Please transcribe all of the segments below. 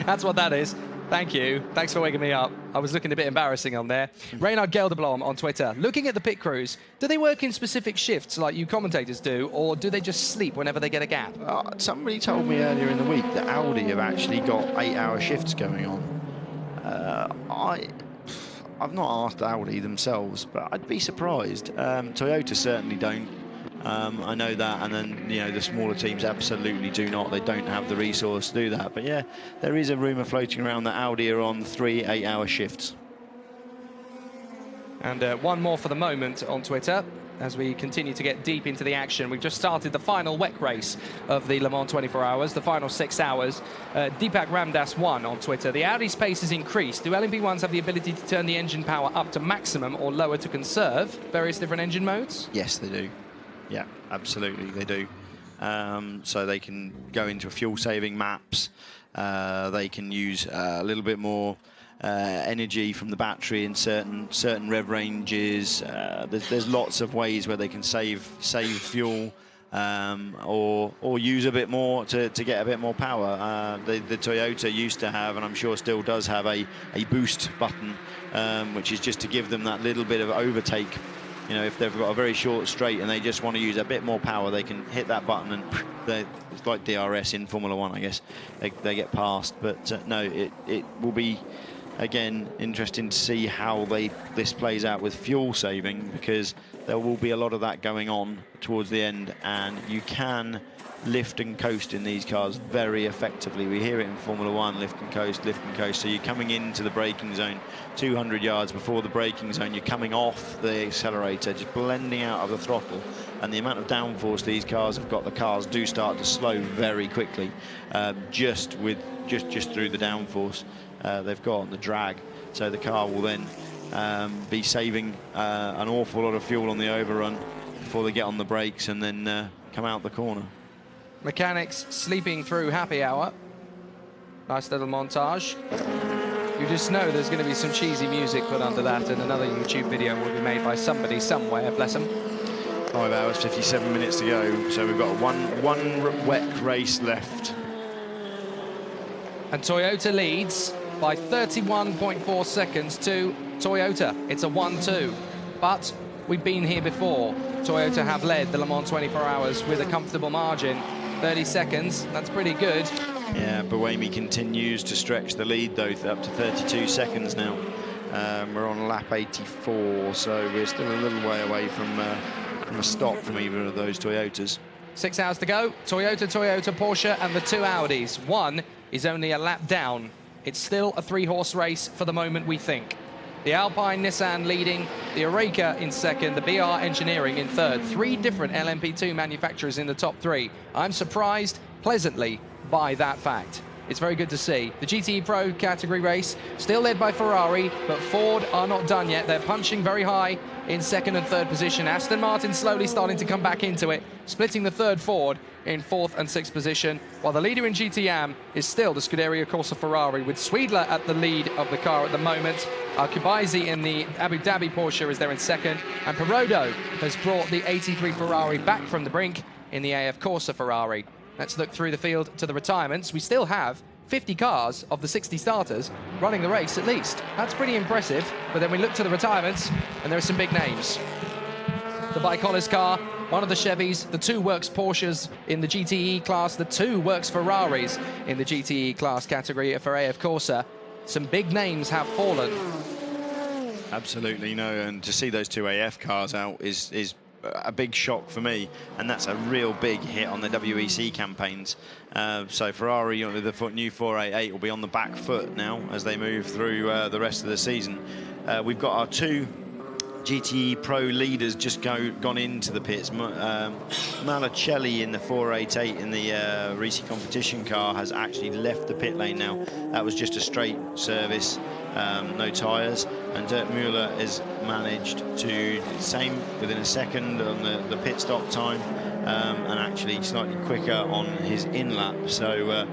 That's what that is. Thank you. Thanks for waking me up. I was looking a bit embarrassing on there. Reynard Gelderblom on Twitter. Looking at the pit crews, do they work in specific shifts like you commentators do, or do they just sleep whenever they get a gap? Somebody told me earlier in the week that Audi have actually got 8-hour shifts going on. I've not asked Audi themselves, but I'd be surprised. Toyota certainly don't. I know that, and then the smaller teams absolutely do not. They don't have the resource to do that. But yeah, there is a rumour floating around that Audi are on 3 8-hour shifts. And one more for the moment on Twitter as we continue to get deep into the action. We've just started the final WEC race of the Le Mans 24 hours, the final 6 hours. Deepak Ramdas 1 on Twitter. The Audi's pace has increased. Do LMP1s have the ability to turn the engine power up to maximum or lower to conserve various different engine modes? Yes, they do. Yeah, absolutely, they do. So they can go into fuel-saving maps. They can use a little bit more energy from the battery in certain rev ranges. There's lots of ways where they can save fuel or use a bit more to get a bit more power. The Toyota used to have, and I'm sure still does have, a boost button, which is just to give them that little bit of overtake. If they've got a very short straight and they just want to use a bit more power, they can hit that button and it's like DRS in Formula 1, I guess. They get past. But no, it will be, again, interesting to see how this plays out with fuel saving, because there will be a lot of that going on towards the end, and you can lift and coast in these cars very effectively. We hear it in Formula 1, lift and coast, lift and coast. So you're coming into the braking zone 200 yards before the braking zone, you're coming off the accelerator, just blending out of the throttle, and the amount of downforce these cars have got, the cars do start to slow very quickly, just through the downforce they've got on the drag. So the car will then be saving an awful lot of fuel on the overrun before they get on the brakes and then come out the corner. Mechanics sleeping through happy hour. Nice little montage. You just know there's going to be some cheesy music put under that, and another YouTube video will be made by somebody somewhere, bless them. 5 hours, 57 minutes to go. So we've got one WEC race left. And Toyota leads by 31.4 seconds to Toyota. It's a 1-2. But we've been here before. Toyota have led the Le Mans 24 hours with a comfortable margin. 30 seconds, that's pretty good. Yeah, Buemi continues to stretch the lead, though, up to 32 seconds now. We're on lap 84, so we're still a little way away from a stop from either of those Toyotas. 6 hours to go. Toyota, Porsche, and the 2 Audis. One is only a lap down. It's still a 3-horse race for the moment, we think. The Alpine Nissan leading, the Oreca in second, the BR Engineering in third. 3 different LMP2 manufacturers in the top 3. I'm surprised pleasantly by that fact. It's very good to see. The GTE Pro category race still led by Ferrari, but Ford are not done yet. They're punching very high in second and third position. Aston Martin slowly starting to come back into it, splitting the third Ford in 4th and 6th position, while the leader in GTM is still the Scuderia Corsa Ferrari, with Swedler at the lead of the car at the moment. Kubaisi in the Abu Dhabi Porsche is there in second, and Perodo has brought the 83 Ferrari back from the brink in the AF Corsa Ferrari. Let's look through the field to the retirements. We still have 50 cars of the 60 starters running the race at least. That's pretty impressive, but then we look to the retirements and there are some big names. The Bicolis car, one of the Chevys, the 2 Works Porsches in the GTE class, the 2 Works Ferraris in the GTE class category for AF Corsa. Some big names have fallen. Absolutely, no, and to see those 2 AF cars out is a big shock for me, and that's a real big hit on the WEC campaigns. So Ferrari with the new 488 will be on the back foot now as they move through the rest of the season. We've got our 2 GTE Pro leaders just gone into the pits. Malacelli in the 488 in the Risi competition car has actually left the pit lane now. That was just a straight service, no tyres, and Dirk Müller has managed to same within a second on the pit stop time, and actually slightly quicker on his in-lap. So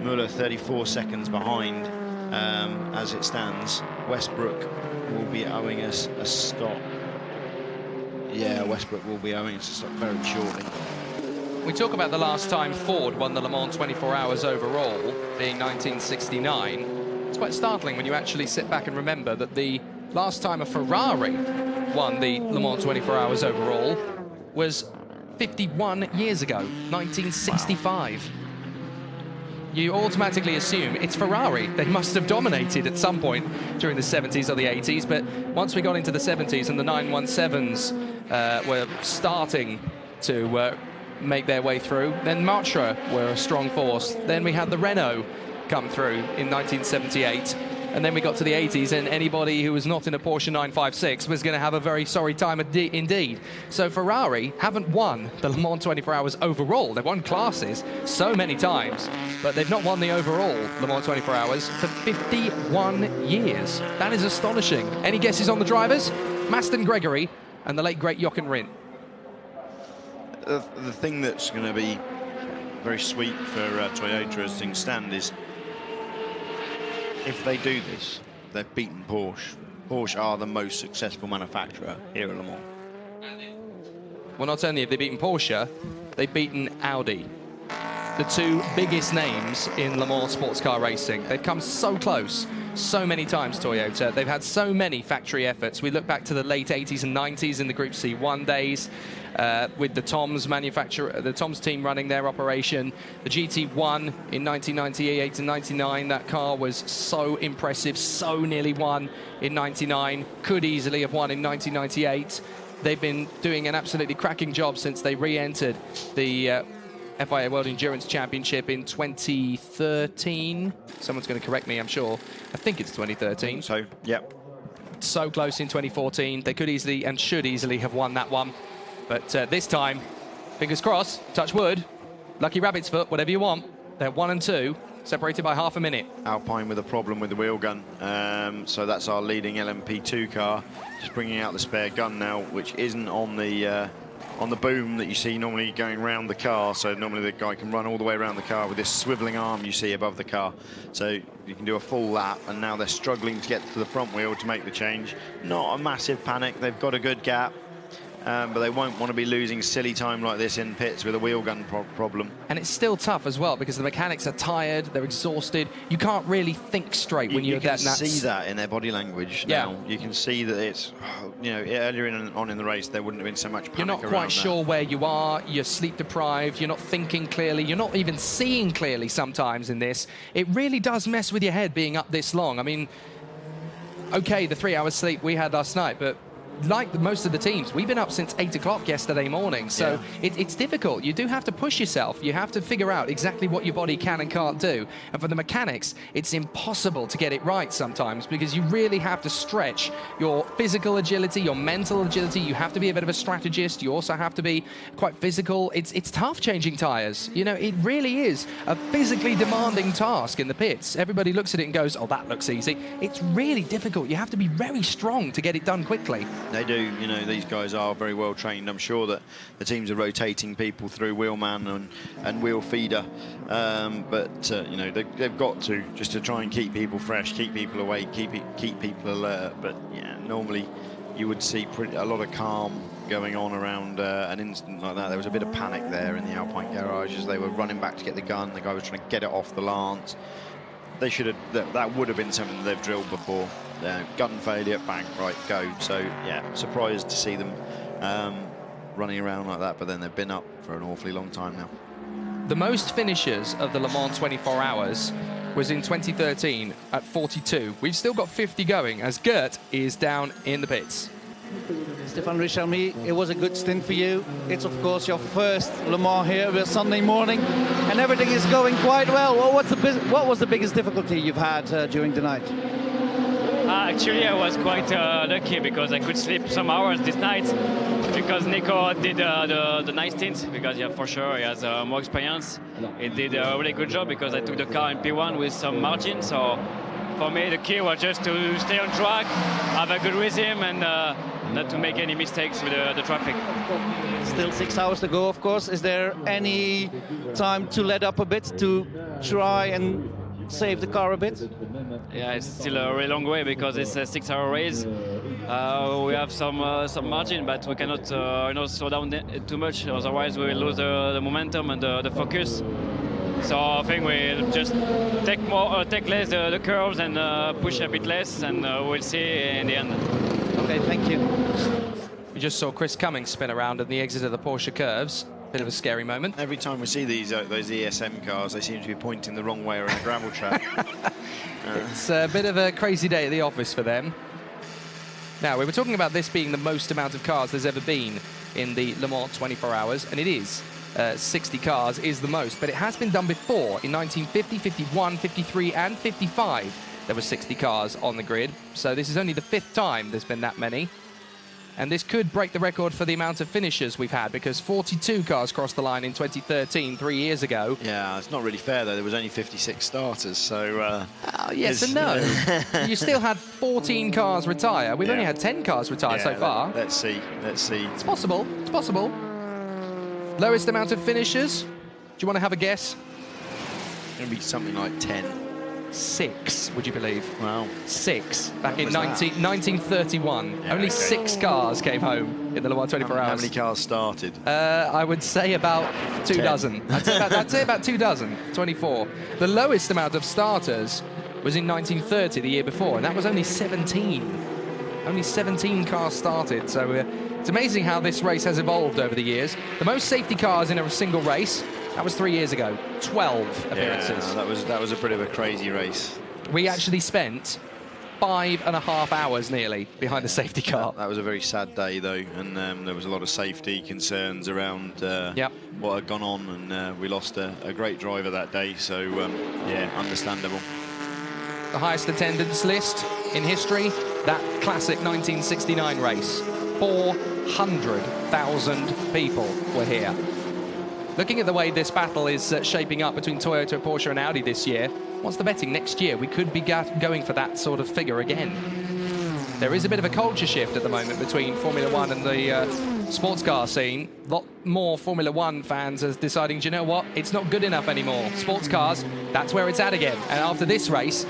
Müller 34 seconds behind as it stands. Westbrook will be owing us a stop. Yeah, Westbrook will be owing us a stop very shortly. We talk about the last time Ford won the Le Mans 24 Hours overall, being 1969. It's quite startling when you actually sit back and remember that the last time a Ferrari won the Le Mans 24 Hours overall was 51 years ago, 1965. Wow. You automatically assume it's Ferrari. They must have dominated at some point during the 70s or the 80s, but once we got into the 70s and the 917s were starting to make their way through, then Matra were a strong force. Then we had the Renault come through in 1978, and then we got to the 80s, and anybody who was not in a Porsche 956 was going to have a very sorry time indeed. So Ferrari haven't won the Le Mans 24 Hours overall. They've won classes so many times, but they've not won the overall Le Mans 24 Hours for 51 years. That is astonishing. Any guesses on the drivers? Maston Gregory and the late great Jochen Rindt. The thing that's going to be very sweet for Toyota as things stand is, if they do this, they've beaten Porsche. Porsche are the most successful manufacturer here at Le Mans. Well, not only have they beaten Porsche, they've beaten Audi, the two biggest names in Le Mans sports car racing. They've come so close so many times, Toyota. They've had so many factory efforts. We look back to the late 80s and 90s in the Group C1 days, with the Toms manufacturer, the Toms team running their operation. The GT1 in 1998 and 99, that car was so impressive, so nearly won in 99, could easily have won in 1998. They've been doing an absolutely cracking job since they re-entered the FIA World Endurance Championship in 2013. Someone's going to correct me, I'm sure. I think it's 2013. So, yep. So close in 2014. They could easily and should easily have won that one. But this time, fingers crossed, touch wood, lucky rabbit's foot, whatever you want. They're 1 and 2, separated by half a minute. Alpine with a problem with the wheel gun. So that's our leading LMP2 car. Just bringing out the spare gun now, which isn't on the boom that you see normally going around the car. So normally the guy can run all the way around the car with this swiveling arm you see above the car. So you can do a full lap, and now they're struggling to get to the front wheel to make the change. Not a massive panic. They've got a good gap. But they won't want to be losing silly time like this in pits with a wheel gun problem. And it's still tough as well, because the mechanics are tired, they're exhausted. You can't really think straight when you're that nuts. You can see that in their body language now. Yeah. You can see that it's, you know, earlier on in the race, there wouldn't have been so much panic. You're not quite sure where you are, you're sleep deprived, you're not thinking clearly, you're not even seeing clearly sometimes in this. It really does mess with your head being up this long. I mean, okay, the 3 hours sleep we had last night, but like most of the teams, we've been up since 8 o'clock yesterday morning, so it's difficult. You do have to push yourself. You have to figure out exactly what your body can and can't do. And for the mechanics, it's impossible to get it right sometimes, because you really have to stretch your physical agility, your mental agility. You have to be a bit of a strategist. You also have to be quite physical. It's tough changing tires. You know, it really is a physically demanding task in the pits. Everybody looks at it and goes, oh, that looks easy. It's really difficult. You have to be very strong to get it done quickly. They do, you know, these guys are very well trained. I'm sure that the teams are rotating people through wheelman and wheel feeder, but you know, they've got to, just to try and keep people fresh, keep people awake, keep people alert. But yeah, normally you would see a lot of calm going on around an incident like that. There was a bit of panic there in the Alpine garage as they were running back to get the gun. The guy was trying to get it off the lance. They should have, that would have been something that they've drilled before. Gun failure, bang, right, go. So yeah, surprised to see them running around like that, but then they've been up for an awfully long time now. The most finishes of the Le Mans 24 Hours was in 2013 at 42. We've still got 50 going as Gert is down in the pits. Stéphane Richelmy, it was a good stint for you. It's of course your first Le Mans here with Sunday morning, and everything is going quite well. Well, what was the biggest difficulty you've had during the night? Actually, I was quite lucky because I could sleep some hours this night because Nico did the night stint, because yeah, for sure he has more experience. He did a really good job because I took the car in P1 with some margin. So for me, the key was just to stay on track, have a good rhythm, and not to make any mistakes with the traffic. Still 6 hours to go, of course. Is there any time to let up a bit to try and save the car a bit? Yeah, it's still a really long way because it's a 6-hour race. We have some margin, but we cannot slow down too much. Otherwise, we will lose the momentum and the focus. So I think we'll just take less the curves and push a bit less, and we'll see in the end. Okay, thank you. We just saw Chris Cummings spin around at the exit of the Porsche curves. Bit of a scary moment. Every time we see those ESM cars, they seem to be pointing the wrong way around a gravel track. It's a bit of a crazy day at the office for them. Now, we were talking about this being the most amount of cars there's ever been in the Le Mans 24 hours, and it is. 60 cars is the most, but it has been done before. In 1950, 51, 53, and 55, there were 60 cars on the grid. So this is only the 5th time there's been that many. And this could break the record for the amount of finishers we've had, because 42 cars crossed the line in 2013, 3 years ago. Yeah, it's not really fair, though. There was only 56 starters, so... yes and no. You still had 14 cars retire. We've only had 10 cars retire so far. Let's see. It's possible. It's possible. Lowest amount of finishers? Do you want to have a guess? It's going to be something like 10. 6, would you believe? Wow. 6, back in 1931. Yeah, only 6 cars came home in the Le Mans 24 hours. How many cars started? I would say about 2 dozen. I'd say about 2 dozen, 24. The lowest amount of starters was in 1930, the year before, and that was only 17. Only 17 cars started, so it's amazing how this race has evolved over the years. The most safety cars in a single race, that was 3 years ago. 12 appearances. Yeah, that was a bit of a crazy race. We actually spent 5.5 hours nearly behind the safety car. That was a very sad day, though, and there was a lot of safety concerns around what had gone on, and we lost a great driver that day, so yeah, understandable. The highest attendance list in history, that classic 1969 race. 400,000 people were here. Looking at the way this battle is shaping up between Toyota, Porsche and Audi this year, what's the betting next year? We could be going for that sort of figure again. There is a bit of a culture shift at the moment between Formula One and the sports car scene. A lot more Formula One fans are deciding, do you know what? It's not good enough anymore. Sports cars, that's where it's at again. And after this race,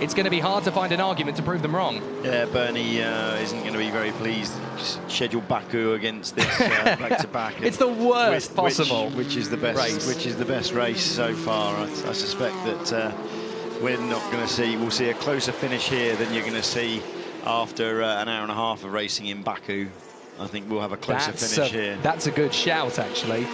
it's going to be hard to find an argument to prove them wrong. Yeah, Bernie isn't going to be very pleased. Schedule Baku against this back-to-back. It's the worst possible. Which is the best race. Which is the best race so far. I suspect that we're not going to see. We'll see a closer finish here than you're going to see after an hour and a half of racing in Baku. I think we'll have a closer finish here. That's a good shout, actually.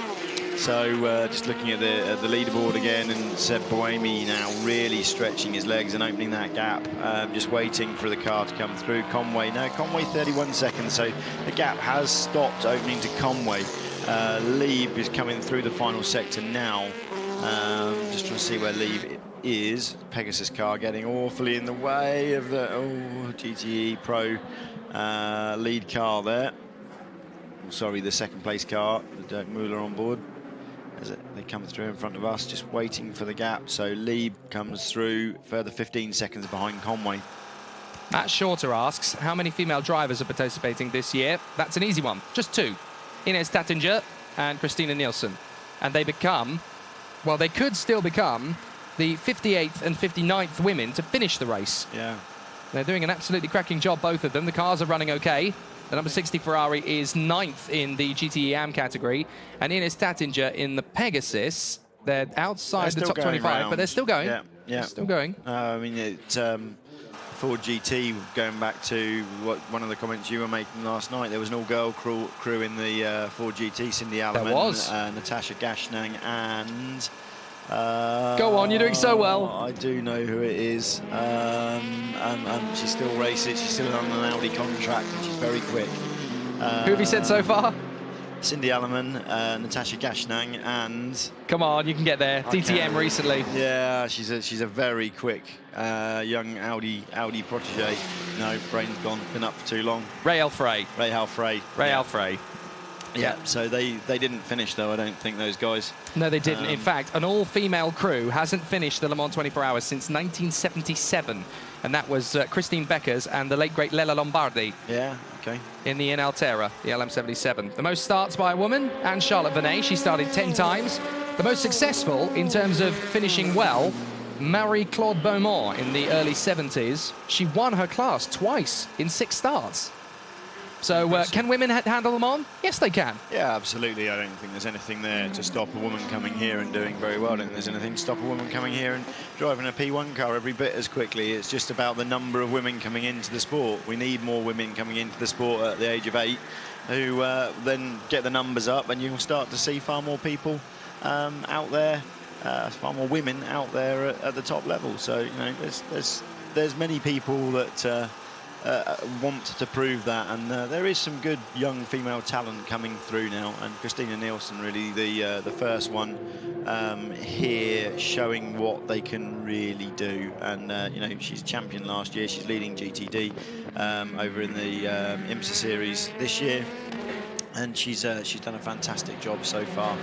So just looking at the leaderboard again, and Seb Boemi now really stretching his legs and opening that gap, just waiting for the car to come through. Conway 31 seconds, so the gap has stopped opening to Conway. Lieb is coming through the final sector now. Just trying to see where Lieb is. Pegasus car getting awfully in the way of the GTE Pro lead car there. Sorry, the second place car, the Dirk Müller on board. As they come through in front of us, just waiting for the gap. So Lieb comes through, further 15 seconds behind Conway. Matt Shorter asks, how many female drivers are participating this year? That's an easy one, just 2. Ines Tattinger and Christina Nielsen. And they become, well, they could still become the 58th and 59th women to finish the race. Yeah. They're doing an absolutely cracking job, both of them. The cars are running okay. The number 60 Ferrari is 9th in the GTE AM category, and Ines Tattinger in the Pegasus. They're outside the top 25, but they're still going. Yeah. Still going. I mean, Ford GT, going back to one of the comments you were making last night, there was an all-girl crew in the Ford GT. Cindy Alleman, there was. Natasha Gashnang, and... Go on, you're doing so well. I do know who it is, and she still races. She's still on an Audi contract, and she's very quick. Who have you said so far? Cindy Alleman, Natasha Gashnang, and... Come on, you can get there. DTM recently. Yeah, she's a very quick young Audi protege. No, brain's gone. Been up for too long. Rahal Frey. Yeah, so they didn't finish, though, I don't think, those guys. No, they didn't. In fact, an all-female crew hasn't finished the Le Mans 24 Hours since 1977, and that was Christine Beckers and the late, great Lella Lombardi. Yeah, okay. In the Inalterra, the LM77. The most starts by a woman, and Charlotte Vernet. She started 10 times. The most successful in terms of finishing well Marie-Claude Beaumont in the early 70s. She won her class twice in 6 starts. So can women handle them on? Yes, they can. Yeah, absolutely. I don't think there's anything there to stop a woman coming here and doing very well. I don't think there's anything to stop a woman coming here and driving a P1 car every bit as quickly. It's just about the number of women coming into the sport. We need more women coming into the sport at the age of 8 who then get the numbers up, and you'll start to see far more people out there, far more women out there at the top level. So, you know, there's many people that want to prove that, and there is some good young female talent coming through now, and Christina Nielsen really the first one here showing what they can really do. And you know, she's champion last year, she's leading GTD over in the IMSA series this year, and she's done a fantastic job so far.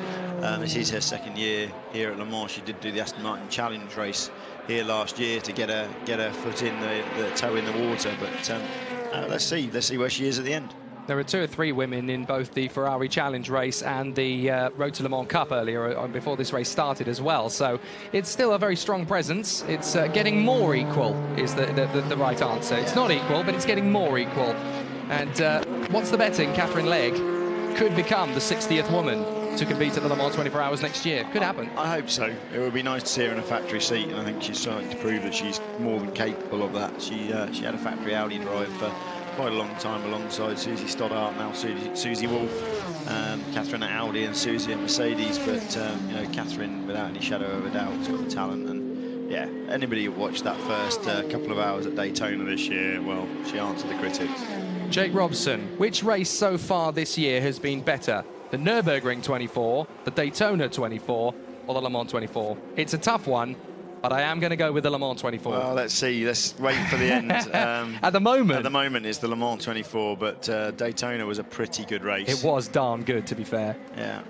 This is her second year here at Le Mans. She did do the Aston Martin Challenge race here last year to get her foot in the toe in the water, but let's see where she is at the end. There are 2 or 3 women in both the Ferrari Challenge race and the Road to Le Mans Cup earlier before this race started as well. So it's still a very strong presence. It's getting more equal is the right answer. It's not equal, but it's getting more equal. And what's the betting? Catherine Legge could become the 60th woman to compete at the Le Mans 24 Hours next year. Could happen. I hope so. It would be nice to see her in a factory seat, and I think she's starting to prove that she's more than capable of that. She had a factory Audi drive for quite a long time alongside Susie Stoddart, now Susie Wolff, Catherine at Audi and Susie at Mercedes, but you know, Catherine, without any shadow of a doubt, has got the talent. And yeah, anybody who watched that first couple of hours at Daytona this year, well, she answered the critics. Jake Robson, which race so far this year has been better? The Nürburgring 24, the Daytona 24, or the Le Mans 24? It's a tough one, but I am going to go with the Le Mans 24. Well, let's see. Let's wait for the end. At the moment it's the Le Mans 24, but Daytona was a pretty good race. It was darn good, to be fair. Yeah.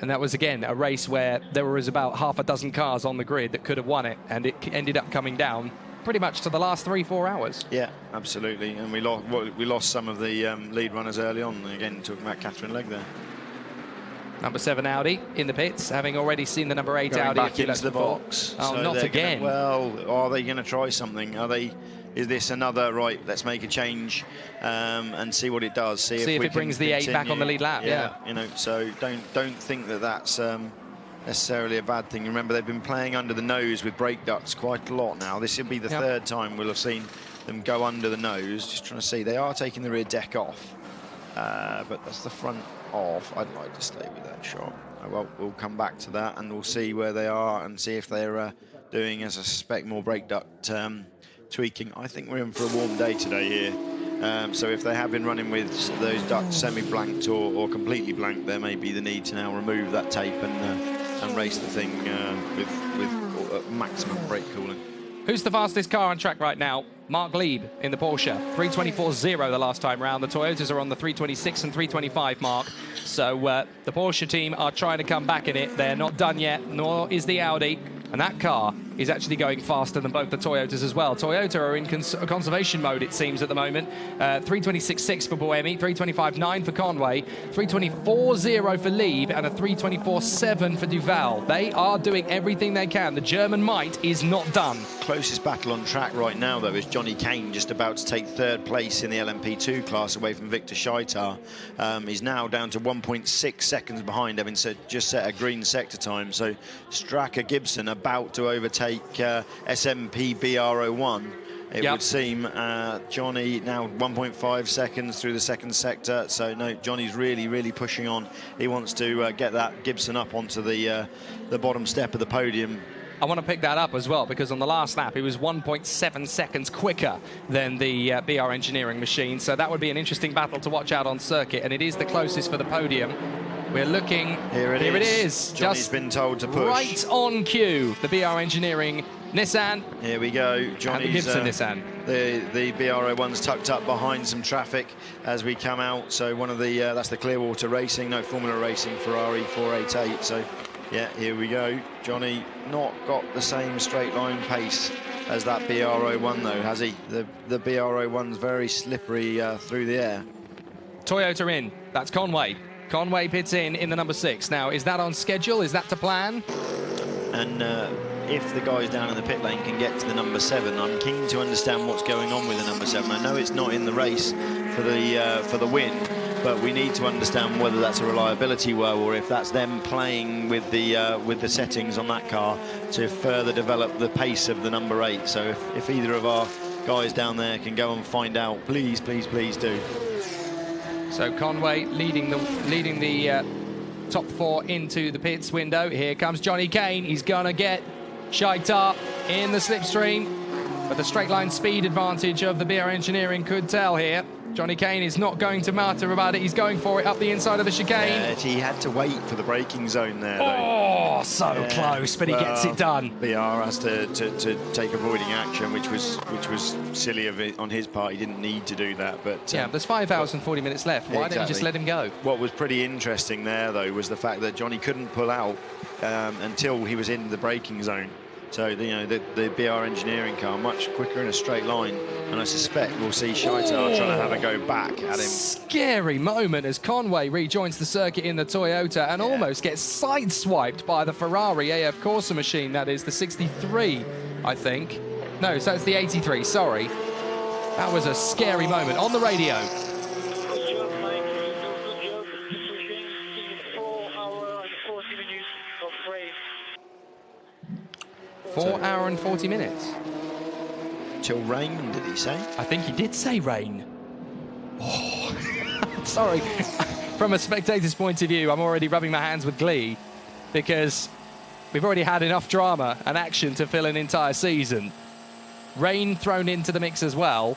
And that was, again, a race where there was about half a dozen cars on the grid that could have won it, and it ended up coming down pretty much to the last 3-4 hours. Yeah, absolutely. And we lost some of the lead runners early on. Again, talking about Catherine Legge there. Number 7 Audi in the pits, having already seen the number 8 Going Audi back into the box. Oh, so not again. Are they going to try something? Is this another, right, let's make a change and see what it does. See if it brings the 8 back on the lead lap. Yeah. You know, so don't think that that's necessarily a bad thing. Remember, they've been playing under the nose with brake ducts quite a lot now. This will be the third time we'll have seen them go under the nose. Just trying to see. They are taking the rear deck off, but that's the front off. I'd like to stay with that shot. Well, we'll come back to that and we'll see where they are and see if they're doing, as I suspect, more brake duct tweaking. I think we're in for a warm day today here. So if they have been running with those ducts semi-blanked or completely blanked, there may be the need to now remove that tape and race the thing with maximum brake cooling. Who's the fastest car on track right now? Marc Lieb in the Porsche, 324.0 the last time round. The Toyotas are on the 326 and 325 mark. So the Porsche team are trying to come back in it. They're not done yet, nor is the Audi. And that car is actually going faster than both the Toyotas as well. Toyota are in conservation mode, it seems, at the moment. 326.6 for Buemi, 325.9 for Conway, 324.0 for Lieb, and a 324.7 for Duval. They are doing everything they can. The German might is not done. Closest battle on track right now, though, is Johnny Kane, just about to take 3rd place in the LMP2 class away from Victor Scheitar. He's now down to 1.6 seconds behind, having just set a green sector time. So Straka Gibson about to overtake SMP BR01, it would seem. Johnny now 1.5 seconds through the 2nd sector. So no, Johnny's really pushing on. He wants to get that Gibson up onto the bottom step of the podium. I want to pick that up as well, because on the last lap, he was 1.7 seconds quicker than the BR Engineering machine. So that would be an interesting battle to watch out on circuit, and it is the closest for the podium. We're looking. Here it is. Johnny's just been told to push. Right on cue. The BR Engineering Nissan. Here we go. Johnny's and the Gibson Nissan. The BR01's tucked up behind some traffic as we come out. So one of the that's the Clearwater Racing, no Formula Racing Ferrari 488. So yeah, here we go. Johnny not got the same straight line pace as that BR01 though, has he? The BR01's very slippery through the air. Toyota in. That's Conway. Conway pits in the number 6. Now, is that on schedule? Is that to plan? And if the guys down in the pit lane can get to the number 7. I'm keen to understand what's going on with the number 7. I know it's not in the race for the win, but we need to understand whether that's a reliability woe or if that's them playing with the settings on that car to further develop the pace of the number 8. So if either of our guys down there can go and find out, please, please, please do. So Conway leading the top 4 into the pits window. Here comes Johnny Kane. He's gonna get Scheitar in the slipstream, but the straight line speed advantage of the BR Engineering could tell here. Johnny Kane is not going to matter about it. He's going for it up the inside of the chicane. Yeah, he had to wait for the braking zone there, though. Oh, so close, but he gets it done. BR has to take avoiding action, which was silly of it on his part. He didn't need to do that, but yeah, there's 5 hours and 40 minutes left. Why don't you just let him go? What was pretty interesting there, though, was the fact that Johnny couldn't pull out until he was in the braking zone. So, you know, the BR Engineering car much quicker in a straight line, and I suspect we'll see Scheitar trying to have a go back at him. Scary moment as Conway rejoins the circuit in the Toyota and almost gets sideswiped by the Ferrari AF Corsa machine. That is the 63, I think. No, so it's the 83, sorry. That was a scary moment on the radio. 4 hour and 40 minutes. Till rain, did he say? I think he did say rain. Oh, sorry. From a spectator's point of view, I'm already rubbing my hands with glee because we've already had enough drama and action to fill an entire season. Rain thrown into the mix as well.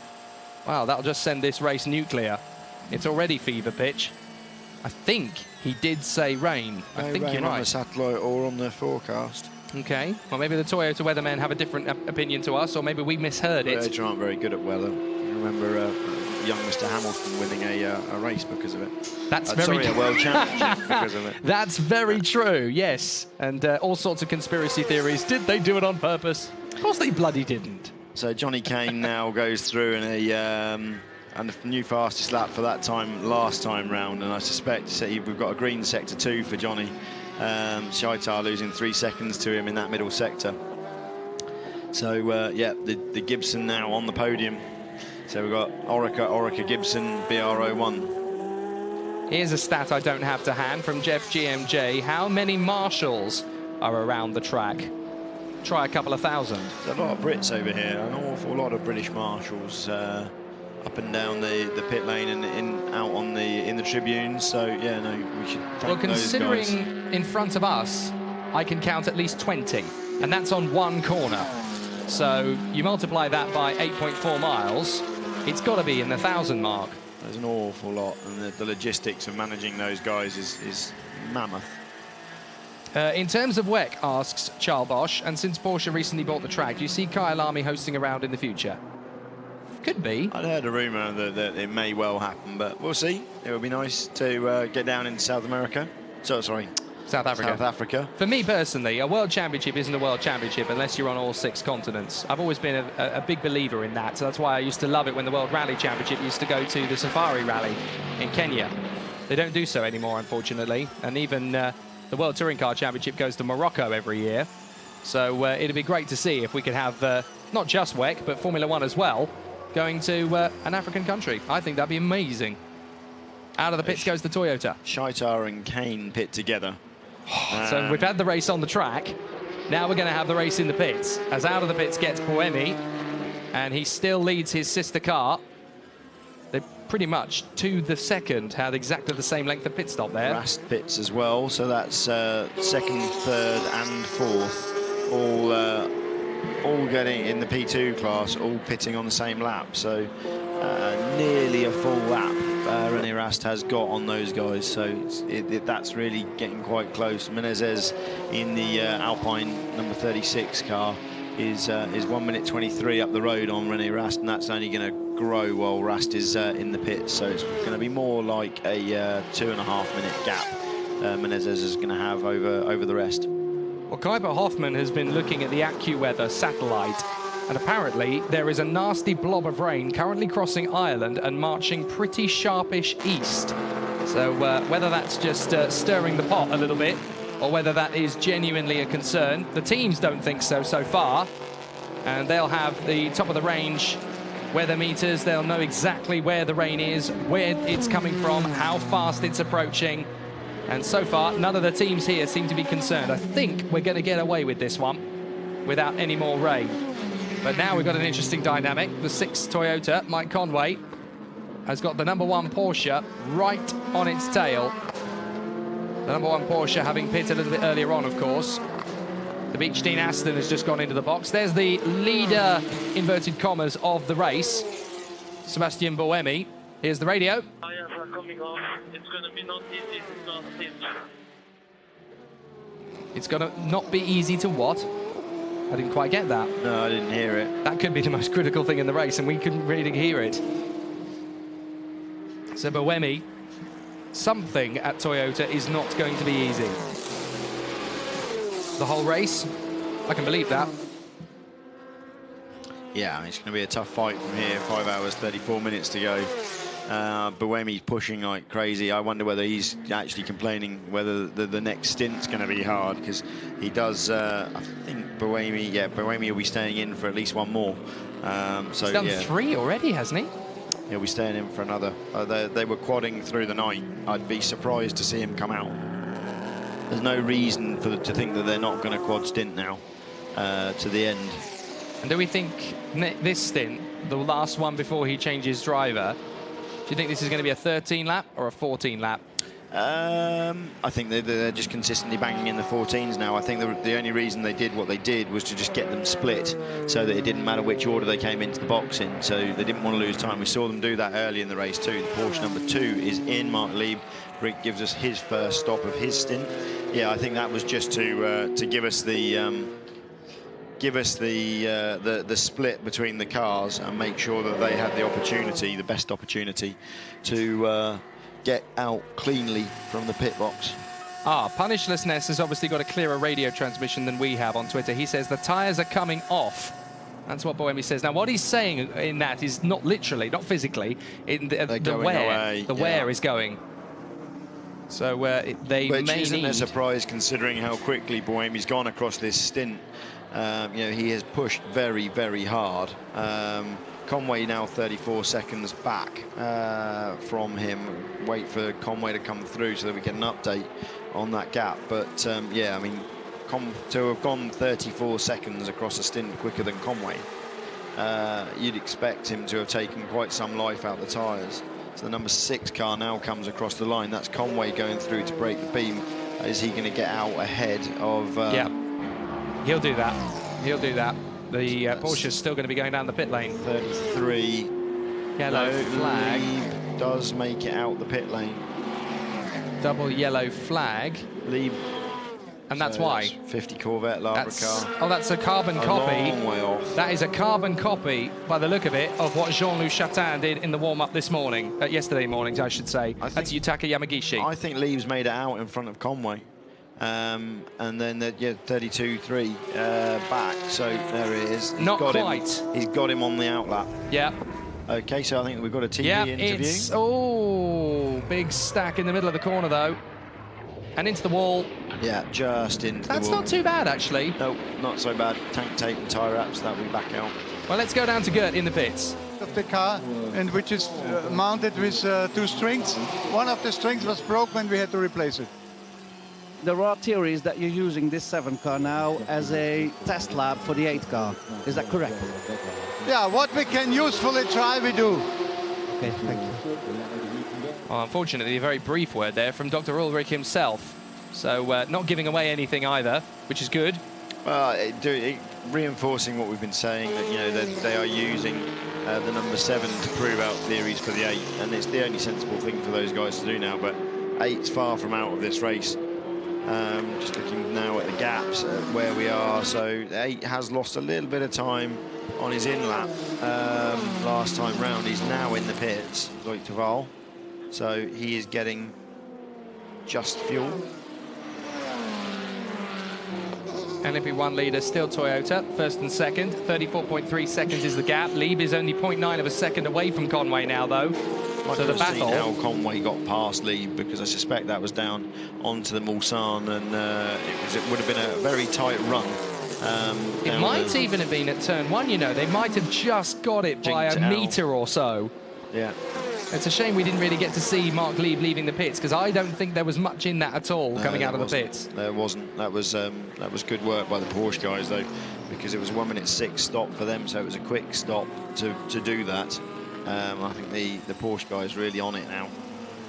Wow, that'll just send this race nuclear. It's already fever pitch. I think he did say rain. No I think rain you're right. on the satellite or on the forecast. Okay, well maybe the Toyota weathermen have a different opinion to us, or maybe we misheard it. They aren't very good at weather. I remember young Mr. Hamilton winning a race because of it. That's a world championship because of it. That's very true, yes. And all sorts of conspiracy theories. Did they do it on purpose? Of course they bloody didn't. So Johnny Kane now goes through in a new fastest lap for that time last time round, and I suspect we've got a green sector 2 for Johnny. Scheitar losing 3 seconds to him in that middle sector. So yeah, the Gibson now on the podium. So we've got Orica Gibson BR01. Here's a stat I don't have to hand from Jeff GMJ. How many marshals are around the track? Try a couple of thousand. There's a lot of Brits over here, an awful lot of British marshals up and down the pit lane and out on in the tribunes. So yeah, no, we should thank well, considering those guys. In front of us, I can count at least 20, and that's on one corner. So you multiply that by 8.4 miles, it's got to be in the 1,000 mark. There's an awful lot, and the logistics of managing those guys is mammoth. In terms of WEC, asks Charles Bosch, and since Porsche recently bought the track, do you see Kyle Lamy hosting around in the future? Could be. I'd heard a rumour that it may well happen, but we'll see. It would be nice to get down into South America. South Africa. For me personally, a World Championship isn't a World Championship unless you're on all 6 continents. I've always been a big believer in that, so that's why I used to love it when the World Rally Championship used to go to the Safari Rally in Kenya. They don't do so anymore, unfortunately, and even the World Touring Car Championship goes to Morocco every year. So it'd be great to see if we could have not just WEC, but Formula One as well, going to an African country. I think that'd be amazing. Out of the pits goes the Toyota. Scheitar and Kane pit together. So we've had the race on the track. Now we're going to have the race in the pits. As out of the pits gets Buemi, and he still leads his sister car. They pretty much, to the second, had exactly the same length of pit stop there. Rast pits as well, so that's second, third and fourth, all getting in the P2 class, all pitting on the same lap. So nearly a full lap René Rast has got on those guys, so that's really getting quite close. Menezes in the Alpine number 36 car is 1 minute 23 up the road on René Rast, and that's only going to grow while Rast is in the pits, so it's going to be more like a 2.5 minute gap Menezes is going to have over the rest. Well, Kuiper Hoffmann has been looking at the AccuWeather satellite, and apparently there is a nasty blob of rain currently crossing Ireland and marching pretty sharpish east. So whether that's just stirring the pot a little bit or whether that is genuinely a concern. The teams don't think so far, and they'll have the top of the range weather meters. They'll know exactly where the rain is, where it's coming from, how fast it's approaching. And so far, none of the teams here seem to be concerned. I think we're going to get away with this one without any more rain. But now we've got an interesting dynamic. The 6 Toyota, Mike Conway, has got the number 1 Porsche right on its tail. The number 1 Porsche having pitted a little bit earlier on, of course. The Beechstein Aston has just gone into the box. There's the leader, inverted commas, of the race, Sebastian Buemi. Here's the radio. Tires are coming off. It's going to be not easy to start it. It's going to not be easy to what? I didn't quite get that. No, I didn't hear it. That could be the most critical thing in the race, and we couldn't really hear it. So Buemi, something at Toyota is not going to be easy. The whole race, I can believe that. Yeah, I mean, it's going to be a tough fight from here. 5 hours, 34 minutes to go. Buemi's pushing like crazy. I wonder whether he's actually complaining whether the next stint's going to be hard, because he does. I think Buemi will be staying in for at least one more. So he's done 3 already, hasn't he? He'll be staying in for another. They were quadding through the night. I'd be surprised to see him come out. There's no reason to think that they're not going to quad stint now to the end. And do we think this stint, the last one before he changes driver, do you think this is going to be a 13 lap or a 14 lap? I think they're just consistently banging in the 14s now. I think the only reason they did what they did was to just get them split, so that it didn't matter which order they came into the box in. So they didn't want to lose time. We saw them do that early in the race too. The Porsche number 2 is in. Marc Lieb gives us his first stop of his stint. Yeah, I think that was just to give us the split between the cars and make sure that they had the opportunity, the best opportunity, to get out cleanly from the pit box. Punishlessness has obviously got a clearer radio transmission than we have on Twitter. He says the tyres are coming off. That's what Buemi says. Now, what he's saying in that is not literally, not physically, in the wear is going. So they Which may isn't need... a surprise considering how quickly Buemi's gone across this stint. You know, he has pushed very, very hard. Conway now 34 seconds back from him. Wait for Conway to come through so that we get an update on that gap. But yeah, I mean, to have gone 34 seconds across a stint quicker than Conway, you'd expect him to have taken quite some life out of the tyres. So the number 6 car now comes across the line. That's Conway going through to break the beam. Is he going to get out ahead of... Yeah, he'll do that. He'll do that. The Porsche is still going to be going down the pit lane. 33. Yellow flag. Lieb does make it out the pit lane. Double yellow flag. Lieb. And that's why. 50 Corvette Labra car. Oh, that's a carbon copy. Long way off. That is a carbon copy, by the look of it, of what Jean-Luc Chatin did in the warm-up this morning. Yesterday morning, I should say. That's Yutaka Yamagishi. I think Lieb's made it out in front of Conway. And then, 32.3 back. So there it is. Not quite. He's got him on the outlap. Yeah. Okay, so I think we've got a TV interview. It's... Oh, big stack in the middle of the corner, though. And into the wall. Yeah, just into the wall. That's not too bad, actually. No, not so bad. Tank tape and tyre wraps, that'll be back out. Well, let's go down to Gert in the pits. Of the car, and which is mounted with 2 strings. One of the strings was broken and we had to replace it. There are theories that you're using this 7 car now as a test lab for the 8 car. Is that correct? Yeah, what we can usefully try, we do. Okay, thank you. Well, unfortunately, a very brief word there from Dr. Ulrich himself. So not giving away anything either, which is good. Well, reinforcing what we've been saying, that, you know, they are using the number 7 to prove out theories for the 8, and it's the only sensible thing for those guys to do now. But 8's far from out of this race. Just looking now at the gaps where we are. So 8 has lost a little bit of time on his in-lap last time round. He's now in the pits, Loïc Duval. So he is getting just fuel. LMP1 leader still Toyota, first and second. 34.3 seconds is the gap. Lieb is only 0.9 of a second away from Conway now, though. Like So the to see battle. how Conway got past Lieb, because I suspect that was down onto the Mulsanne, and it would have been a very tight run. It might even have been at turn 1, you know. They might have just got it by Jinked a out. metre or so. Yeah. It's a shame we didn't really get to see Marc Lieb leaving the pits, because I don't think there was much in that at all coming out of the pits. There wasn't. That was good work by the Porsche guys, though, because it was 1:06 stop for them, so it was a quick stop to do that. I think the Porsche guys really on it now,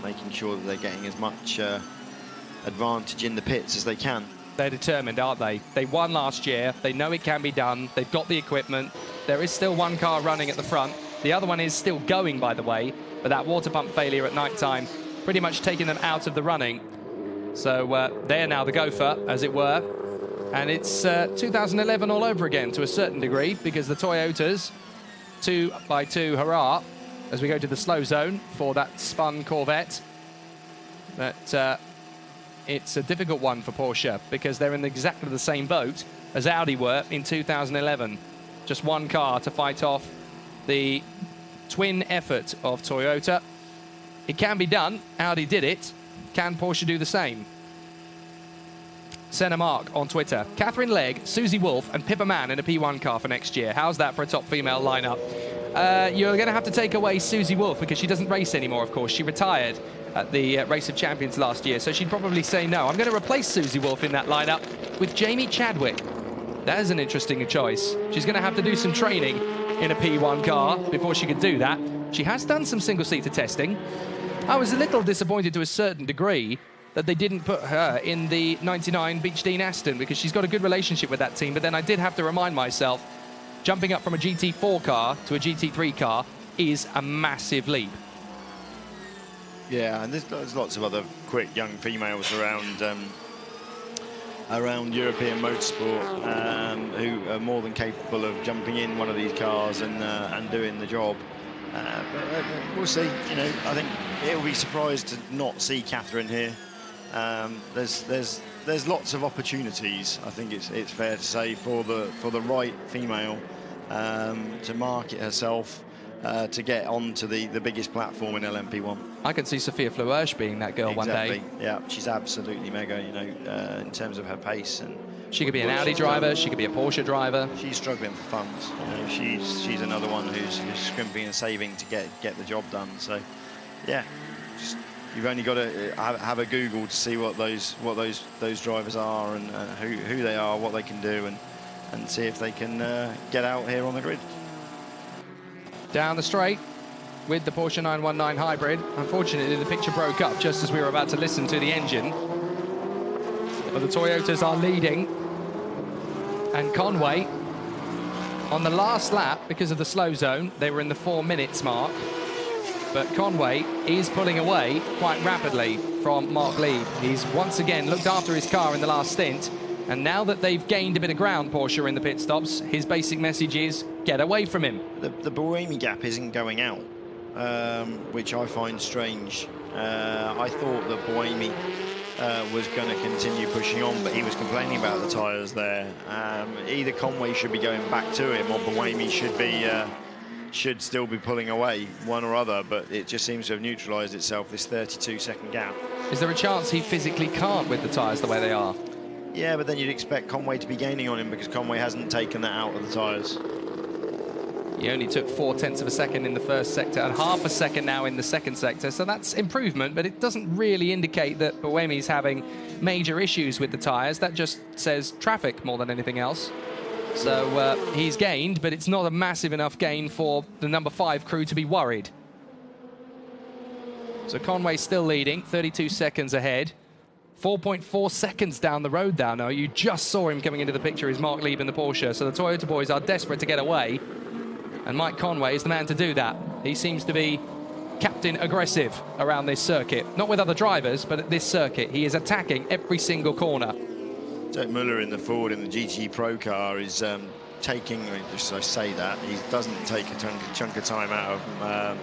making sure that they're getting as much advantage in the pits as they can. They're determined, aren't they? They won last year. They know it can be done. They've got the equipment. There is still one car running at the front. The other one is still going, by the way, but that water pump failure at night time pretty much taking them out of the running. So they're now the gopher, as it were. And it's 2011 all over again to a certain degree, because the Toyotas, 2x2 hurrah, as we go to the slow zone for that spun Corvette. But it's a difficult one for Porsche, because they're in exactly the same boat as Audi were in 2011. Just one car to fight off the twin effort of Toyota. It can be done. Audi did it. Can Porsche do the same? Senna Mark on Twitter. Catherine Legg, Susie Wolff and Pippa Mann in a P1 car for next year. How's that for a top female lineup? You're going to have to take away Susie Wolff, because she doesn't race anymore, of course. She retired at the Race of Champions last year, so she'd probably say no. I'm going to replace Susie Wolff in that lineup with Jamie Chadwick. That is an interesting choice. She's going to have to do some training in a P1 car before she could do that. She has done some single-seater testing. I was a little disappointed to a certain degree that they didn't put her in the 99 Beech Dean Aston, because she's got a good relationship with that team. But then I did have to remind myself, jumping up from a GT4 car to a GT3 car is a massive leap. Yeah, and there's lots of other quick young females around European motorsport who are more than capable of jumping in one of these cars and doing the job. But we'll see. You know, I think it'll be surprised to not see Catherine here. There's lots of opportunities. I think it's fair to say for the right female to market herself, to get onto the biggest platform in LMP1. I could see Sophia Fleuersch being that girl one day. Yeah, she's absolutely mega, you know, in terms of her pace. And she could be an Audi driver, she could be a Porsche driver. She's struggling for funds. You know, she's another one who's scrimping and saving to get the job done. So, yeah, you've only got to have a Google to see what those drivers are and who they are, what they can do, and see if they can get out here on the grid. Down the straight with the Porsche 919 Hybrid. Unfortunately, the picture broke up just as we were about to listen to the engine. But the Toyotas are leading. And Conway, on the last lap, because of the slow zone, they were in the 4 minutes mark. But Conway is pulling away quite rapidly from Marc Lieb. He's once again looked after his car in the last stint. And now that they've gained a bit of ground, Porsche, in the pit stops, his basic message is, get away from him. The Buemi gap isn't going out, which I find strange. I thought that Buemi was going to continue pushing on, but he was complaining about the tyres there. Either Conway should be going back to him, or Buemi should still be pulling away, one or other, but it just seems to have neutralised itself, this 32-second gap. Is there a chance he physically can't with the tyres the way they are? Yeah, but then you'd expect Conway to be gaining on him, because Conway hasn't taken that out of the tyres. He only took 0.4 of a second in the first sector and half a second now in the second sector, so that's improvement, but it doesn't really indicate that Buemi's having major issues with the tyres. That just says traffic more than anything else. So he's gained, but it's not a massive enough gain for the number 5 crew to be worried. So Conway still leading, 32 seconds ahead. 4.4 seconds down the road now. You just saw him coming into the picture, is Marc Lieb in the Porsche. So the Toyota boys are desperate to get away. And Mike Conway is the man to do that. He seems to be captain aggressive around this circuit. Not with other drivers, but at this circuit. He is attacking every single corner. Dirk Muller in the Ford in the GT Pro car is taking, just I say that, he doesn't take a chunk of time out of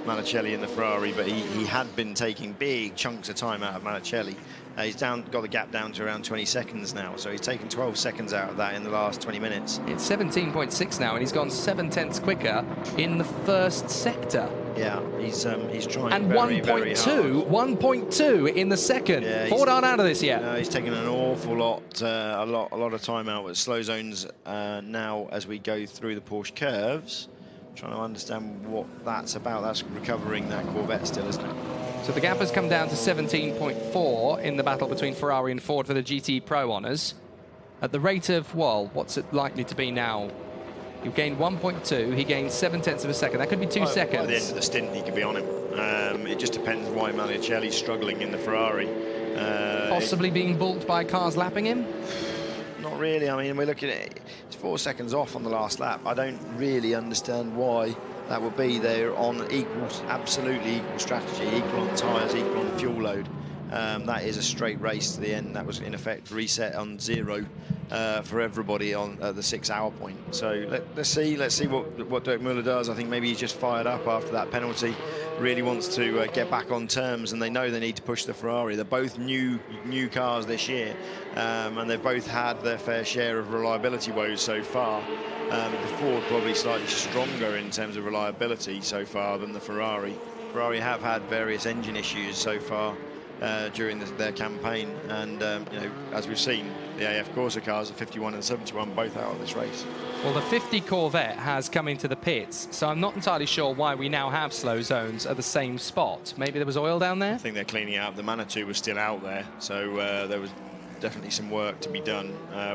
Malicelli in the Ferrari, but he had been taking big chunks of time out of Malicelli He's got the gap down to around 20 seconds now, so he's taken 12 seconds out of that in the last 20 minutes. It's 17.6 now, and he's gone 7/10 quicker in the first sector. Yeah, he's trying and very, very hard. 1.2 in the second. Yeah, Ford aren't out of this yet. No, he's taken an awful lot, a lot of time out with slow zones now as we go through the Porsche curves. Trying to understand what that's about. That's recovering that Corvette still, isn't it? So the gap has come down to 17.4 in the battle between Ferrari and Ford for the GT Pro honours. At the rate of, well, what's it likely to be now? You gained 1.2, he gained 7/10 of a second. That could be 2 seconds. At the end of the stint, he could be on him. It just depends why Magliacelli's struggling in the Ferrari. Possibly being balked by cars lapping him? Not really. I mean, we're looking at it. It's 4 seconds off on the last lap. I don't really understand why that would be. They're on absolutely equal strategy, equal on tyres, equal on fuel load. That is a straight race to the end. That was in effect reset on 0 for everybody on the 6-hour point. So let's see what Dirk Müller does. I think maybe he's just fired up after that penalty. Really wants to get back on terms, and they know they need to push the Ferrari. They're both new cars this year, and they've both had their fair share of reliability woes so far. The Ford probably slightly stronger in terms of reliability so far than the Ferrari. Ferrari have had various engine issues so far during their campaign, and you know, as we've seen, the AF Corsa cars at 51 and 71 both out of this race. Well, the 50 Corvette has come into the pits, so I'm not entirely sure why we now have slow zones at the same spot. Maybe there was oil down there? I think they're cleaning out. The Manitou was still out there, so there was definitely some work to be done.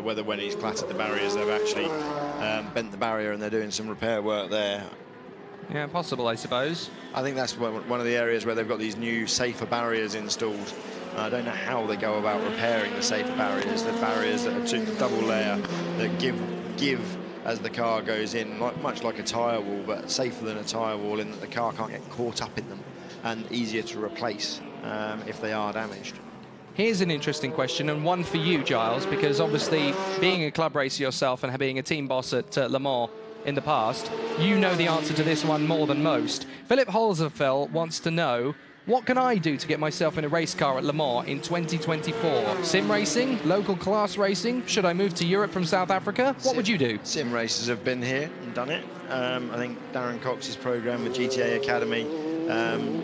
Whether when he's clattered the barriers, they've actually bent the barrier and they're doing some repair work there. Yeah, possible, I suppose. I think that's one of the areas where they've got these new safer barriers installed. I don't know how they go about repairing the safer barriers. The barriers that are double layer that give as the car goes in, much like a tyre wall, but safer than a tyre wall in that the car can't get caught up in them, and easier to replace if they are damaged. Here's an interesting question, and one for you, Giles, because obviously being a club racer yourself and being a team boss at Le Mans in the past, you know the answer to this one more than most. Philip Holzerfeld wants to know, what can I do to get myself in a race car at Le Mans in 2024? Sim racing? Local class racing? Should I move to Europe from South Africa? What would you do? Sim racers have been here and done it. I think Darren Cox's program with GTA Academy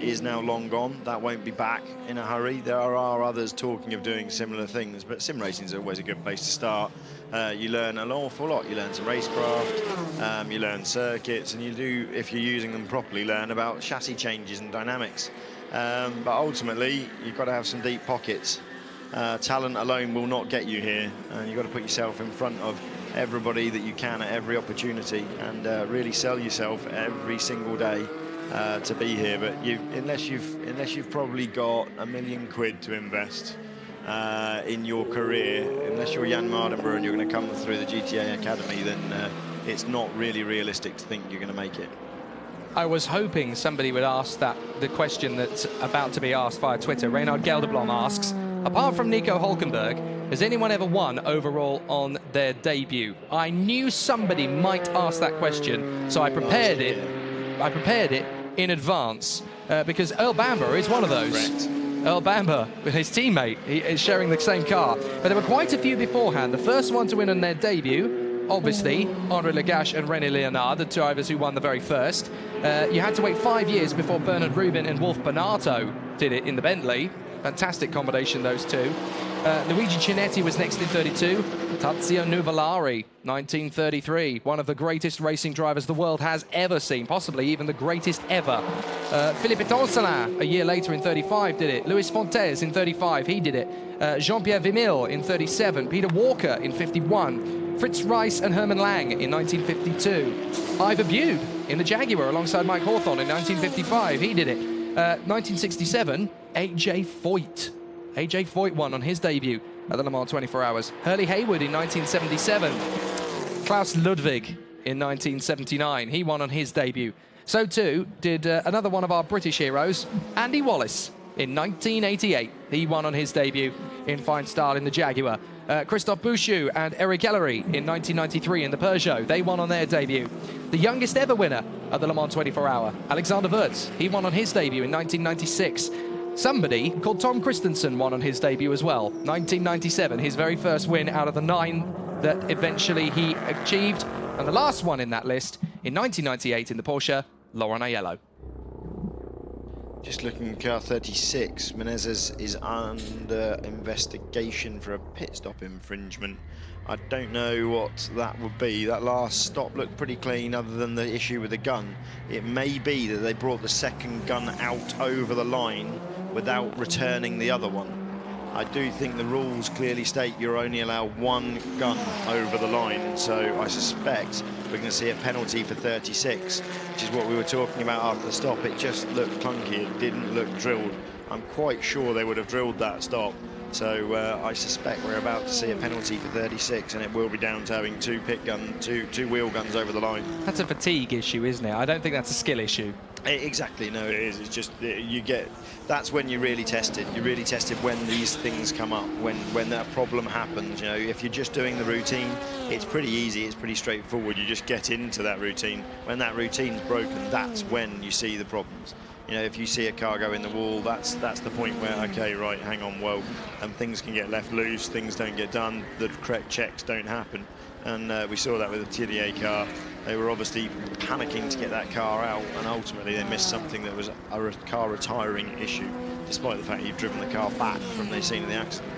is now long gone. That won't be back in a hurry. There are others talking of doing similar things, but sim racing is always a good place to start. You learn an awful lot. You learn some racecraft, you learn circuits, and you do, if you're using them properly, learn about chassis changes and dynamics. But ultimately, you've got to have some deep pockets. Talent alone will not get you here, and you've got to put yourself in front of everybody that you can at every opportunity, and really sell yourself every single day to be here. But unless you've probably got £1 million to invest in your career, unless you're Jan Mardenborough and you're going to come through the GTA Academy, then it's not really realistic to think you're going to make it. I was hoping somebody would ask the question that's about to be asked via Twitter. Reynard Gelderblom asks, apart from Nico Hulkenberg, has anyone ever won overall on their debut? I knew somebody might ask that question, so I prepared it. I prepared it in advance because Earl Bamber is one of those. Correct. Earl Bamber with his teammate, he is sharing the same car. But there were quite a few beforehand. The first one to win on their debut, obviously, André Lagache and René Léonard, the two drivers who won the very first. You had to wait 5 years before Bernard Rubin and Wolf Bonato did it in the Bentley. Fantastic combination, those two. Luigi Cinetti was next in 32. Tazio Nuvolari, 1933. One of the greatest racing drivers the world has ever seen, possibly even the greatest ever. Philippe Toncelin, a year later in 35, did it. Luis Fontes in 35, he did it. Jean-Pierre Vimille in 37. Peter Walker in 51. Fritz Rice and Hermann Lang in 1952. Ivor Bude in the Jaguar alongside Mike Hawthorne in 1955, he did it. 1967, A.J. Foyt. A.J. Foyt won on his debut at the Le Mans 24 Hours. Hurley Haywood in 1977. Klaus Ludwig in 1979. He won on his debut. So too did another one of our British heroes, Andy Wallace, in 1988. He won on his debut in fine style in the Jaguar. Christophe Bouchou and Eric Ellery in 1993 in the Peugeot. They won on their debut. The youngest ever winner of the Le Mans 24 Hour, Alexander Wurz. He won on his debut in 1996. Somebody called Tom Christensen won on his debut as well. 1997, his very first win out of the 9 that eventually he achieved. And the last one in that list, in 1998 in the Porsche, Laurent Aiello. Just looking at car 36, Menezes is under investigation for a pit stop infringement. I don't know what that would be. That last stop looked pretty clean other than the issue with the gun. It may be that they brought the second gun out over the line without returning the other one. I do think the rules clearly state you're only allowed 1 gun over the line, so I suspect we're going to see a penalty for 36, which is what we were talking about after the stop. It just looked clunky, it didn't look drilled. I'm quite sure they would have drilled that stop, so I suspect we're about to see a penalty for 36, and it will be down to having 2 wheel guns over the line. That's a fatigue issue, isn't it? I don't think that's a skill issue. Exactly, no, it is. It's just you get. That's when you're really tested. You're really tested when these things come up, when that problem happens. You know, if you're just doing the routine, it's pretty easy. It's pretty straightforward. You just get into that routine. When that routine's broken, that's when you see the problems. You know, if you see a car go in the wall, that's the point where, okay, right, hang on, well, things can get left loose, things don't get done, the correct checks don't happen. And we saw that with the Tillier car. They were obviously panicking to get that car out, and ultimately they missed something that was a car retiring issue, despite the fact you've driven the car back from the scene of the accident.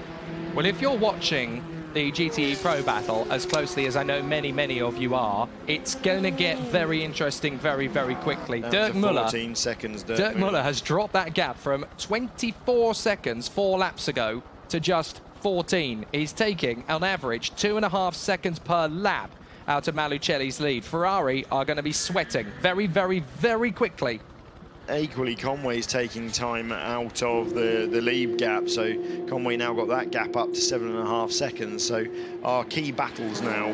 Well, if you're watching the GTE Pro battle as closely as I know many of you are, it's going to get very interesting very quickly. Dirk Müller, 14 seconds. Dirk Müller has dropped that gap from 24 seconds 4 laps ago to just 14. He's taking, on average, 2.5 seconds per lap out of Malucelli's lead. Ferrari are going to be sweating very quickly. Equally, Conway's taking time out of the Lieb gap, so Conway now got that gap up to 7.5 seconds. So our key battles now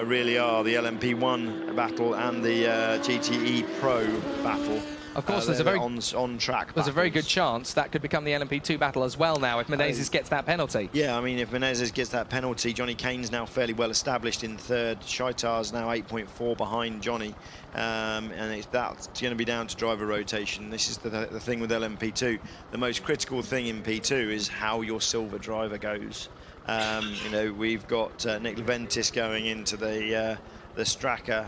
really are the LMP1 battle and the GTE Pro battle. Of course, there's a very on-track. There's a very good chance that could become the LMP2 battle as well now if Menezes gets that penalty. Yeah, I mean, if Menezes gets that penalty, Johnny Kane's now fairly well established in 3rd. Scheitar's now 8.4 behind Johnny, and that's going to be down to driver rotation. This is the thing with LMP2. The most critical thing in P2 is how your silver driver goes. You know, we've got Nick Leventis going into the Straka.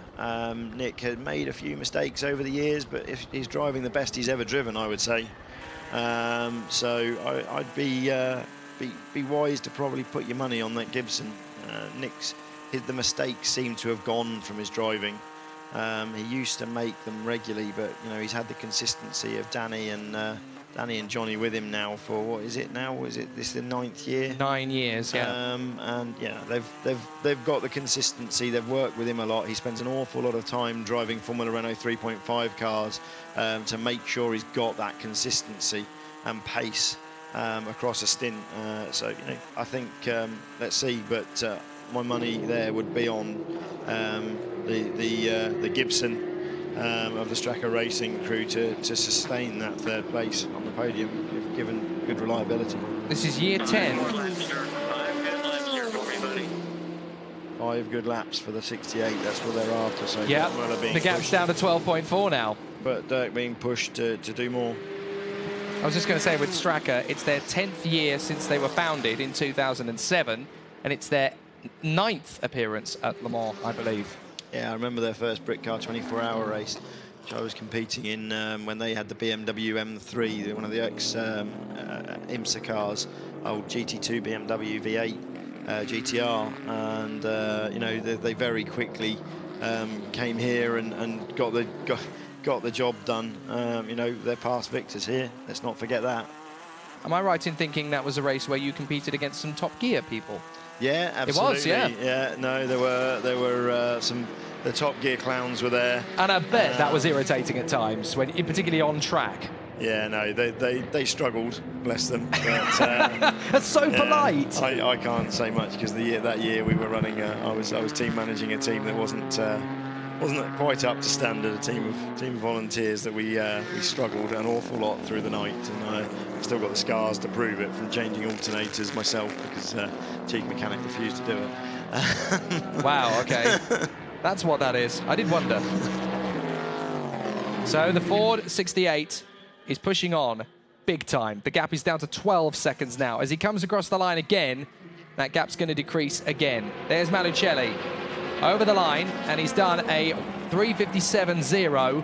Nick had made a few mistakes over the years, but if he's driving the best he's ever driven, I would say. So I'd be wise to probably put your money on that Gibson. The mistakes seem to have gone from his driving. He used to make them regularly, but you know, he's had the consistency of Danny and Johnny with him now for, what is it now? Is it this the 9th year? 9 years, yeah. And yeah, they've got the consistency. They've worked with him a lot. He spends an awful lot of time driving Formula Renault 3.5 cars to make sure he's got that consistency and pace across a stint. So you know, I think let's see, but my money there would be on the Gibson of the Straka Racing crew to sustain that 3rd place on the podium, given good reliability. This is year 10. 5 good laps for the 68, that's what they're after. So yeah, the gap's down to 12.4 now. But Dirk being pushed to do more. I was just going to say, with Straka, it's their 10th year since they were founded in 2007, and it's their 9th appearance at Le Mans, I believe. Yeah, I remember their first Brit Car 24-hour race, which I was competing in when they had the BMW M3, one of the ex-IMSA cars, old GT2 BMW V8 GTR, and you know, they very quickly came here and got the job done. You know, they're past victors here. Let's not forget that. Am I right in thinking that was a race where you competed against some Top Gear people? Yeah, absolutely. It was, yeah. Yeah, no, there were the Top Gear clowns were there. And I bet that was irritating at times, when particularly on track. Yeah, no, they struggled, bless them. But, that's so polite. I can't say much because that year we were running. I was team managing a team that wasn't quite up to standard. A team of volunteers that we struggled an awful lot through the night, and I've still got the scars to prove it from changing alternators myself because chief mechanic refused to do it. Wow. Okay, that's what that is. I did wonder. So the Ford 68 is pushing on big time. The gap is down to 12 seconds now. As he comes across the line again, that gap's going to decrease again. There's Malucelli over the line, and he's done a 3:57.0.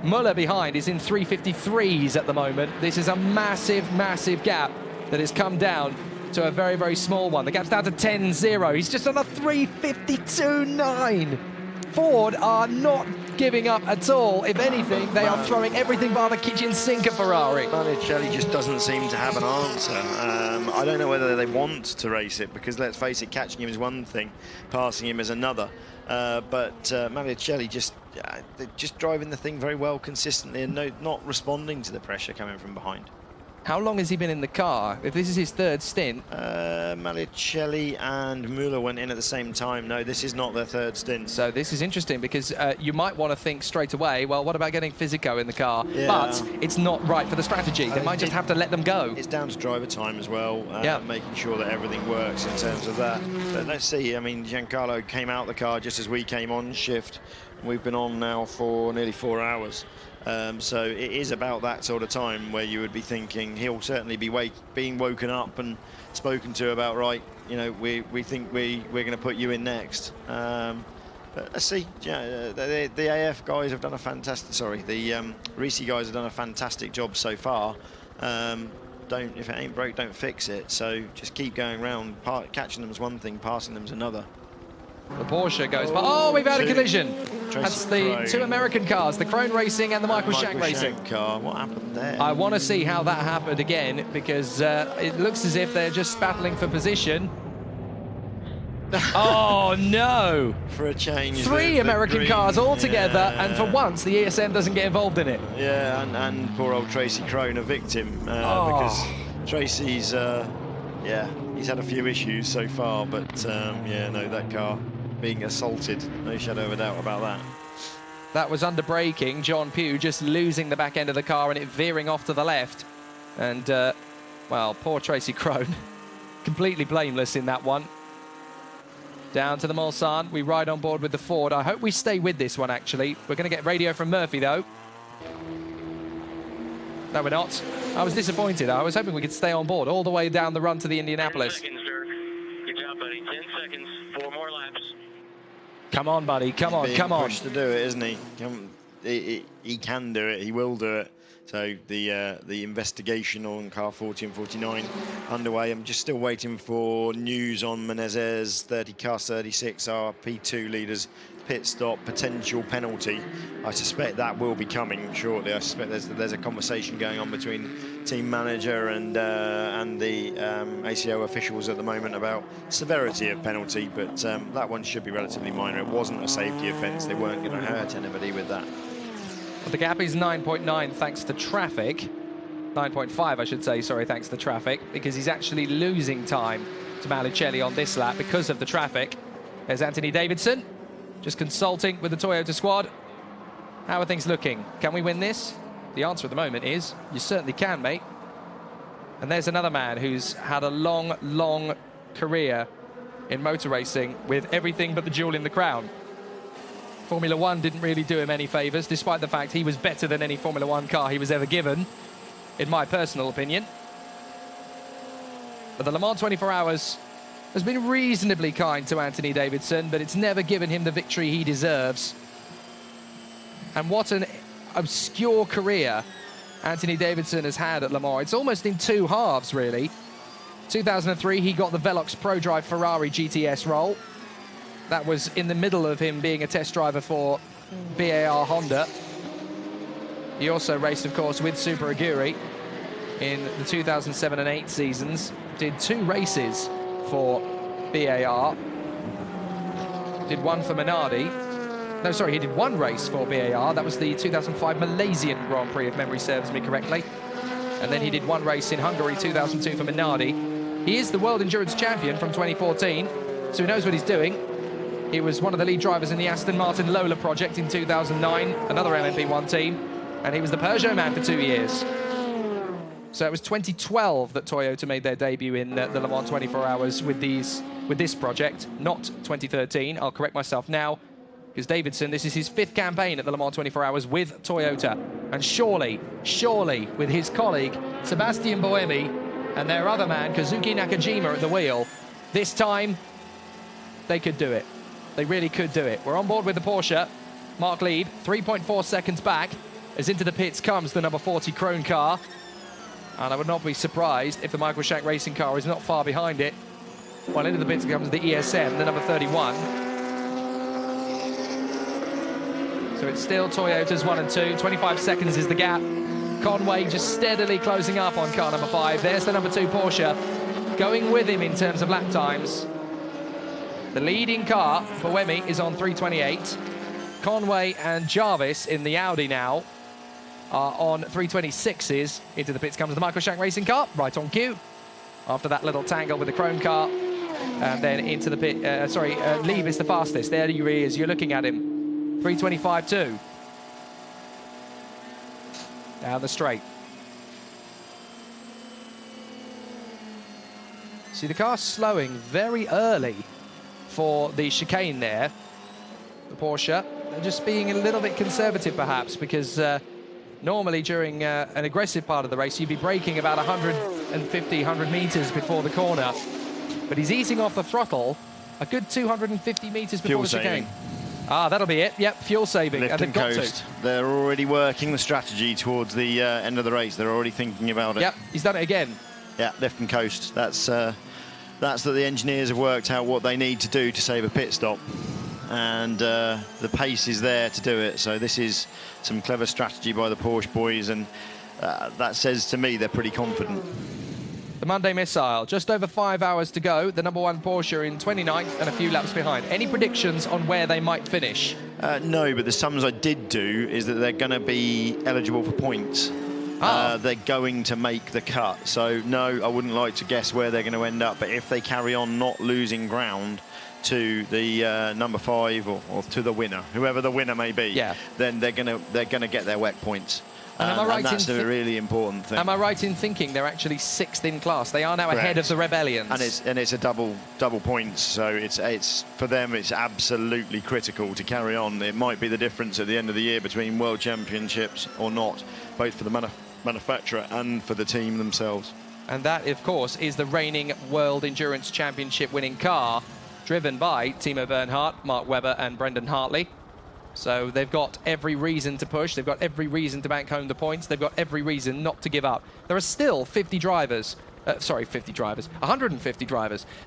Muller behind is in 3:53s at the moment. This is a massive, massive gap that has come down to a very, very small one. The gap's down to 10.0. He's just on a 3:52.9. Ford are not giving up at all. If anything, they are throwing everything by the kitchen sink at Ferrari. Malucelli just doesn't seem to have an answer. I don't know whether they want to race it, because let's face it, catching him is one thing, passing him is another. But Malucelli just driving the thing very well consistently and not responding to the pressure coming from behind. How long has he been in the car? If this is his third stint. Malucelli and Muller went in at the same time. No, this is not their third stint. So this is interesting, because you might want to think straight away, well, what about getting Fisico in the car? Yeah. But it's not right for the strategy. They might just have to let them go. It's down to driver time as well, making sure that everything works in terms of that. But let's see, I mean, Giancarlo came out the car just as we came on shift. We've been on now for nearly 4 hours. So it is about that sort of time where you would be thinking he'll certainly be being woken up and spoken to about, right, you know, we think we're going to put you in next. But let's see. Yeah, the AF guys have done a fantastic. Sorry, the Risi guys have done a fantastic job so far. If it ain't broke, don't fix it. So just keep going round. Catching them is one thing, passing them is another. The Porsche goes, oh, we've had a collision. That's the two American cars, the Krone Racing and the Michael Shank Racing. Car. What happened there? I want to see how that happened again, because it looks as if they're just battling for position. Oh, no. For a change. Three American cars all together, and for once, the ESM doesn't get involved in it. Yeah, and poor old Tracy Krone, a victim, because Tracy's, he's had a few issues so far, but no, that car being assaulted, no shadow of a doubt about that. That was under braking. John Pugh just losing the back end of the car and it veering off to the left. And, well, poor Tracy Krone, completely blameless in that one. Down to the Mulsanne. We ride on board with the Ford. I hope we stay with this one, actually. We're going to get radio from Murphy, though. No, we're not. I was disappointed. I was hoping we could stay on board all the way down the run to the Indianapolis. 10 seconds, sir. Good job, buddy. 10 seconds. 4 more laps. Come on, buddy. Come on, come on. He's being pushed to do it, isn't he? He can do it. He will do it. So the investigation on car 40 and 49 underway. I'm just still waiting for news on Menezes, car 36, our P2 leaders. Pit stop, potential penalty. I suspect that will be coming shortly. I suspect there's a conversation going on between team manager and the ACO officials at the moment about severity of penalty, but that one should be relatively minor. It wasn't a safety offence. They weren't going to hurt anybody with that. Well, the gap is 9.9 thanks to traffic. 9.5, I should say, sorry, thanks to traffic, because he's actually losing time to Malucelli on this lap because of the traffic. There's Anthony Davidson. Just consulting with the Toyota squad. How are things looking? Can we win this? The answer at the moment is, you certainly can, mate. And there's another man who's had a long, long career in motor racing with everything but the jewel in the crown. Formula One didn't really do him any favours, despite the fact he was better than any Formula One car he was ever given, in my personal opinion. But the Le Mans 24 Hours has been reasonably kind to Anthony Davidson, but it's never given him the victory he deserves. And what an obscure career Anthony Davidson has had at Le Mans. It's almost in two halves, really. 2003, he got the Velox ProDrive Ferrari GTS role. That was in the middle of him being a test driver for BAR Honda. He also raced, of course, with Super Aguri in the 2007 and 8 seasons. Did 2 races for BAR. Did one for Minardi. No, sorry, he did 1 race for BAR. That was the 2005 Malaysian Grand Prix, if memory serves me correctly. And then he did 1 race in Hungary, 2002 for Minardi. He is the World Endurance Champion from 2014, so he knows what he's doing. He was one of the lead drivers in the Aston Martin Lola project in 2009, another LMP1 team, and he was the Peugeot man for 2 years. So it was 2012 that Toyota made their debut in the Le Mans 24 Hours with this project, not 2013. I'll correct myself now, because Davidson, this is his 5th campaign at the Le Mans 24 Hours with Toyota. And surely, with his colleague, Sebastian Buemi, and their other man, Kazuki Nakajima, at the wheel, this time, they could do it. They really could do it. We're on board with the Porsche. Marc Lieb, 3.4 seconds back, as into the pits comes the number 40 Krone car. And I would not be surprised if the Michael Shank racing car is not far behind it. While into the pits comes the ESM, the number 31. So it's still Toyotas 1 and 2. 25 seconds is the gap. Conway just steadily closing up on car number 5. There's the number 2 Porsche, going with him in terms of lap times. The leading car, Buemi, is on 3:28. Conway and Jarvis in the Audi now are on 3:26s. Into the pits comes the Michael Shank racing car, right on cue. After that little tangle with the Chrome car. And then into the pit, Lieb is the fastest. There he is, you're looking at him. 3:25.2. Down the straight. See, the car's slowing very early for the chicane there. The Porsche, they're just being a little bit conservative perhaps, because normally during an aggressive part of the race, you'd be braking about 100 meters before the corner. But he's easing off the throttle a good 250 meters before the chicane. Ah, that'll be it. Yep, fuel saving. Lift and coast. They're already working the strategy towards the end of the race. They're already thinking about it. Yep, he's done it again. Yeah, lift and coast. That's that the engineers have worked out what they need to do to save a pit stop. And the pace is there to do it. So this is some clever strategy by the Porsche boys, and that says to me they're pretty confident. The Monday Missile, just over 5 hours to go. The number 1 Porsche in 29th and a few laps behind. Any predictions on where they might finish? No, but the sums I did do is that they're going to be eligible for points. They're going to make the cut. So, no, I wouldn't like to guess where they're going to end up. But if they carry on not losing ground to the number 5 or to the winner, whoever the winner may be, then they're going to get their WEC points. And that's a really important thing. Am I right in thinking they're actually 6th in class? They are now ahead of the Rebellions. And it's a double points, so it's for them it's absolutely critical to carry on. It might be the difference at the end of the year between World Championships or not, both for the manufacturer and for the team themselves. And that, of course, is the reigning World Endurance Championship winning car, driven by Timo Bernhardt, Mark Webber and Brendan Hartley. So they've got every reason to push. They've got every reason to bank home the points. They've got every reason not to give up. There are still 150 drivers,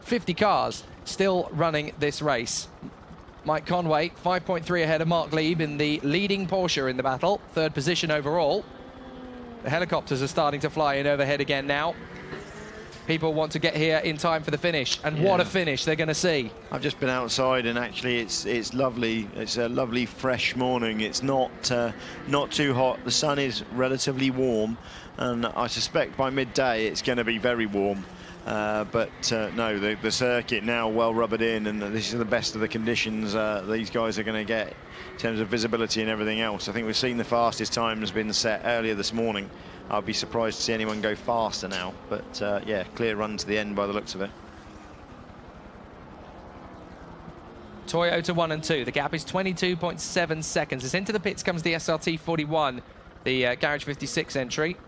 50 cars still running this race. Mike Conway, 5.3 ahead of Marc Lieb in the leading Porsche in the battle, 3rd position overall. The helicopters are starting to fly in overhead again now. People want to get here in time for the finish, and what a finish they're going to see. I've just been outside, and actually it's lovely. It's a lovely fresh morning. It's not too hot. The sun is relatively warm, and I suspect by midday it's going to be very warm. No, the circuit now well rubbered in, and this is the best of the conditions these guys are going to get in terms of visibility and everything else. I think we've seen the fastest time has been set earlier this morning. I'd be surprised to see anyone go faster now, but yeah, clear run to the end by the looks of it. Toyota 1 and 2, the gap is 22.7 seconds. As into the pits comes the SRT 41, the Garage 56 entry.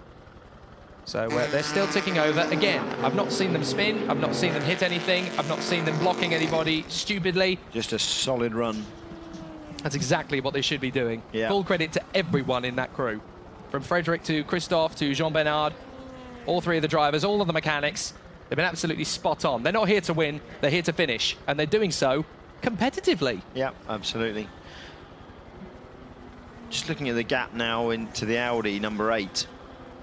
So they're still ticking over. Again, I've not seen them spin, I've not seen them hit anything, I've not seen them blocking anybody stupidly. Just a solid run. That's exactly what they should be doing. Yeah. Full credit to everyone in that crew. From Frederick to Christophe to Jean-Bernard, all 3 of the drivers, all of the mechanics, they've been absolutely spot on. They're not here to win, they're here to finish, and they're doing so competitively. Yeah, absolutely. Just looking at the gap now into the Audi number 8,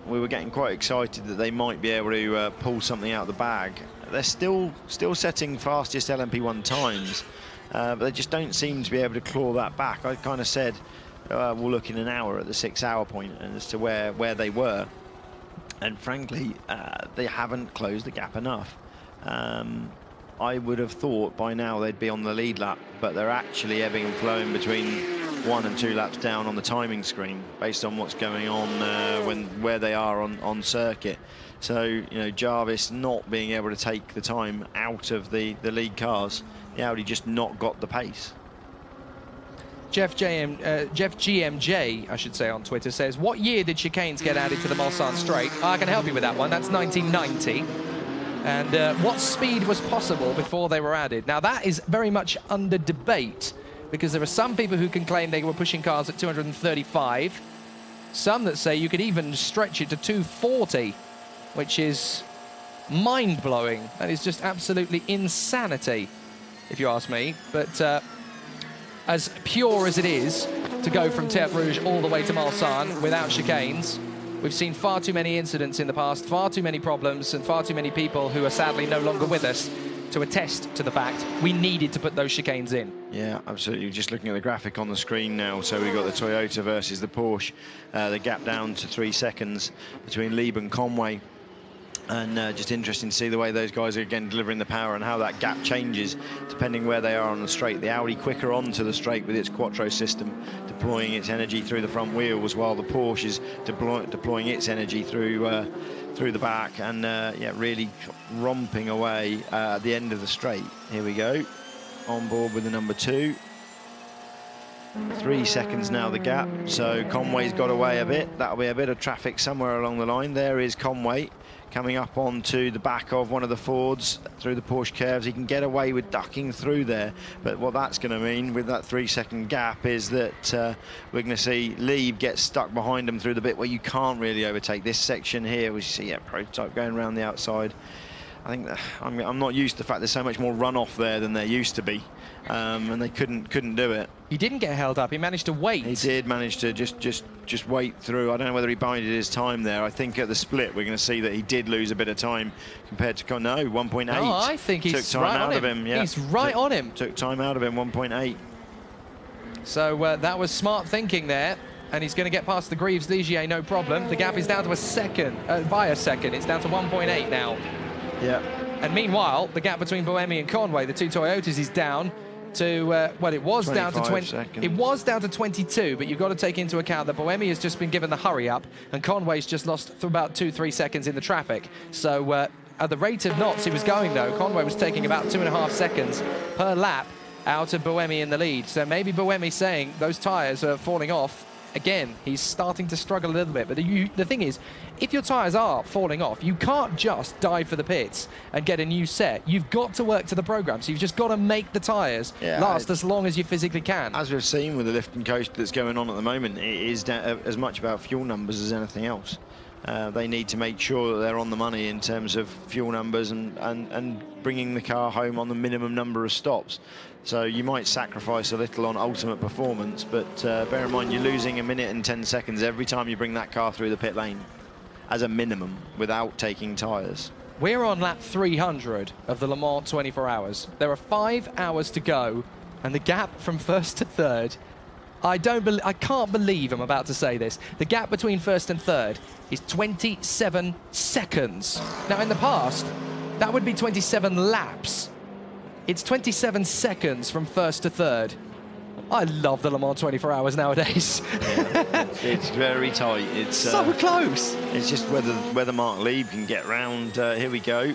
we were getting quite excited that they might be able to pull something out of the bag. They're still setting fastest LMP1 times, but they just don't seem to be able to claw that back. I kind of said, we'll look in an hour at the 6 hour point as to where they were, and frankly they haven't closed the gap enough. I would have thought by now they'd be on the lead lap, but they're actually ebbing and flowing between 1 and 2 laps down on the timing screen based on what's going on where they are on circuit. So, you know, Jarvis not being able to take the time out of the lead cars, the Audi just not got the pace. Jeff GMJ, I should say, on Twitter says, what year did chicanes get added to the Mulsanne straight? I can help you with that one. That's 1990. And what speed was possible before they were added? Now, that is very much under debate, because there are some people who can claim they were pushing cars at 235, some that say you could even stretch it to 240, which is mind-blowing. That is just absolutely insanity, if you ask me. But as pure as it is to go from Tertre Rouge all the way to Mulsanne without chicanes, we've seen far too many incidents in the past, far too many problems, and far too many people who are sadly no longer with us to attest to the fact we needed to put those chicanes in. Yeah, absolutely. Just looking at the graphic on the screen now, so we've got the Toyota versus the Porsche, the gap down to 3 seconds between Lieb and Conway. And just interesting to see the way those guys are again delivering the power and how that gap changes depending where they are on the straight. The Audi quicker onto the straight with its Quattro system, deploying its energy through the front wheels, while the Porsche is deploying its energy through the back, and yeah, really romping away at the end of the straight. Here we go, on board with the number 2. 3 seconds now the gap, so Conway's got away a bit. That'll be a bit of traffic somewhere along the line. There is Conway coming up onto the back of one of the Fords through the Porsche curves. He can get away with ducking through there, but what that's going to mean with that 3 second gap is that we're going to see Lieb get stuck behind him through the bit where you can't really overtake. This section here, we see, yeah, prototype going around the outside. I think that I'm not used to the fact there's so much more runoff there than there used to be, and they couldn't do it. He didn't get held up. He managed to wait. He did manage to just wait through. I don't know whether he bided his time there. I think at the split we're going to see that he did lose a bit of time compared to 1.8. Oh, I think he's took time out of him. Yeah, he's right on him. Took time out of him. 1.8. So that was smart thinking there. And he's going to get past the Greaves Ligier, no problem. The gap is down to a second, by a second. It's down to 1.8 now. Yeah. And meanwhile, the gap between Buemi and Conway, the two Toyotas, is down to well, it was down to 20. Seconds. It was down to 22, but you've got to take into account that Buemi has just been given the hurry up, and Conway's just lost about 2-3 seconds in the traffic. So at the rate of knots he was going, though, Conway was taking about 2.5 seconds per lap out of Buemi in the lead. So maybe Buemi saying those tyres are falling off. Again, he's starting to struggle a little bit, but the thing is, if your tyres are falling off, you can't just dive for the pits and get a new set. You've got to work to the programme, so you've just got to make the tyres last as long as you physically can. As we've seen with the lift and coast that's going on at the moment, it is as much about fuel numbers as anything else. They need to make sure that they're on the money in terms of fuel numbers and bringing the car home on the minimum number of stops. So you might sacrifice a little on ultimate performance, but bear in mind you're losing 1 minute and 10 seconds every time you bring that car through the pit lane, as a minimum, without taking tyres. We're on lap 300 of the Le Mans 24 hours. There are 5 hours to go, and the gap from first to third, I can't believe I'm about to say this. The gap between first and third is 27 seconds. Now, in the past, that would be 27 laps. It's 27 seconds from first to third. I love the Le Mans 24 hours nowadays. Yeah, it's very tight. It's so close. It's just whether Marc Lieb can get round. Here we go.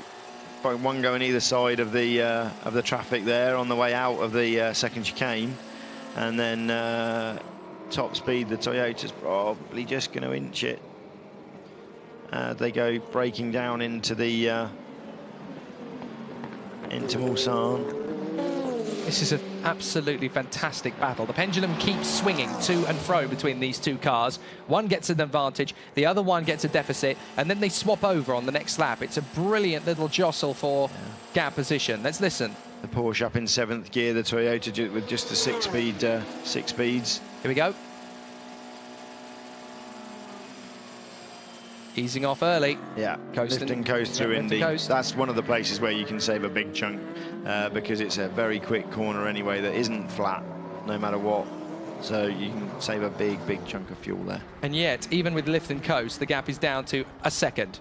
One going either side of the traffic there on the way out of the second chicane. And then top speed, the Toyota's probably just going to inch it. They go braking down into the into Mulsanne. This is an absolutely fantastic battle. The pendulum keeps swinging to and fro between these two cars. One gets an advantage, the other one gets a deficit, and then they swap over on the next lap. It's a brilliant little jostle for gap position. Let's listen. The Porsche up in 7th gear, the Toyota with just the 6 speeds. Here we go. Easing off early. Yeah, Coast lift and coast through Indy. That's one of the places where you can save a big chunk because it's a very quick corner anyway that isn't flat, no matter what. So you can save a big chunk of fuel there. And yet, even with lift and coast, the gap is down to a second.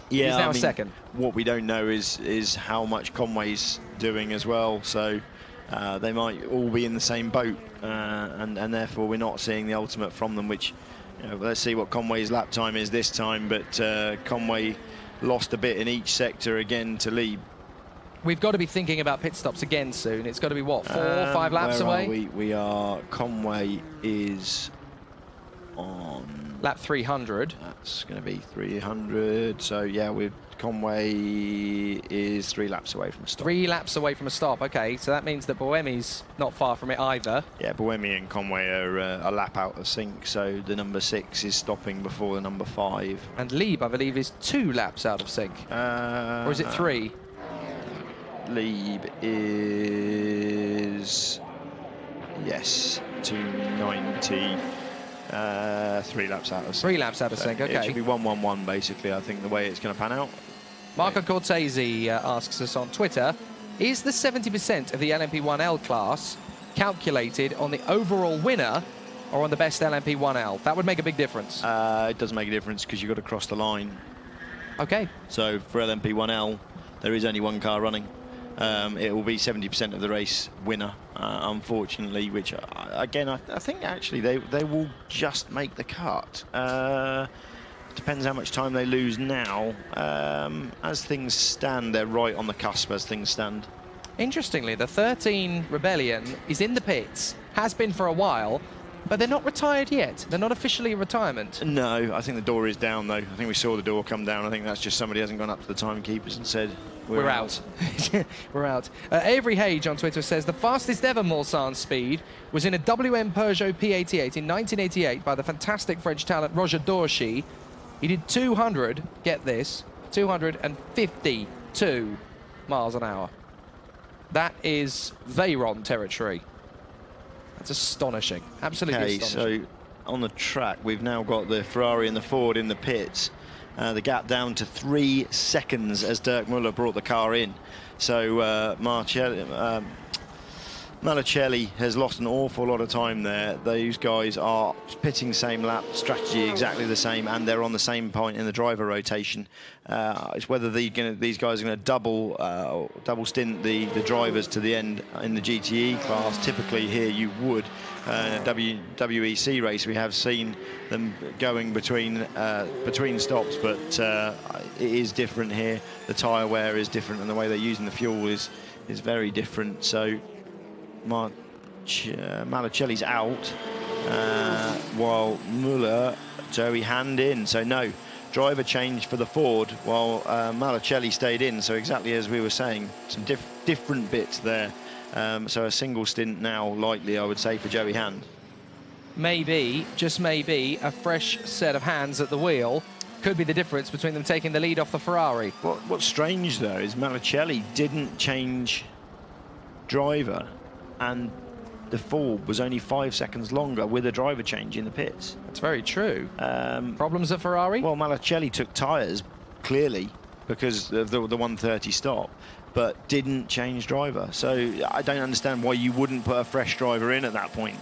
Yeah, he's now a second. What we don't know is how much Conway's doing as well. So they might all be in the same boat, and therefore we're not seeing the ultimate from them. Which, you know, let's see what Conway's lap time is this time. But Conway lost a bit in each sector again to Lieb. we've got to be thinking about pit stops again soon. It's got to be, what, 4 or 5 laps where away? We are, Conway is on... Lap 300. That's going to be 300. So, yeah, Conway is 3 laps away from a stop. 3 laps away from a stop. Okay, so that means that Buemi's not far from it either. Yeah, Buemi and Conway are a lap out of sync, so the number 6 is stopping before the number 5. And Lieb, I believe, is 2 laps out of sync. Or is it 3? Lieb is... Yes, 290. 3 laps out of sync. 3 laps out of sync, okay. It should be 1-1-1, basically, I think, the way it's going to pan out. Marco Cortese asks us on Twitter, is the 70% of the LMP1L class calculated on the overall winner or on the best LMP1L? That would make a big difference. It does make a difference because you've got to cross the line. Okay. So for LMP1L, there is only 1 car running. It will be 70% of the race winner, unfortunately, which, again, I think actually they will just make the cut. Depends how much time they lose now. As things stand, they're right on the cusp as things stand. Interestingly, the 13 Rebellion is in the pits, has been for a while, but they're not retired yet. They're not officially in retirement. No, I think the door is down, though. I think we saw the door come down. I think that's just somebody hasn't gone up to the timekeepers and said, we're out. We're out. Avery Hage on Twitter says, the fastest ever Mulsanne speed was in a WM Peugeot P88 in 1988 by the fantastic French talent Roger Dorsey. He did 200, get this, 252 miles an hour. That is Veyron territory. That's astonishing. Absolutely astonishing. So on the track, we've now got the Ferrari and the Ford in the pits. The gap down to 3 seconds as Dirk Müller brought the car in. So Malicelli has lost an awful lot of time there. Those guys are pitting same lap, strategy exactly the same, and they're on the same point in the driver rotation. It's whether these guys are going to double stint the drivers to the end in the GTE class. Typically here you would. In a WEC race, we have seen them going between stops, but it is different here. The tyre wear is different, and the way they're using the fuel is very different. So Malicelli's out, while Müller, Joey hand in. So no, driver change for the Ford, while Malicelli stayed in. So exactly as we were saying, some different bits there. So a single stint now, likely, I would say, for Joey Hand. Maybe, just maybe, a fresh set of hands at the wheel could be the difference between them taking the lead off the Ferrari. What's strange, though, is Malicelli didn't change driver, and the Ford was only 5 seconds longer with a driver change in the pits. That's very true. Problems at Ferrari? Well, Malicelli took tyres, clearly, because of the 130 stop, but didn't change driver. So I don't understand why you wouldn't put a fresh driver in at that point.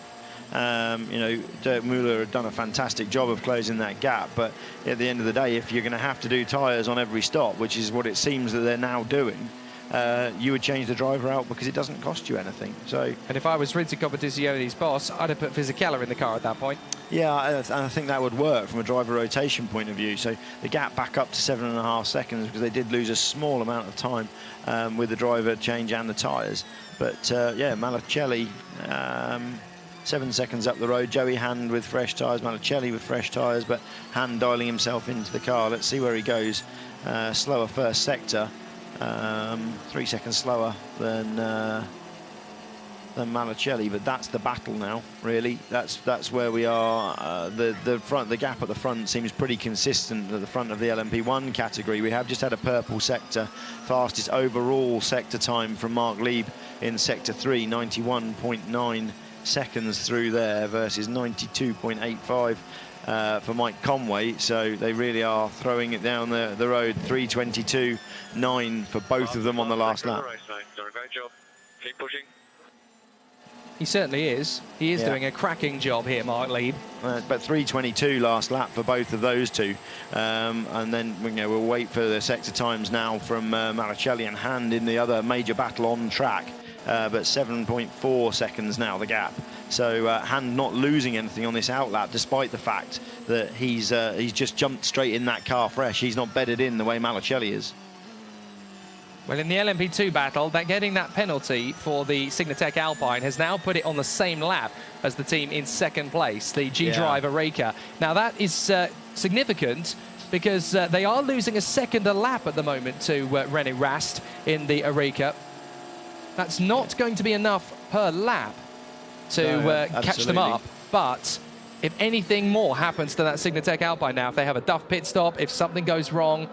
You know, Dirk Müller had done a fantastic job of closing that gap, but at the end of the day, if you're going to have to do tyres on every stop, which is what it seems that they're now doing, you would change the driver out because it doesn't cost you anything. So, and if I was Rinzi Competitione's boss, I'd have put Fisichella in the car at that point. Yeah, I think that would work from a driver rotation point of view. So the gap back up to 7.5 seconds because they did lose a small amount of time with the driver change and the tyres. But yeah, Malicelli 7 seconds up the road. Joey Hand with fresh tyres, Malicelli with fresh tyres, but Hand dialing himself into the car. Let's see where he goes. Slower first sector. 3 seconds slower than Malicelli, but that's the battle now. Really, that's where we are. The gap at the front seems pretty consistent at the front of the LMP1 category. We have just had a purple sector, fastest overall sector time from Marc Lieb in sector 3, 91.9 seconds through there versus 92.85. For Mike Conway, so they really are throwing it down the road. 3:22.9 for both of them on the last lap. Great job. Keep pushing. He certainly is. He is doing a cracking job here, Marc Lieb. But 3:22 last lap for both of those two, and then we'll wait for the sector times now from Malicelli and Hand in the other major battle on track. But 7.4 seconds now, the gap. So Hand not losing anything on this outlap, despite the fact that he's just jumped straight in that car fresh. He's not bedded in the way Malicelli is. Well, in the LMP2 battle, getting that penalty for the Signatech Alpine has now put it on the same lap as the team in second place, the G-Drive Areca. Now, that is significant because they are losing a second a lap at the moment to René Rast in the Areca. That's not going to be enough per lap to catch them up, but if anything more happens to that Signatech Alpine now, if they have a duff pit stop, if something goes wrong,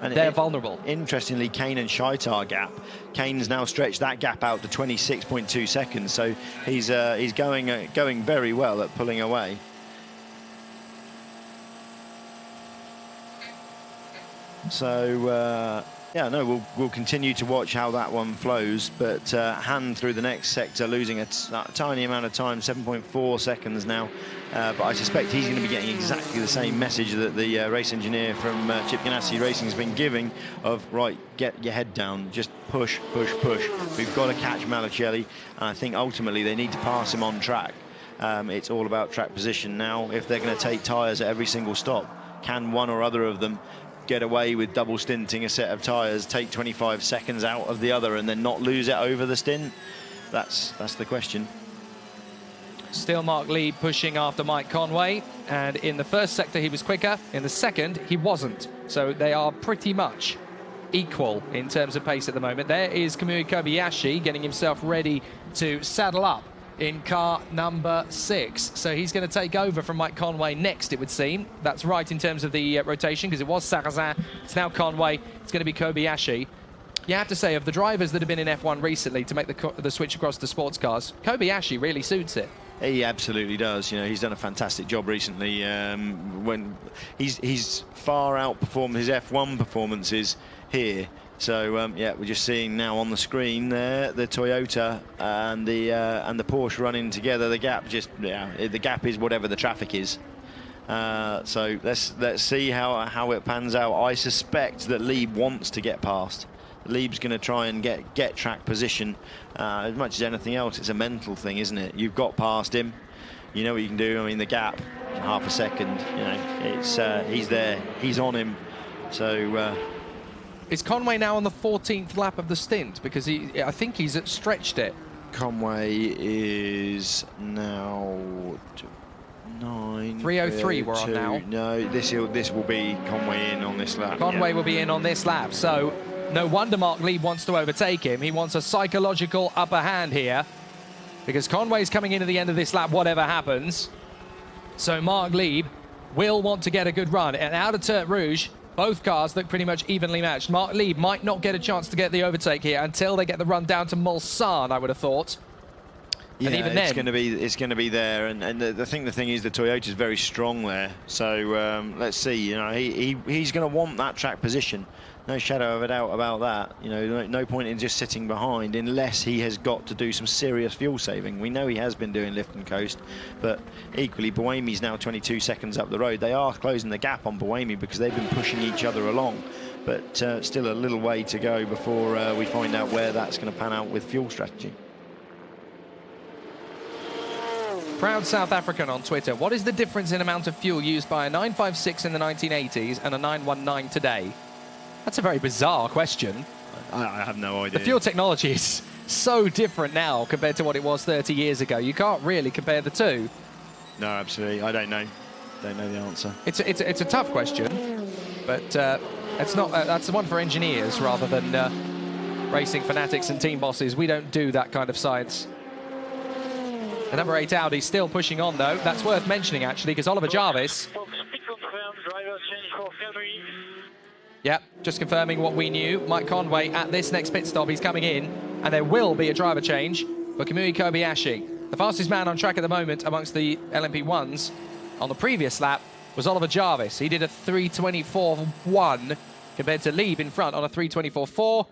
and they're vulnerable. Interestingly, Kane and Scheitar gap. Kane's now stretched that gap out to 26.2 seconds, so he's going very well at pulling away. So yeah, no, we'll continue to watch how that one flows, but Han through the next sector, losing a tiny amount of time, 7.4 seconds now. But I suspect he's going to be getting exactly the same message that the race engineer from Chip Ganassi Racing has been giving of, right, get your head down, just push, push, push. We've got to catch Malicelli, and I think ultimately they need to pass him on track. It's all about track position now. If they're going to take tyres at every single stop, can one or other of them get away with double stinting a set of tyres, take 25 seconds out of the other and then not lose it over the stint? That's the question. Still Marc Lieb pushing after Mike Conway, and in the first sector he was quicker, in the second he wasn't. So they are pretty much equal in terms of pace at the moment. There is Kamui Kobayashi getting himself ready to saddle up in car number 6. So he's going to take over from Mike Conway next, it would seem. That's right in terms of the rotation, because it was Sarrazin, it's now Conway, it's going to be Kobayashi. You have to say, of the drivers that have been in F1 recently to make the switch across to sports cars, Kobayashi really suits it. He absolutely does. You know, he's done a fantastic job recently. When he's far outperformed his F1 performances here. So yeah, we're just seeing now on the screen there the Toyota and the Porsche running together. The gap the gap is whatever the traffic is. So let's see how it pans out. I suspect that Lieb wants to get past. Lieb's going to try and get track position. As much as anything else, it's a mental thing, isn't it? You've got past him, you know what you can do. I mean, the gap, half a second, you know, it's he's there, he's on him. So is Conway now on the 14th lap of the stint? Because I think he's stretched it. Conway is now 9. 3:03 we're on now. No, this will be Conway in on this lap. Conway will be in on this lap. So no wonder Marc Lieb wants to overtake him. He wants a psychological upper hand here, because Conway's coming in at the end of this lap, whatever happens. So Marc Lieb will want to get a good run. And out of Tertre Rouge, both cars look pretty much evenly matched. Marc Lieb might not get a chance to get the overtake here until they get the run down to Mulsanne, I would have thought. Yeah, and even then, it's going to be there, and the thing is the Toyota's very strong there. So let's see. You know, he's going to want that track position. No shadow of a doubt about that. You know, no point in just sitting behind unless he has got to do some serious fuel saving. We know he has been doing lift and coast, but equally, Buemi's now 22 seconds up the road. They are closing the gap on Buemi because they've been pushing each other along. But still a little way to go before we find out where that's going to pan out with fuel strategy. Proud South African on Twitter. What is the difference in amount of fuel used by a 956 in the 1980s and a 919 today? That's a very bizarre question. I have no idea. The fuel technology is so different now compared to what it was 30 years ago. You can't really compare the two. No, absolutely. I don't know. Don't know the answer. It's a tough question, but it's not. That's the one for engineers rather than racing fanatics and team bosses. We don't do that kind of science. The number 8 Audi still pushing on, though. That's worth mentioning, actually, because Oliver Jarvis... Yep, just confirming what we knew. Mike Conway at this next pit stop, he's coming in, and there will be a driver change for Kamui Kobayashi. The fastest man on track at the moment amongst the LMP1s on the previous lap was Oliver Jarvis. He did a 3:24.1 compared to Lieb in front on a 3:24.4,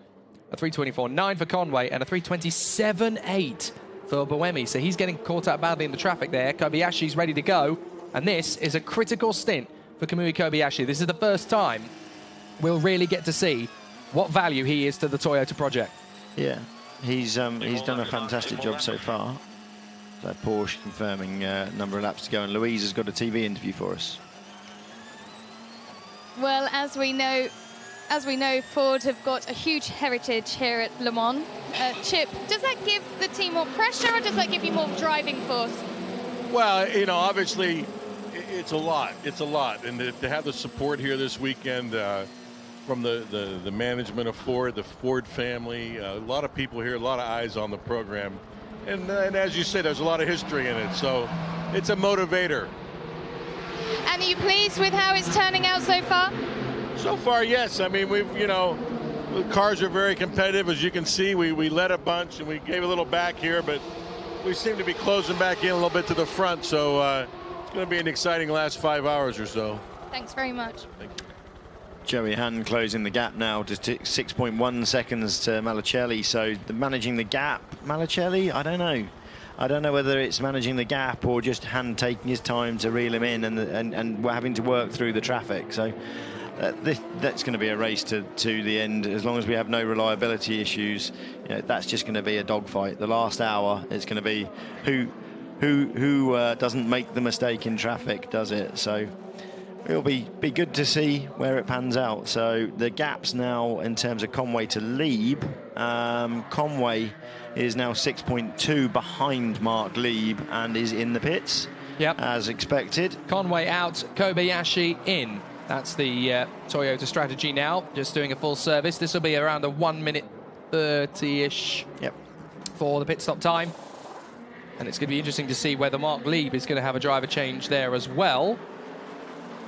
a 3:24.9 for Conway, and a 3:27.8 for Buemi. So he's getting caught up badly in the traffic there. Kobayashi's ready to go, and this is a critical stint for Kamui Kobayashi. This is the first time we'll really get to see what value he is to the Toyota project. Yeah, he's done a fantastic job so far. So Porsche confirming number of laps to go, and Louise has got a TV interview for us. Well, as we know, as we know, Ford have got a huge heritage here at Le Mans. Chip, does that give the team more pressure, or does that give you more driving force? Well, you know, obviously, it's a lot. It's a lot. And to have the support here this weekend from the management of Ford, the Ford family, a lot of people here, a lot of eyes on the program. And as you said, there's a lot of history in it. So it's a motivator. And are you pleased with how it's turning out so far? So far, yes. I mean, you know, the cars are very competitive. As you can see, we led a bunch and we gave a little back here, but we seem to be closing back in a little bit to the front. So it's going to be an exciting last 5 hours or so. Thanks very much. Thank you. Joey Hand closing the gap now to 6.1 seconds to Malicelli. So managing the gap, Malicelli, I don't know. I don't know whether it's managing the gap or just Hand taking his time to reel him in, and we're having to work through the traffic. So that's going to be a race to the end. As long as we have no reliability issues, you know, that's just going to be a dogfight. The last hour, it's going to be who doesn't make the mistake in traffic, does it? So it'll be good to see where it pans out. So the gaps now in terms of Conway to Lieb. Conway is now 6.2 behind Marc Lieb and is in the pits. Yep. As expected. Conway out, Kobayashi in. That's the Toyota strategy now. Just doing a full service. This will be around a 1 minute 30-ish. Yep. For the pit stop time. And it's going to be interesting to see whether Marc Lieb is going to have a driver change there as well.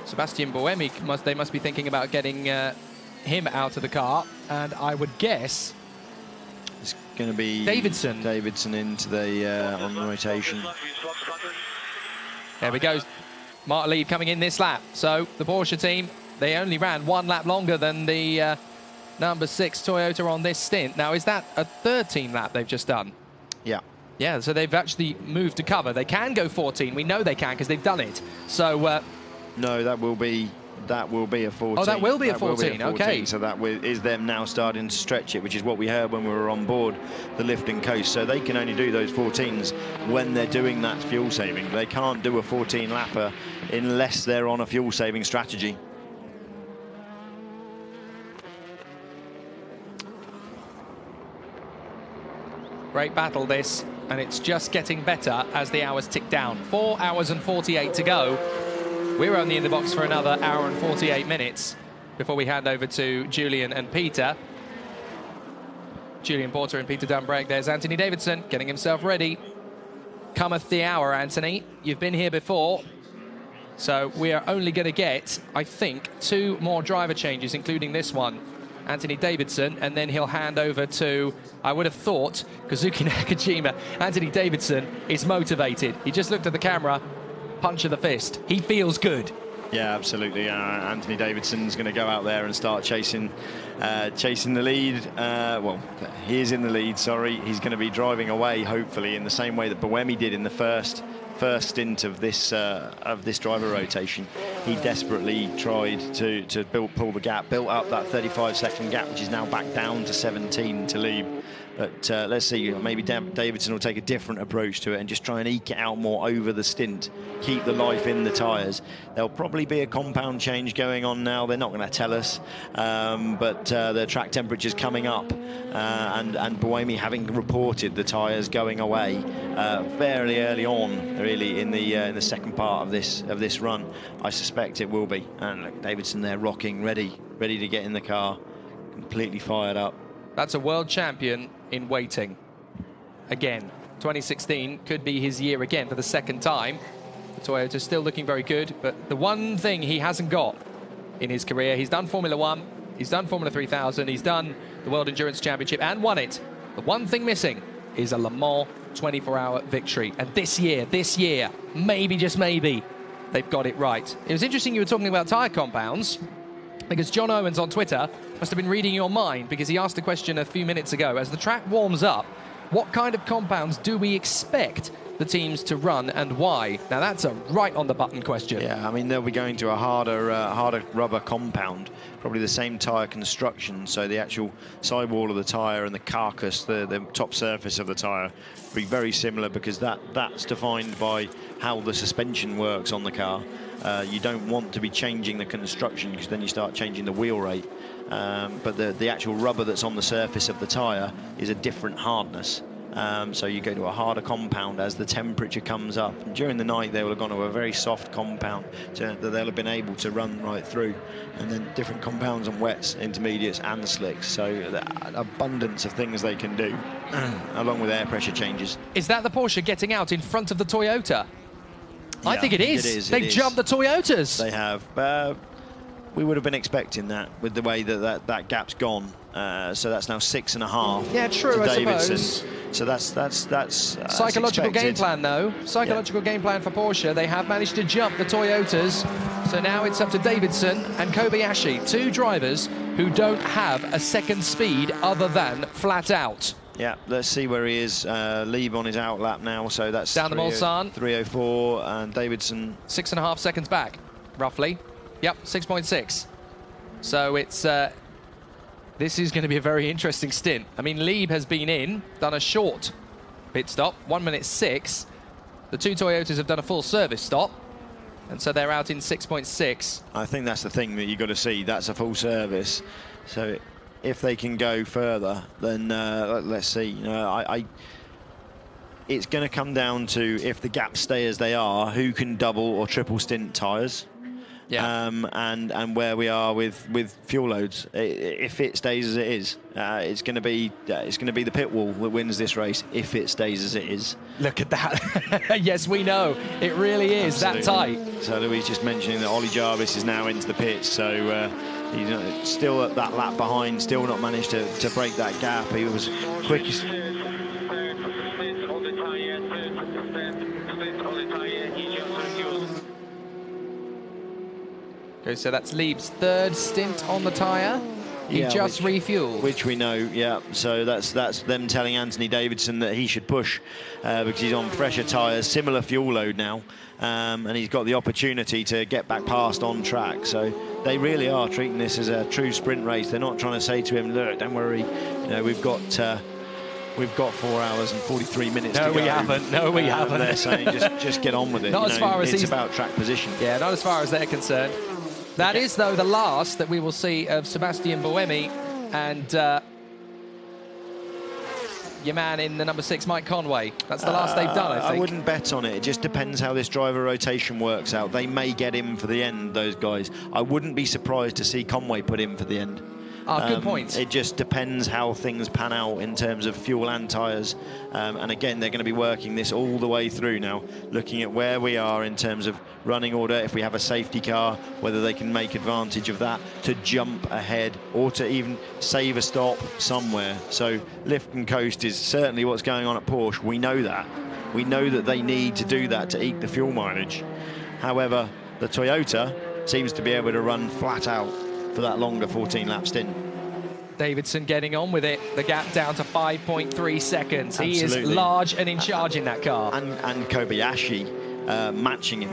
Sebastian Buemi, they must be thinking about getting him out of the car, and I would guess it's going to be Davidson into the on rotation. There we go. Marc Lieb coming in this lap. So the Porsche team, they only ran 1 lap longer than the number 6 Toyota on this stint. Now, is that a 13 lap they've just done? Yeah. Yeah, so they've actually moved to cover. They can go 14. We know they can because they've done it. So no, that will be a 14. Oh, that will be a 14. Okay. So that is them now starting to stretch it, which is what we heard when we were on board the lift and coast. So they can only do those 14s when they're doing that fuel saving. They can't do a 14 lapper unless they're on a fuel saving strategy. Great battle this, and it's just getting better as the hours tick down. 4 hours and 48 to go. We're only in the box for another hour and 48 minutes before we hand over to Julian and Peter. Julian Porter and Peter Dunbreg. There's Anthony Davidson getting himself ready. Cometh the hour, Anthony. You've been here before. So we are only going to get, I think, 2 more driver changes, including this one. Anthony Davidson, and then he'll hand over to, I would have thought, Kazuki Nakajima. Anthony Davidson is motivated. He just looked at the camera. Punch of the fist. He feels good. Yeah, absolutely. Anthony Davidson's going to go out there and start chasing the lead. Well, he is in the lead, sorry. He's going to be driving away, hopefully, in the same way that Buemi did in the first stint of this driver rotation. He desperately tried to pull the gap, built up that 35-second gap, which is now back down to 17 to Lieb. But let's see, maybe Davidson will take a different approach to it and just try and eke it out more over the stint, keep the life in the tyres. There'll probably be a compound change going on now. They're not going to tell us, but the track temperature's coming up, and Buemi having reported the tyres going away fairly early on, really, in the second part of this run. I suspect it will be. And look, Davidson there rocking, ready to get in the car, completely fired up. That's a world champion in waiting. Again, 2016 could be his year again for the second time. The Toyota's still looking very good, but the one thing he hasn't got in his career, he's done Formula 1, he's done Formula 3000, he's done the World Endurance Championship and won it. The one thing missing is a Le Mans 24-hour victory. And this year, maybe, just maybe, they've got it right. It was interesting you were talking about tyre compounds, because John Owens on Twitter must have been reading your mind, because he asked a question a few minutes ago. As the track warms up, what kind of compounds do we expect the teams to run and why? Now, that's a right-on-the-button question. Yeah, I mean, they'll be going to a harder rubber compound, probably the same tyre construction, so the actual sidewall of the tyre and the carcass, the top surface of the tyre, will be very similar, because that's defined by how the suspension works on the car. You don't want to be changing the construction because then you start changing the wheel rate. But the actual rubber that's on the surface of the tyre is a different hardness. So you go to a harder compound as the temperature comes up. And during the night, they will have gone to a very soft compound so that they'll have been able to run right through. And then different compounds on wets, intermediates and slicks. So an abundance of things they can do, along with air pressure changes. Is that the Porsche getting out in front of the Toyota? Yeah, I think it is. They've jumped the Toyotas. They have. We would have been expecting that with the way that gap's gone. So that's now 6.5. Yeah, true, to I Davidson. suppose. So that's Psychological game expected. plan, though. Psychological game plan for Porsche. They have managed to jump the Toyotas. So now it's up to Davidson and Kobayashi, 2 drivers who don't have a second speed other than flat out. Yeah, let's see where he is. Lieb on his out lap now, so that's down the Mulsanne. 3:04, and Davidson 6.5 seconds back, roughly. Yep, 6.6. So it's this is going to be a very interesting stint. I mean, Lieb has been in, done a short pit stop, 1 minute 6. The 2 Toyotas have done a full service stop, and so they're out in 6.6. I think that's the thing that you've got to see. That's a full service. So if they can go further, then let's see. You know, it's going to come down to, if the gaps stay as they are, who can double or triple stint tyres. Yeah. And where we are with fuel loads. If it stays as it is, it's going to be the pit wall that wins this race. If it stays as it is. Look at that. Yes, we know it really is. Absolutely. That tight. So Louis just mentioning that Ollie Jarvis is now into the pits. So he's still at that lap behind. Still not managed to break that gap. He was quickest. Okay, so that's Lieb's 3rd stint on the tyre. He just refueled. Which we know, yeah. So that's them telling Anthony Davidson that he should push because he's on fresher tyres, similar fuel load now, and he's got the opportunity to get back past on track. So they really are treating this as a true sprint race. They're not trying to say to him, look, don't worry, you know, we've got 4 hours and 43 minutes to go. No, we haven't. No, we haven't. They're saying just get on with it. Not as far as it's about track position. Yeah, not as far as they're concerned. That is, though, the last that we will see of Sebastian Buemi and your man in the number 6, Mike Conway. That's the last they've done, I think. I wouldn't bet on it. It just depends how this driver rotation works out. They may get in for the end, those guys. I wouldn't be surprised to see Conway put in for the end. Good point. It just depends how things pan out in terms of fuel and tyres. And again, they're going to be working this all the way through now, looking at where we are in terms of running order, if we have a safety car, whether they can make advantage of that to jump ahead or to even save a stop somewhere. So lift and coast is certainly what's going on at Porsche. We know that. We know that they need to do that to eke the fuel mileage. However, the Toyota seems to be able to run flat out for that longer 14-lap stint. Davidson getting on with it. The gap down to 5.3 seconds. Absolutely. He is large and in charge in that car. And Kobayashi matching him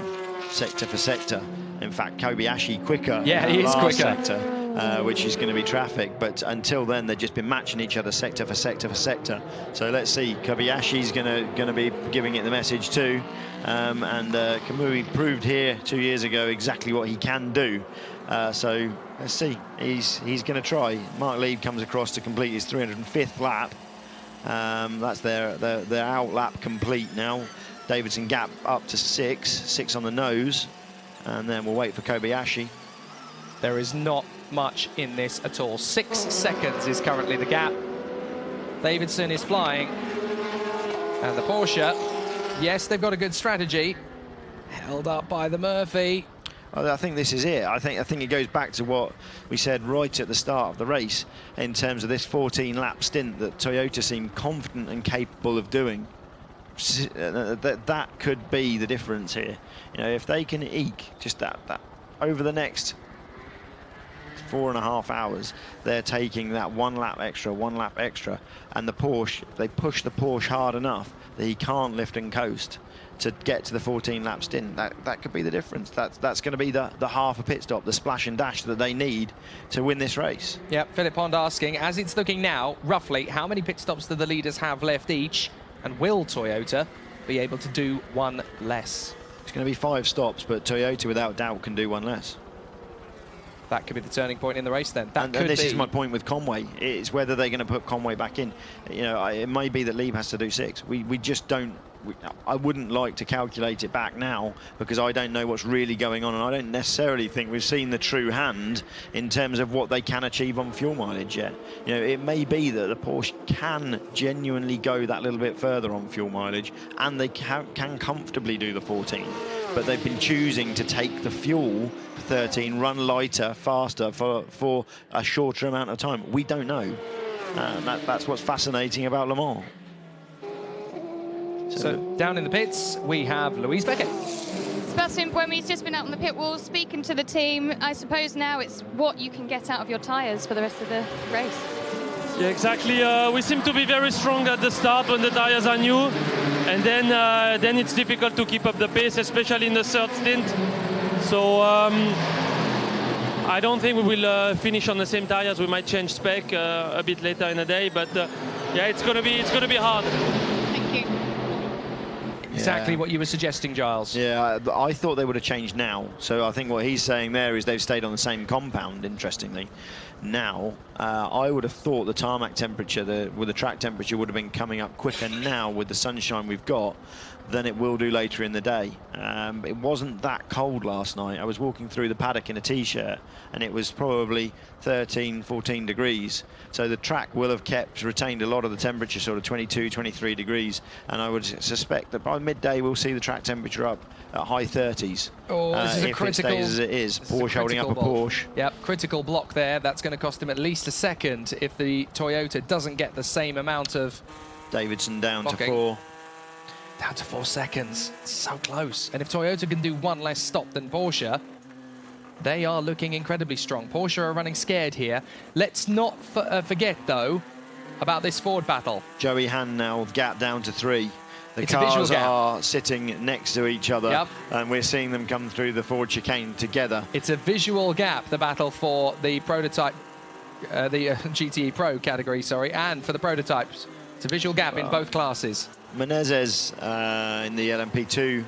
sector for sector. In fact, Kobayashi quicker. Yeah, he is quicker. Sector, which is going to be traffic. But until then, they've just been matching each other sector for sector for sector. So let's see. Kobayashi's going to be giving it the message too. And Kamui proved here 2 years ago exactly what he can do. So let's see. He's going to try. Marc Lieb comes across to complete his 305th lap. That's their out lap complete now. Davidson gap up to 6 on the nose, and then we'll wait for Kobayashi. There is not much in this at all. 6 seconds is currently the gap. Davidson is flying, and the Porsche, yes, they've got a good strategy, held up by the Murphy. I think this is it. I think it goes back to what we said right at the start of the race in terms of this 14-lap stint that Toyota seemed confident and capable of doing. That could be the difference here. You know, if they can eke just that over the next 4.5 hours, they're taking that 1 lap extra, and the Porsche, they push the Porsche hard enough that he can't lift and coast to get to the 14-lap stint. That could be the difference. That's going to be the half a pit stop, the splash and dash that they need to win this race. Yep, Philip Pond asking, as it's looking now, roughly, how many pit stops do the leaders have left each? And will Toyota be able to do one less? It's going to be 5 stops, but Toyota, without doubt, can do one less. That could be the turning point in the race then. That and could this be. is my point with Conway. It's whether they're going to put Conway back in. You know, it may be that Lieb has to do 6. We just don't. I wouldn't like to calculate it back now because I don't know what's really going on, and I don't necessarily think we've seen the true hand in terms of what they can achieve on fuel mileage yet. You know, it may be that the Porsche can genuinely go that little bit further on fuel mileage, and they can comfortably do the 14. But they've been choosing to take the fuel for 13, run lighter, faster for a shorter amount of time. We don't know. That's what's fascinating about Le Mans. So down in the pits, we have Louise Beckett. Sebastian Buemi's just been out on the pit wall speaking to the team. I suppose now it's what you can get out of your tyres for the rest of the race. Yeah, exactly. We seem to be very strong at the start when the tyres are new, and then it's difficult to keep up the pace, especially in the third stint. So I don't think we will finish on the same tyres. We might change spec a bit later in the day, but yeah, it's gonna be hard. Thank you. Exactly what you were suggesting, Giles. Yeah, I thought they would have changed now. So I think what he's saying there is they've stayed on the same compound, interestingly. Now, I would have thought the tarmac temperature, with the track temperature, would have been coming up quicker now with the sunshine we've got than it will do later in the day. It wasn't that cold last night. I was walking through the paddock in a t-shirt and it was probably 13, 14 degrees. So the track will have retained a lot of the temperature, sort of 22, 23 degrees. And I would suspect that by midday we'll see the track temperature up at high 30s. Oh, this is a critical. If it stays as it is. Porsche holding up a Porsche. Yep, critical block there. That's going to cost him at least a second if the Toyota doesn't get the same amount of. Davidson down blocking. to 4. Down to 4 seconds. It's so close. And if Toyota can do one less stop than Porsche, they are looking incredibly strong. Porsche are running scared here. Let's not forget, though, about this Ford battle. Joey Hand now, gap down to 3. The It's a visual cars gap. are sitting next to each other, Yep. and we're seeing them come through the Ford chicane together. It's a visual gap, the battle for the prototype, the GTE Pro category, sorry, and for the prototypes. It's a visual gap in both classes. Menezes in the LMP2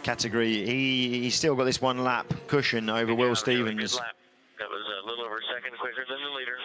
category, he's still got this 1 lap cushion over Will Stevens. That was a little over a second quicker than the leader.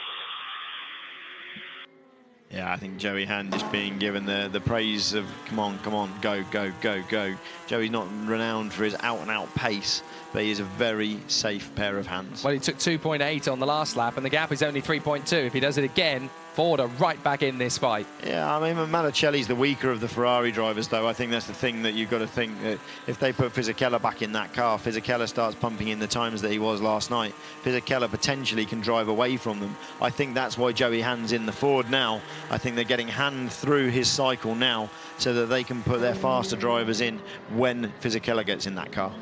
Yeah, I think Joey Hand is being given the praise of come on, go, go, go, go. Joey's not renowned for his out-and-out pace, but he is a very safe pair of hands. Well, he took 2.8 on the last lap, and the gap is only 3.2. If he does it again, Ford are right back in this fight. Yeah, I mean, Malicelli's the weaker of the Ferrari drivers, though. I think that's the thing that you've got to think. That if they put Fisichella back in that car, Fisichella starts pumping in the times that he was last night. Fisichella potentially can drive away from them. I think that's why Joey Hand's in the Ford now. I think they're getting Hand through his cycle now so that they can put their faster drivers in when Fisichella gets in that car.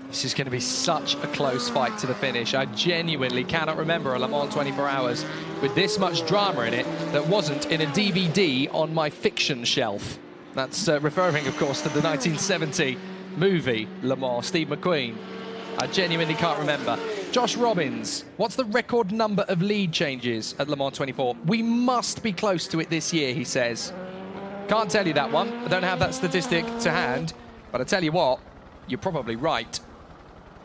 This is going to be such a close fight to the finish. I genuinely cannot remember a Le Mans 24 Hours with this much drama in it that wasn't in a DVD on my fiction shelf. That's referring, of course, to the 1970 movie Le Mans, Steve McQueen. I genuinely can't remember. Josh Robbins, what's the record number of lead changes at Le Mans 24? We must be close to it this year, he says. Can't tell you that one. I don't have that statistic to hand, but I tell you what, you're probably right.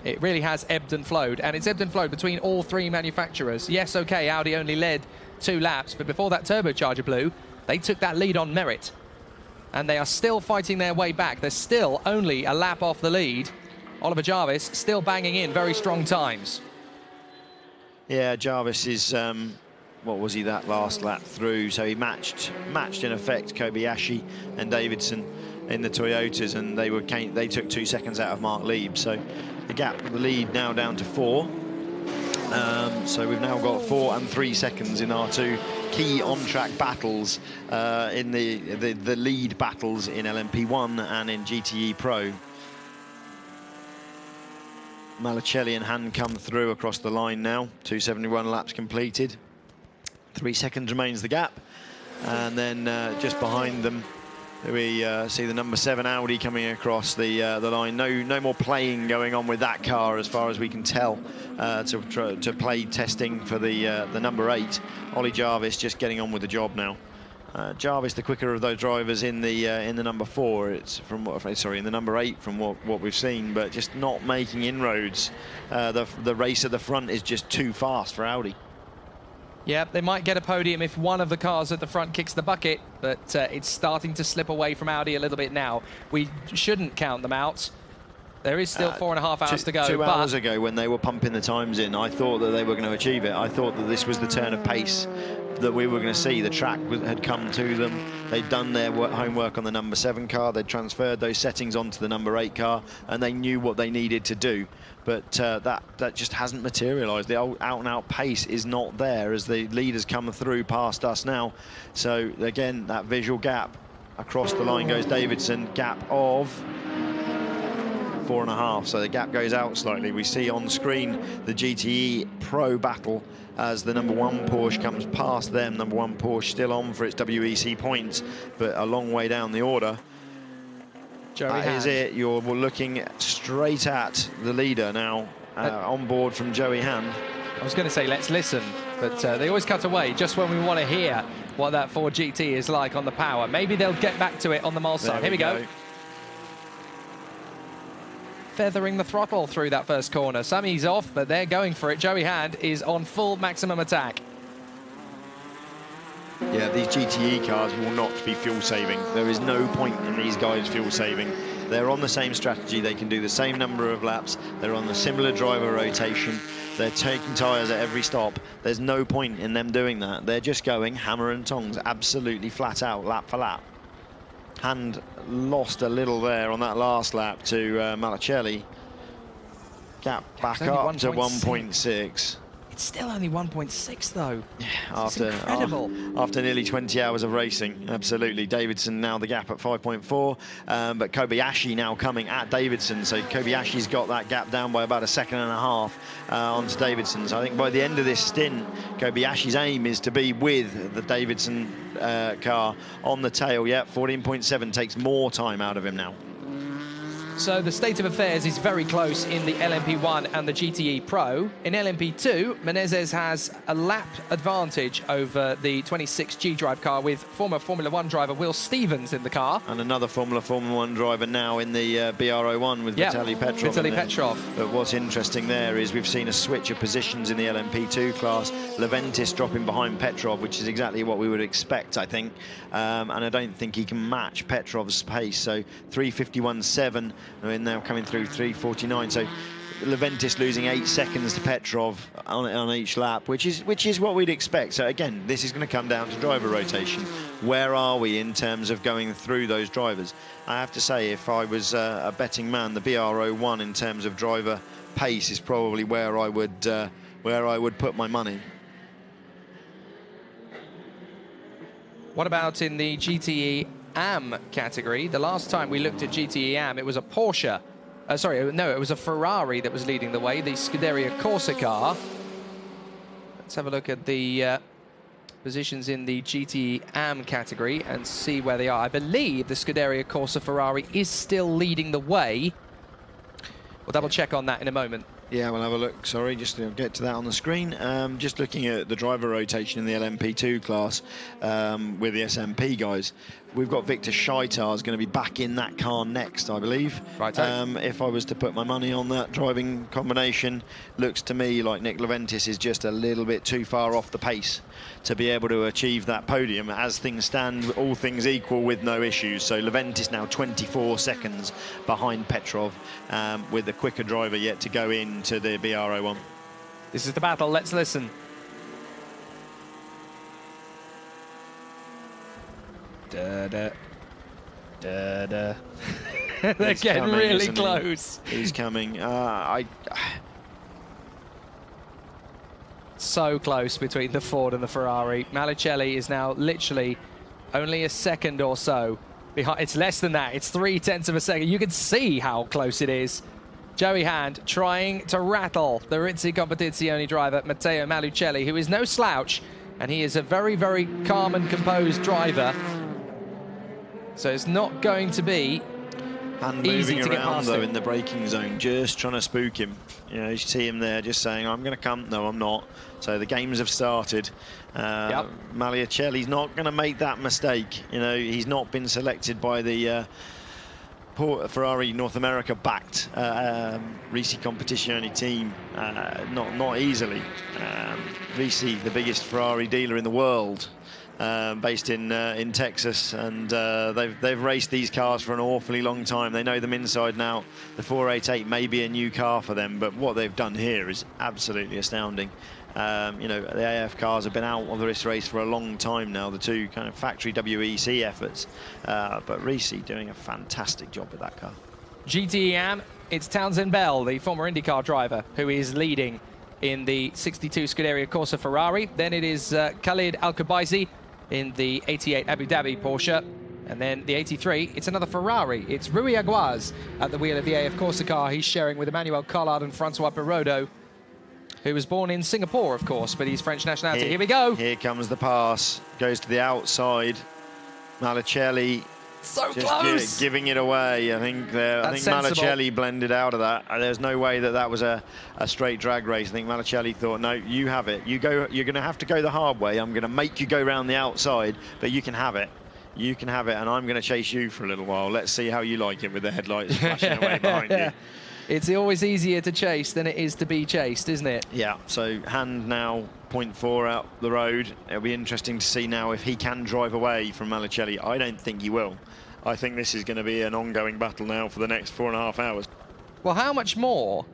It really has ebbed and flowed, and it's ebbed and flowed between all 3 manufacturers. Yes, okay, Audi only led 2 laps, but before that turbocharger blew, they took that lead on merit. And they are still fighting their way back. They're still only a lap off the lead. Oliver Jarvis still banging in very strong times. Yeah, Jarvis is, what was he that last lap through? So he matched in effect Kobayashi and Davidson in the Toyotas, and they took 2 seconds out of Marc Lieb. So the gap, the lead now down to 4. So we've now got 4 and 3 seconds in our 2 key on-track battles in the lead battles in LMP1 and in GTE Pro. Malicelli and Hand come through across the line now. 271 laps completed. 3 seconds remains the gap, and then just behind them we see the number 7 Audi coming across the line. No more playing going on with that car as far as we can tell, to play testing for the number 8. Ollie Jarvis just getting on with the job now. Jarvis, the quicker of those drivers in the number 4. It's from in the number 8 from what we've seen, but just not making inroads. The race at the front is just too fast for Audi. Yeah, they might get a podium if one of the cars at the front kicks the bucket, but it's starting to slip away from Audi a little bit now. We shouldn't count them out. There is still 4.5 hours to go. 2 hours ago, when they were pumping the times in, I thought that they were going to achieve it. I thought that this was the turn of pace that we were going to see. The track had come to them. They'd done their homework on the number 7 car. They'd transferred those settings onto the number 8 car, and they knew what they needed to do. But that just hasn't materialised. The out-and-out pace is not there as the leaders come through past us now. So again, that visual gap across the line goes Davidson, gap of 4.5, so the gap goes out slightly. We see on screen the GTE Pro battle as the number 1 Porsche comes past them. Number 1 Porsche still on for its WEC points, but a long way down the order. That is it. You're looking straight at the leader now, on board from Joey Hand. I was going to say let's listen, but they always cut away just when we want to hear what that Ford GT is like on the power. Maybe they'll get back to it on the Mulsanne. Here we go. Feathering the throttle through that first corner. Some ease off, but they're going for it. Joey Hand is on full maximum attack. Yeah, these GTE cars will not be fuel saving. There is no point in these guys fuel saving. They're on the same strategy. They can do the same number of laps. They're on the similar driver rotation. They're taking tyres at every stop. There's no point in them doing that. They're just going hammer and tongs, absolutely flat out, lap for lap. Hand lost a little there on that last lap to Malicelli. Gap back up to 1.6. It's still only 1.6 though. Yeah, after nearly 20 hours of racing, absolutely. Davidson now the gap at 5.4, but Kobayashi now coming at Davidson. So Kobayashi's got that gap down by about 1.5 seconds onto Davidson. So I think by the end of this stint, Kobayashi's aim is to be with the Davidson car on the tail. Yeah, 14.7 takes more time out of him now. So the state of affairs is very close in the LMP1 and the GTE Pro. In LMP2, Menezes has a lap advantage over the 26G drive car with former Formula 1 driver Will Stevens in the car. And another Formula 1 driver now in the BR01 with Vitaly Petrov. Vitaly Petrov. But what's interesting there is we've seen a switch of positions in the LMP2 class. Leventis dropping behind Petrov, which is exactly what we would expect, I think. And I don't think he can match Petrov's pace. So 3:51.7. And now coming through 3:49, so Leventis losing 8 seconds to Petrov on each lap, which is what we'd expect. So again, this is going to come down to driver rotation. Where are we in terms of going through those drivers? I have to say, if I was a betting man, the BR01 in terms of driver pace is probably where I would put my money. What about in the GTE AM category? The last time we looked at GTE AM, it was a Porsche. It was a Ferrari that was leading the way, the Scuderia Corsa car. Let's have a look at the positions in the GTE AM category and see where they are. I believe the Scuderia Corsa Ferrari is still leading the way. We'll double check on that in a moment. Yeah, we'll have a look. Sorry, just to get to that on the screen. Just looking at the driver rotation in the LMP2 class with the SMP guys. We've got Victor Scheitar is going to be back in that car next, I believe. Right. If I was to put my money on that driving combination, looks to me like Nick Leventis is just a little bit too far off the pace to be able to achieve that podium. As things stand, all things equal with no issues. So Leventis now 24 seconds behind Petrov, with the quicker driver yet to go into the BR01. This is the battle. Let's listen. Da, da, da, da. They're getting really close. He's coming. So close between the Ford and the Ferrari. Malicelli is now literally only a second or so behind. It's less than that. It's 0.3 of a second. You can see how close it is. Joey Hand trying to rattle the Rizzi Competizione driver, Matteo Malicelli, who is no slouch, and he is a very, very calm and composed driver. So it's not going to be And easy moving to get around past though him. in the braking zone, just trying to spook him. You know, you see him there just saying, I'm going to come. No, I'm not. So the games have started. Magliacelli's not going to make that mistake. You know, he's not been selected by the Ferrari North America backed Risi Competizione team, not easily. Risi, the biggest Ferrari dealer in the world, based in Texas, and they've raced these cars for an awfully long time. They know them inside now. The 488 may be a new car for them, but what they've done here is absolutely astounding. You know, the AF cars have been out of this race for a long time now, the two kind of factory WEC efforts, but Risi doing a fantastic job with that car. GTE, it's Townsend Bell, the former IndyCar driver, who is leading in the 62 Scuderia Corsa Ferrari. Then it is Khalid Al-Kubaisi in the 88 Abu Dhabi Porsche. And then the 83, it's another Ferrari. It's Rui Aguaz at the wheel of the AF Corsa car. He's sharing with Emmanuel Collard and Francois Perrodo, who was born in Singapore, of course, but he's French nationality. Here we go. Here comes the pass. Goes to the outside. Magliacelli so just close. Giving it away. I think Magliacelli blended out of that. There's no way that was a straight drag race. I think Magliacelli thought, no, you have it. You go. You're going to have to go the hard way. I'm going to make you go around the outside, but you can have it. You can have it, and I'm going to chase you for a little while. Let's see how you like it with the headlights flashing away behind you. It's always easier to chase than it is to be chased, isn't it? Yeah, so Hand now 0.4 out the road. It'll be interesting to see now if he can drive away from Magliacelli. I don't think he will. I think this is going to be an ongoing battle now for the next 4.5 hours. Well, how much more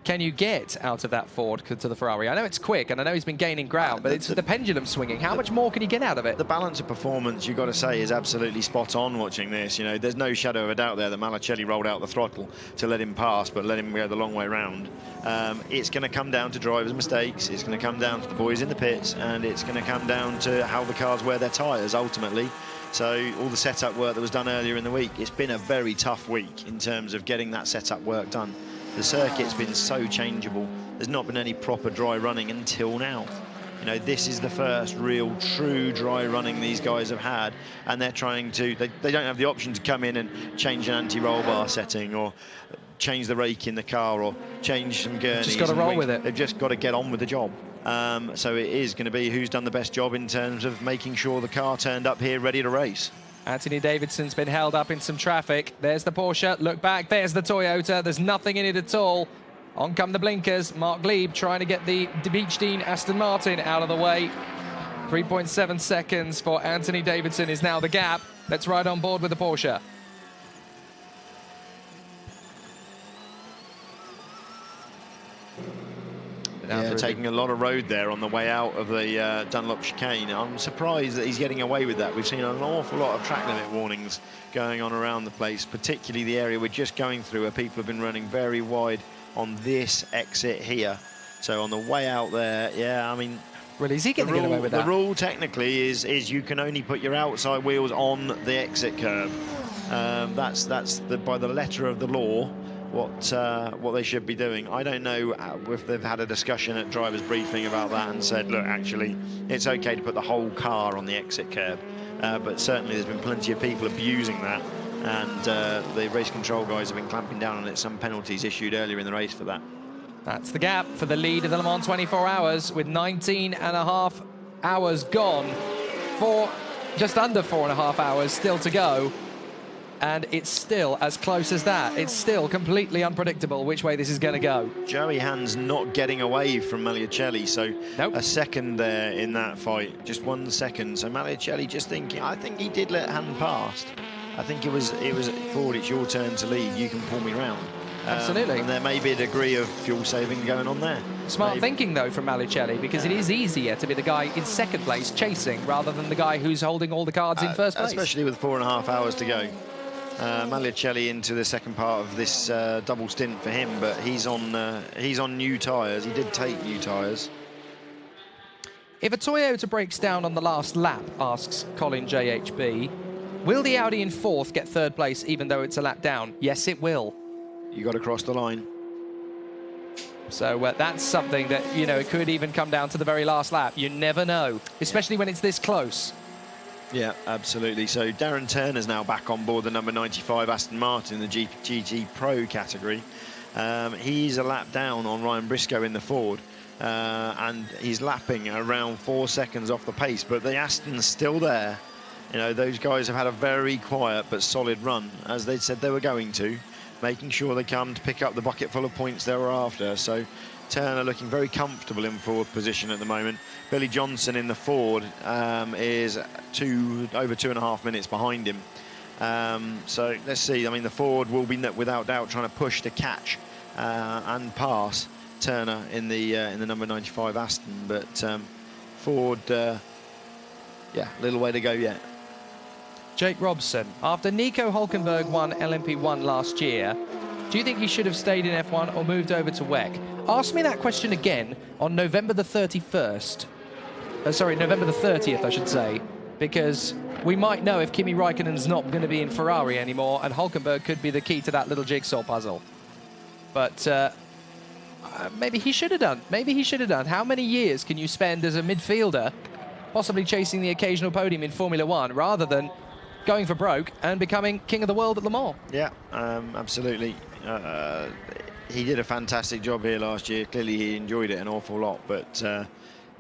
can you get out of that Ford to the Ferrari? I know it's quick, and I know he's been gaining ground, but it's the pendulum swinging. How much more can you get out of it? The balance of performance, you've got to say, is absolutely spot on watching this. You know, there's no shadow of a doubt there that Magliacelli rolled out the throttle to let him pass, but let him go the long way round. It's going to come down to drivers' mistakes. It's going to come down to the boys in the pits, and it's going to come down to how the cars wear their tyres, ultimately. So all the setup work that was done earlier in the week, it's been a very tough week in terms of getting that setup work done. The circuit's been so changeable. There's not been any proper dry running until now. You know, this is the first real true dry running these guys have had, and they're trying to, they don't have the option to come in and change an anti-roll bar setting or change the rake in the car or change some gurneys. Just got to roll with it. They've just got to get on with the job. So it is going to be who's done the best job in terms of making sure the car turned up here ready to race. Anthony Davidson's been held up in some traffic. There's the Porsche. Look back. There's the Toyota. There's nothing in it at all. On come the blinkers. Marc Lieb trying to get the Beach Dean Aston Martin out of the way. 3.7 seconds for Anthony Davidson is now the gap. Let's ride on board with the Porsche. Yeah, taking a lot of road there on the way out of the Dunlop chicane. I'm surprised that he's getting away with that. We've seen an awful lot of track limit warnings going on around the place, particularly the area we're just going through where people have been running very wide on this exit here. So on the way out there, yeah, I mean... Well, is he going to get away with that? The rule technically is you can only put your outside wheels on the exit curb. That's by the letter of the law. What they should be doing. I don't know if they've had a discussion at drivers' briefing about that and said, look, actually, it's okay to put the whole car on the exit curb. But certainly there's been plenty of people abusing that, and the race control guys have been clamping down on it. Some penalties issued earlier in the race for that. That's the gap for the lead of the Le Mans 24 hours with 19.5 hours gone. Just under 4.5 hours still to go. And it's still as close as that. It's still completely unpredictable which way this is going to go. Joey Hand's not getting away from Magliacelli, so a second there in that fight, just 1 second. So Magliacelli just thinking, I think he did let Hand past. I think it was Ford, it's your turn to lead, you can pull me round. Absolutely. And there may be a degree of fuel saving going on there. Smart thinking, though, from Magliacelli, because it is easier to be the guy in second place chasing rather than the guy who's holding all the cards in first place. Especially with 4.5 hours to go. Magliacelli into the second part of this double stint for him, but he's on new tyres. He did take new tyres. If a Toyota breaks down on the last lap, asks Colin JHB, will the Audi in fourth get third place even though it's a lap down? Yes, it will. You got to cross the line. So that's something that, you know, it could even come down to the very last lap. You never know, especially when it's this close. Yeah, absolutely. So Darren Turner's now back on board the number 95 Aston Martin in the GT Pro category. He's a lap down on Ryan Briscoe in the Ford, and he's lapping around 4 seconds off the pace, but the Aston's still there. You know, those guys have had a very quiet but solid run, as they said they were going to, making sure they come to pick up the bucket full of points they were after. So Turner looking very comfortable in fourth position at the moment. Billy Johnson in the Ford is over 2.5 minutes behind him. So let's see. I mean, the Ford will be without doubt trying to push to catch and pass Turner in the number 95 Aston, but Ford, yeah, a little way to go yet. Jake Robson, after Nico Hülkenberg won LMP1 last year, do you think he should have stayed in F1 or moved over to WEC? Ask me that question again on November the 31st. Sorry, November the 30th, I should say, because we might know if Kimi Räikkönen's not going to be in Ferrari anymore, and Hülkenberg could be the key to that little jigsaw puzzle. But maybe he should have done. Maybe he should have done. How many years can you spend as a midfielder possibly chasing the occasional podium in Formula One rather than going for broke and becoming king of the world at Le Mans? Yeah, absolutely. He did a fantastic job here last year. Clearly he enjoyed it an awful lot, but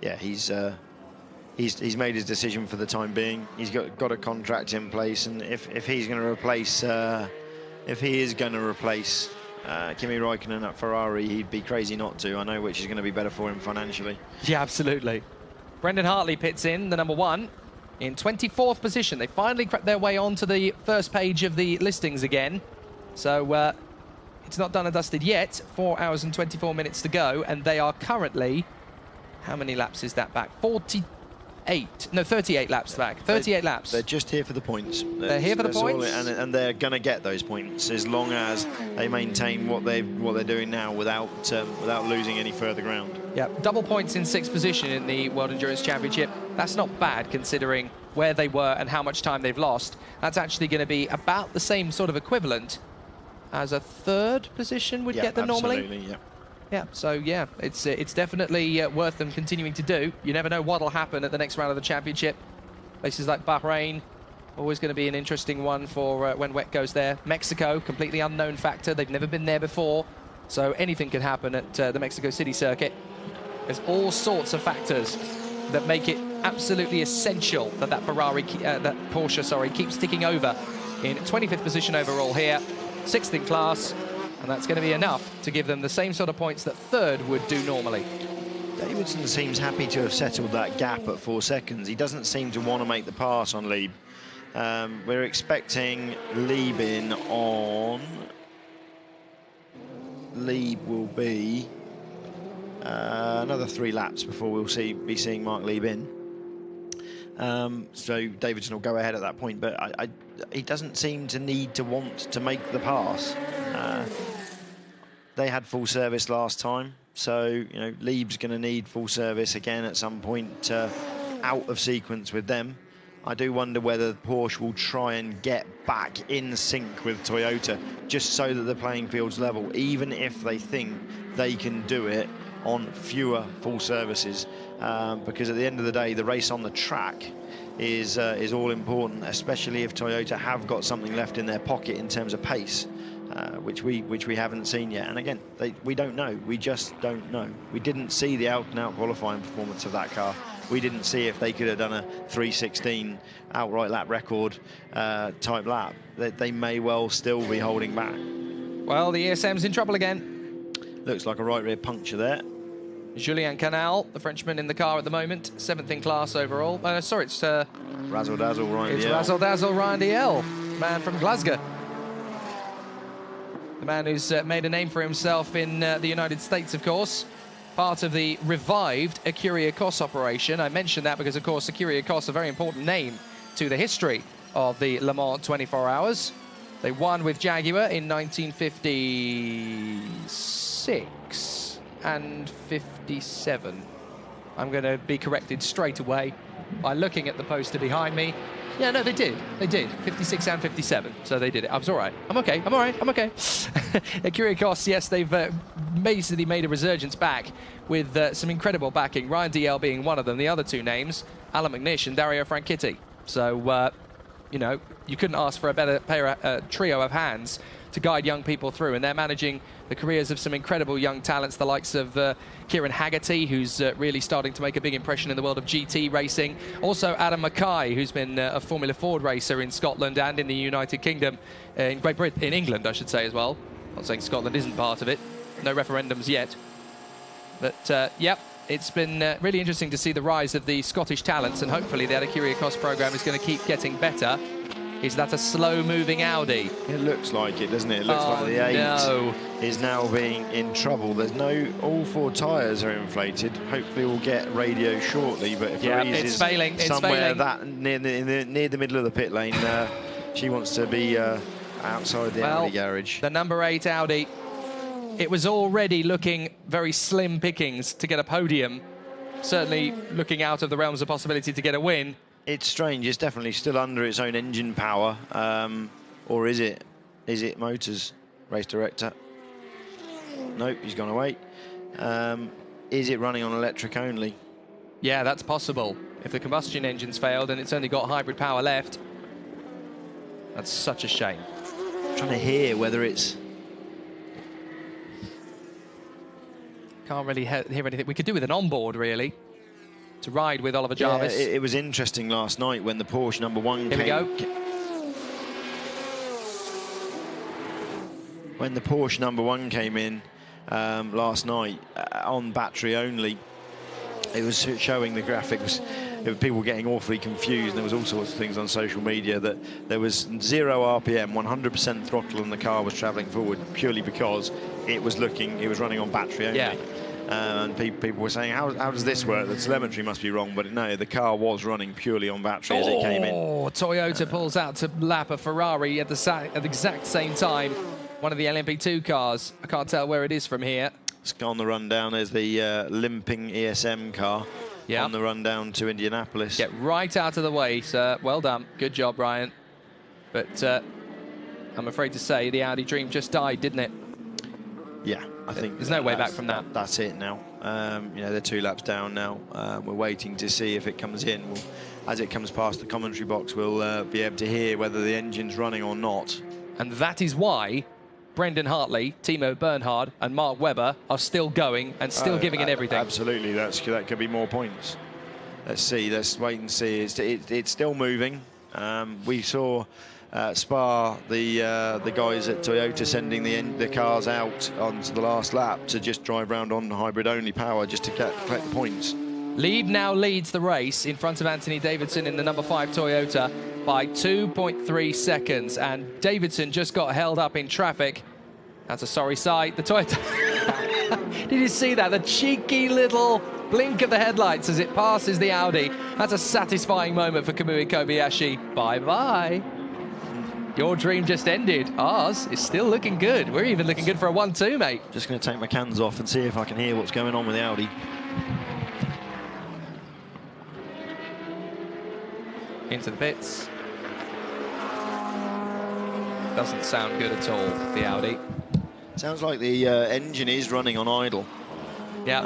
yeah, he's made his decision for the time being. He's got a contract in place, and if he's going to replace Kimi Räikkönen at Ferrari, he'd be crazy not to. I know which is going to be better for him financially. Yeah, absolutely. Brendan Hartley pits in, the number 1, in 24th position. They finally crept their way onto the first page of the listings again. So it's not done and dusted yet. 4 hours and 24 minutes to go, and they are currently, how many laps is that back? 38 laps back. 38 laps. They're just here for the points. They're here for the points, and they're going to get those points as long as they maintain what they're doing now without losing any further ground. Yeah, double points in 6th position in the World Endurance Championship. That's not bad considering where they were and how much time they've lost. That's actually going to be about the same sort of equivalent as a 3rd position would get them normally. Absolutely, yeah. Yeah, so yeah, it's definitely worth them continuing to do. You never know what'll happen at the next round of the championship. Places like Bahrain, always going to be an interesting one for when WEC goes there. Mexico, completely unknown factor. They've never been there before, so anything can happen at the Mexico City circuit. There's all sorts of factors that make it absolutely essential that that Porsche keeps ticking over. In 25th position overall here, 6th in class. And that's going to be enough to give them the same sort of points that 3rd would do normally. Davidson seems happy to have settled that gap at 4 seconds. He doesn't seem to want to make the pass on Lieb. We're expecting Lieb in on... Lieb will be another 3 laps before we'll be seeing Marc Lieb in. So Davidson will go ahead at that point, but he doesn't seem to need to want to make the pass. They had full service last time, so you know Lieb's going to need full service again at some point out of sequence with them. I do wonder whether Porsche will try and get back in sync with Toyota, just so that the playing field's level, even if they think they can do it on fewer full services, because at the end of the day, the race on the track is all important, especially if Toyota have got something left in their pocket in terms of pace. Which we haven't seen yet, and again, we don't know. We just don't know. We didn't see the out-and-out qualifying performance of that car. We didn't see if they could have done a 3:16 outright lap record type lap. They may well still be holding back. Well, the ESM's in trouble again. Looks like a right rear puncture there. Julien Canal, the Frenchman in the car at the moment, 7th in class overall. Sorry, it's Razzle Dazzle Ryan It's Diel. Razzle Dazzle Ryan Diel, man from Glasgow. The man who's made a name for himself in the United States, of course. Part of the revived Écurie Écosse operation. I mentioned that because, of course, Écurie Écosse, a very important name to the history of the Le Mans 24 Hours. They won with Jaguar in 1956 and 57. I'm going to be corrected straight away by looking at the poster behind me. Yeah, no, they did. They did. 56 and 57. So they did it. I was all right. I'm okay. I'm all right. I'm okay. Écurie Écosse, yes, they've basically made a resurgence back with some incredible backing. Ryan Diel being one of them. The other 2 names, Alan McNish and Dario Franchitti. So, you know, you couldn't ask for a better trio of hands to guide young people through, and they're managing the careers of some incredible young talents, the likes of Kieran Haggerty, who's really starting to make a big impression in the world of GT racing. Also Adam Mackay, who's been a Formula Ford racer in Scotland and in the United Kingdom, in Great Britain, in England, I should say, as well. I'm not saying Scotland isn't part of it. No referendums yet. But, yep, it's been really interesting to see the rise of the Scottish talents, and hopefully the Audi Cross programme is going to keep getting better. Is that a slow-moving Audi? It looks like it, doesn't it? It looks like the 8 is now being in trouble. There's all 4 tyres are inflated. Hopefully we'll get radio shortly, but if Louise is failing. somewhere that near the middle of the pit lane, she wants to be outside the Audi garage. The number 8 Audi, it was already looking very slim pickings to get a podium, certainly looking out of the realms of possibility to get a win. It's strange. It's definitely still under its own engine power, or is it? Is it motors? Race director. Nope, he's gone away. Is it running on electric only? Yeah, that's possible. If the combustion engine's failed and it's only got hybrid power left, that's such a shame. I'm trying to hear whether it's. Can't really hear anything. We could do with an onboard, really, to ride with Oliver Jarvis. Yeah, it was interesting last night when the Porsche number 1 came. Here we go. When the Porsche number 1 came in last night on battery only, it was showing the graphics. People were getting awfully confused, and there was all sorts of things on social media that there was 0 RPM, 100% throttle, and the car was travelling forward purely because it was running on battery only. Yeah. And people were saying, how does this work? The telemetry must be wrong, but no, the car was running purely on battery as it came in. Toyota pulls out to lap a Ferrari at the exact same time. One of the LMP2 cars. I can't tell where it is from here. It's on the run down. There's the limping ESM car on the run down to Indianapolis. Get right out of the way, sir. Well done. Good job, Ryan. But I'm afraid to say the Audi dream just died, didn't it? Yeah, I think there's no way back from that. That's it now. You know, they're 2 laps down now. We're waiting to see if it comes in. As it comes past the commentary box, we'll be able to hear whether the engine's running or not. And that is why Brendan Hartley, Timo Bernhard and Mark Webber are still going and still giving it everything. Absolutely, that could be more points. Let's see, let's wait and see. It's still moving. We saw Spa, the guys at Toyota sending the cars out onto the last lap to just drive round on hybrid only power just to collect the points. Lieb now leads the race in front of Anthony Davidson in the number 5 Toyota by 2.3 seconds, and Davidson just got held up in traffic. That's a sorry sight. The Toyota. Did you see that? The cheeky little blink of the headlights as it passes the Audi. That's a satisfying moment for Kamui Kobayashi. Bye-bye. Your dream just ended. Ours is still looking good. We're even looking good for a 1-2, mate. Just going to take my cans off and see if I can hear what's going on with the Audi. Into the pits. Doesn't sound good at all, the Audi. Sounds like the engine is running on idle. Yeah,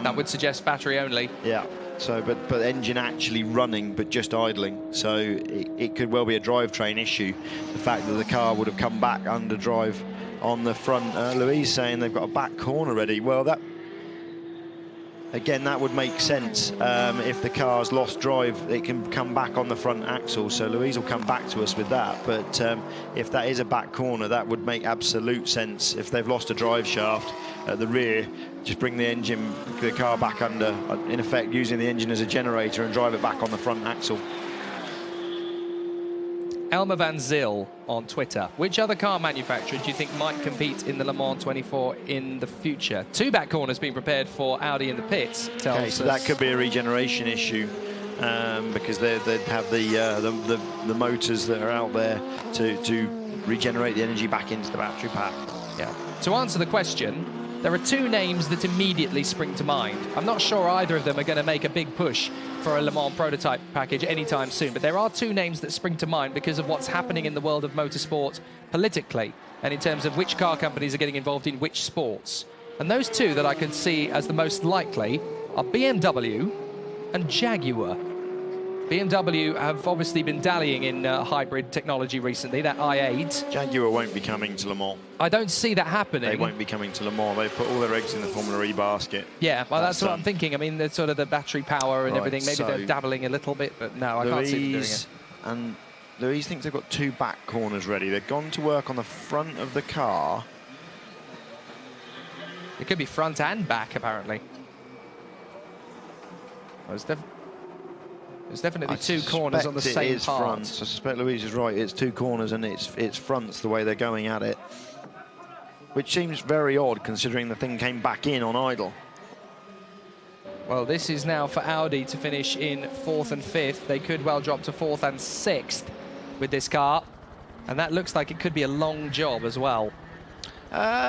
that would suggest battery only. Yeah, so but engine actually running but just idling. So it could well be a drivetrain issue. The fact that the car would have come back under drive on the front. Louise saying they've got a back corner ready. Well, that again, that would make sense. If the car's lost drive, it can come back on the front axle. So Louise will come back to us with that. But if that is a back corner, that would make absolute sense. If they've lost a drive shaft at the rear, just bring the car back under, in effect using the engine as a generator, and drive it back on the front axle. Elmer Van Zyl on Twitter. Which other car manufacturer do you think might compete in the Le Mans 24 in the future? 2 back corners being prepared for Audi in the pits. Okay, so that could be a regeneration issue because they'd have the motors that are out there to regenerate the energy back into the battery pack. Yeah. To answer the question, there are 2 names that immediately spring to mind. I'm not sure either of them are going to make a big push for a Le Mans prototype package anytime soon, but there are 2 names that spring to mind because of what's happening in the world of motorsport politically and in terms of which car companies are getting involved in which sports. And those 2 that I can see as the most likely are BMW and Jaguar. BMW have obviously been dallying in hybrid technology recently, that i8. Jaguar won't be coming to Le Mans. I don't see that happening. They won't be coming to Le Mans. They've put all their eggs in the Formula E basket. Yeah, well, that's what I'm thinking. I mean, the sort of the battery power and Right, everything. Maybe so they're dabbling a little bit, but no, I can't see them doing it. And Louise thinks they've got 2 back corners ready. They've gone to work on the front of the car. It could be front and back, apparently. There's definitely 2 corners on the same It is part. fronts. I suspect Louise is right. It's 2 corners and it's fronts the way they're going at it, which seems very odd considering the thing came back in on idle. Well, this is now for Audi to finish in 4th and 5th. They could well drop to 4th and 6th with this car, and that looks like it could be a long job as well.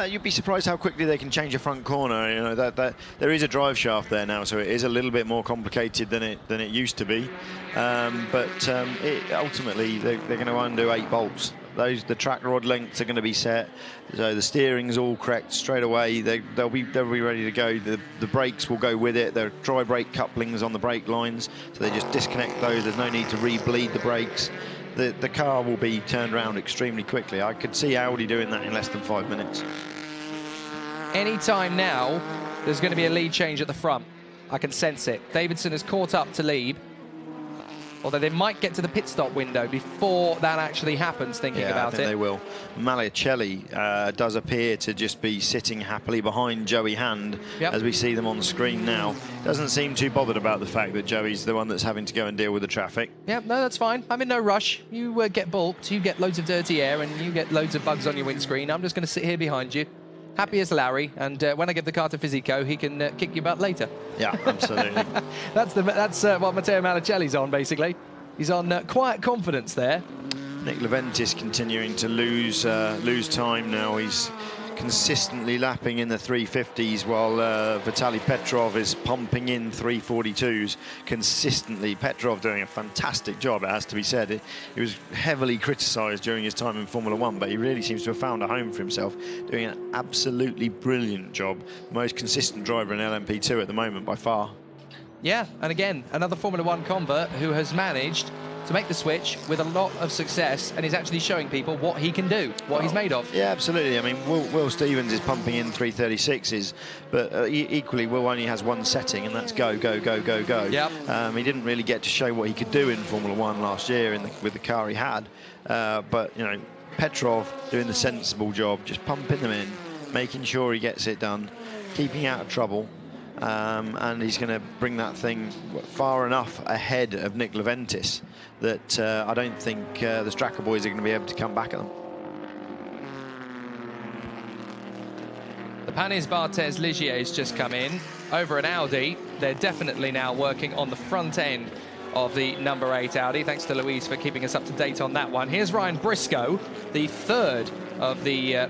You'd be surprised how quickly they can change a front corner. You know that there is a drive shaft there now, so it is a little bit more complicated than it used to be. Ultimately, they're going to undo 8 bolts. The track rod lengths are going to be set, so the steering's all correct straight away. They'll be ready to go. The brakes will go with it. There are dry brake couplings on the brake lines, so they just disconnect those. There's no need to re-bleed the brakes. The car will be turned around extremely quickly. I could see Audi doing that in less than 5 minutes. Any time now, there's going to be a lead change at the front. I can sense it. Davidson has caught up to Lieb, although they might get to the pit stop window before that actually happens, thinking about I think it. they will. Malicelli does appear to just be sitting happily behind Joey Hand, as we see them on the screen now. Doesn't seem too bothered about the fact that Joey's the one that's having to go and deal with the traffic. Yeah, no, that's fine. I'm in no rush. You get balked, you get loads of dirty air, and you get loads of bugs on your windscreen. I'm just going to sit here behind you, happy as Larry, and when I give the car to Fisico, he can kick your butt later. Yeah, absolutely. That's what Matteo Malicelli's on, basically. He's on quiet confidence there. Nick Leventis continuing to lose time now. He's consistently lapping in the 350s while Vitaly Petrov is pumping in 342s consistently. Petrov doing a fantastic job, it has to be said. He was heavily criticised during his time in Formula One, but he really seems to have found a home for himself, doing an absolutely brilliant job. Most consistent driver in LMP2 at the moment by far. Yeah, and again, another Formula One convert who has managed to make the switch with a lot of success and is actually showing people what he can do, what he's made of. Yeah, absolutely. I mean, Will Stevens is pumping in 336s, but equally, Will only has one setting, and that's go, go, go, go, go. Yep. He didn't really get to show what he could do in Formula One last year with the car he had. But, you know, Petrov doing the sensible job, just pumping them in, making sure he gets it done, keeping out of trouble. And he's going to bring that thing far enough ahead of Nick Leventis that I don't think the Straka boys are going to be able to come back at them. The Panis Barthez Ligier has just come in over at Audi. They're definitely now working on the front end of the number 8 Audi. Thanks to Louise for keeping us up to date on that one. Here's Ryan Briscoe, the 3rd of the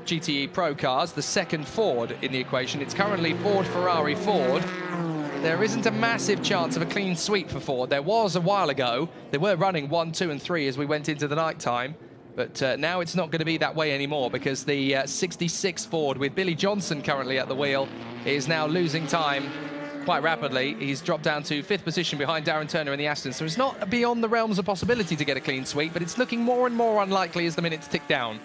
GTE Pro cars, the 2nd Ford in the equation. It's currently Ford, Ferrari, Ford. There isn't a massive chance of a clean sweep for Ford. There was a while ago. They were running 1, 2 and 3 as we went into the night time. But now it's not going to be that way anymore, because the 66 Ford with Billy Johnson currently at the wheel is now losing time quite rapidly. He's dropped down to 5th position behind Darren Turner in the Aston. So it's not beyond the realms of possibility to get a clean sweep, but it's looking more and more unlikely as the minutes tick down.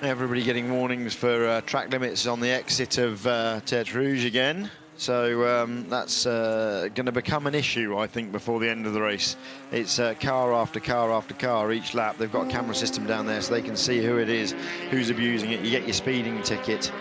Everybody getting warnings for track limits on the exit of Tertre Rouge again. So that's going to become an issue, I think, before the end of the race. It's car after car after car each lap. They've got a camera system down there so they can see who it is, who's abusing it. You get your speeding ticket.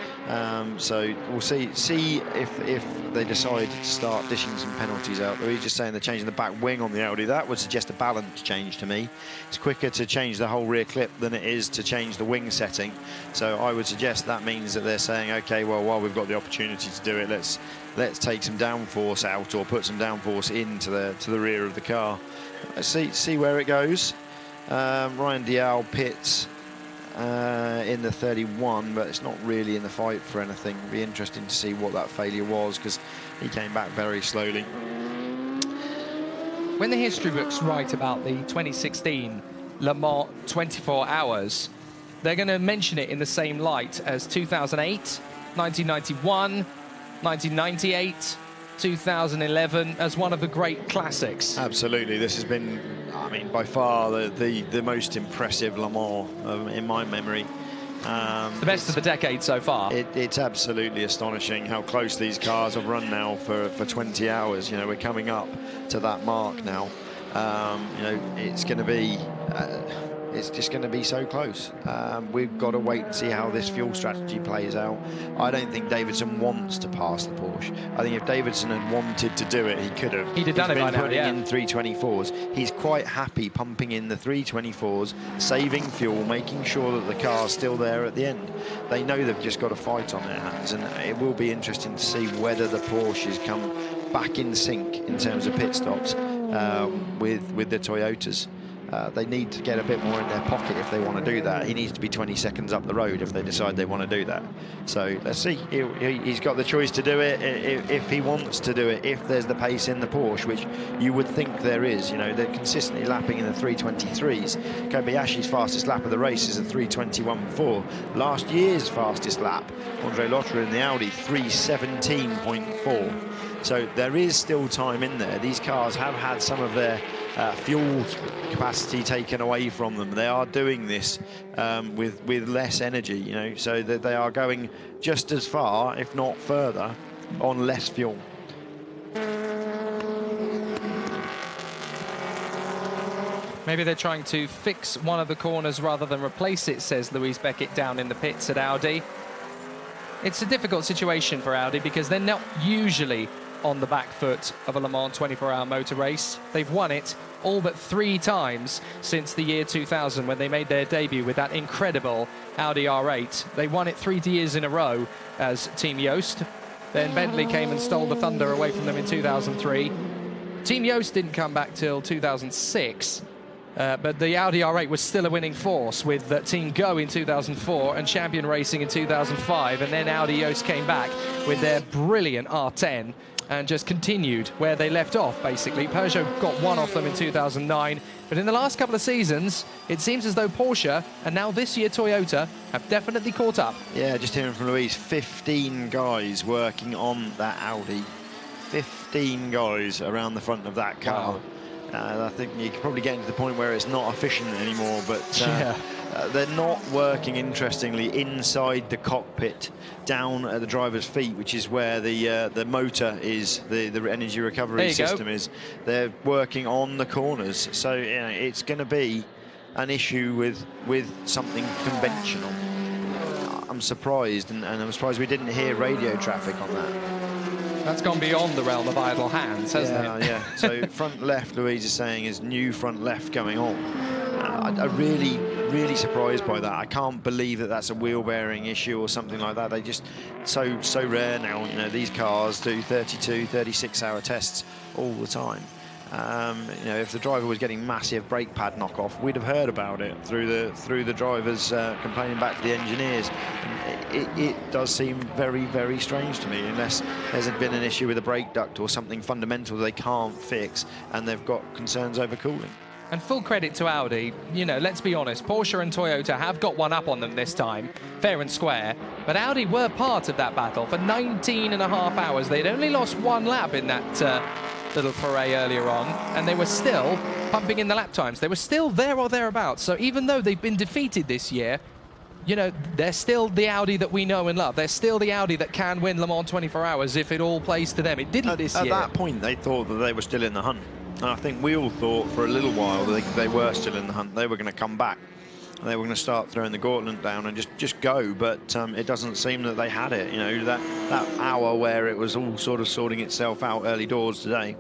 So we'll see if they decide to start dishing some penalties out. He's just saying they're changing the back wing on the Audi. That would suggest a balance change to me. It's quicker to change the whole rear clip than it is to change the wing setting. So I would suggest that means that they're saying, okay, well, while we've got the opportunity to do it, let's take some downforce out or put some downforce into the rear of the car. Let's see where it goes. Ryan Dial pits in the 31, but it's not really in the fight for anything. It'll be interesting to see what that failure was, because he came back very slowly. When the history books write about the 2016 Le Mans 24 hours, they're going to mention it in the same light as 2008, 1991, 1998, 2011 as one of the great classics. Absolutely, this has been, I mean, by far the most impressive Le Mans in my memory. The best of the decade so far. It's absolutely astonishing how close these cars have run now for 20 hours. You know, we're coming up to that mark now. You know, it's going to be, it's just going to be so close. We've got to wait and see how this fuel strategy plays out. I don't think Davidson wants to pass the Porsche. I think if Davidson had wanted to do it, he could have. He'd have done it by now, putting in 324s. He's quite happy pumping in the 324s, saving fuel, making sure that the car's still there at the end. They know they've just got a fight on their hands, and it will be interesting to see whether the Porsches come back in sync in terms of pit stops with the Toyotas. They need to get a bit more in their pocket if they want to do that. He needs to be 20 seconds up the road if they decide they want to do that. So let's see. He's got the choice to do it if he wants to do it, if there's the pace in the Porsche, which you would think there is. You know, they're consistently lapping in the 323s. Kobayashi's fastest lap of the race is a 321.4. Last year's fastest lap, André Lotterer in the Audi, 317.4. So there is still time in there. These cars have had some of their fuel capacity taken away from them. They are doing this with less energy, you know, so that they are going just as far, if not further, on less fuel. Maybe they're trying to fix one of the corners rather than replace it, says Louise Beckett down in the pits at Audi. It's a difficult situation for Audi because they're not usually on the back foot of a Le Mans 24-hour motor race. They've won it all but 3 times since the year 2000 when they made their debut with that incredible Audi R8. They won it 3 years in a row as Team Yost. Then Bentley came and stole the thunder away from them in 2003. Team Yost didn't come back till 2006. But the Audi R8 was still a winning force with Team Go in 2004 and Champion Racing in 2005. And then Audi Yost came back with their brilliant R10 and just continued where they left off, basically. Peugeot got one off them in 2009. But in the last couple of seasons, it seems as though Porsche, and now this year Toyota, have definitely caught up. Yeah, just hearing from Louise, 15 guys working on that Audi. 15 guys around the front of that car. Wow. I think you could probably get to the point where it's not efficient anymore, but they're not working, interestingly, inside the cockpit, down at the driver's feet, which is where the motor is, the energy recovery system is. They're working on the corners, so you know, it's going to be an issue with something conventional. I'm surprised, and I'm surprised we didn't hear radio traffic on that. That's gone beyond the realm of idle hands, hasn't it? Yeah. So front left, Louise is saying, is new front left going on. I'm really surprised by that. I can't believe that that's a wheel bearing issue or something like that. They just so rare now. You know, these cars do 32, 36-hour tests all the time. You know, if the driver was getting massive brake pad knockoff, we'd have heard about it through the drivers complaining back to the engineers. And it does seem very, very strange to me, unless there's been an issue with a brake duct or something fundamental they can't fix, and they've got concerns over cooling. And full credit to Audi. You know, let's be honest, Porsche and Toyota have got one up on them this time, fair and square. But Audi were part of that battle for 19.5 hours. They'd only lost 1 lap in that little foray earlier on, and they were still pumping in the lap times. They were still there or thereabouts. So even though they've been defeated this year, you know, they're still the Audi that we know and love. They're still the Audi that can win Le Mans 24 hours if it all plays to them. It didn't this year. At that point, they thought that they were still in the hunt. And I think we all thought for a little while that they were still in the hunt. They were going to come back. They were going to start throwing the gauntlet down and just go. But it doesn't seem that they had it. You know, that hour where it was all sort of sorting itself out early doors today.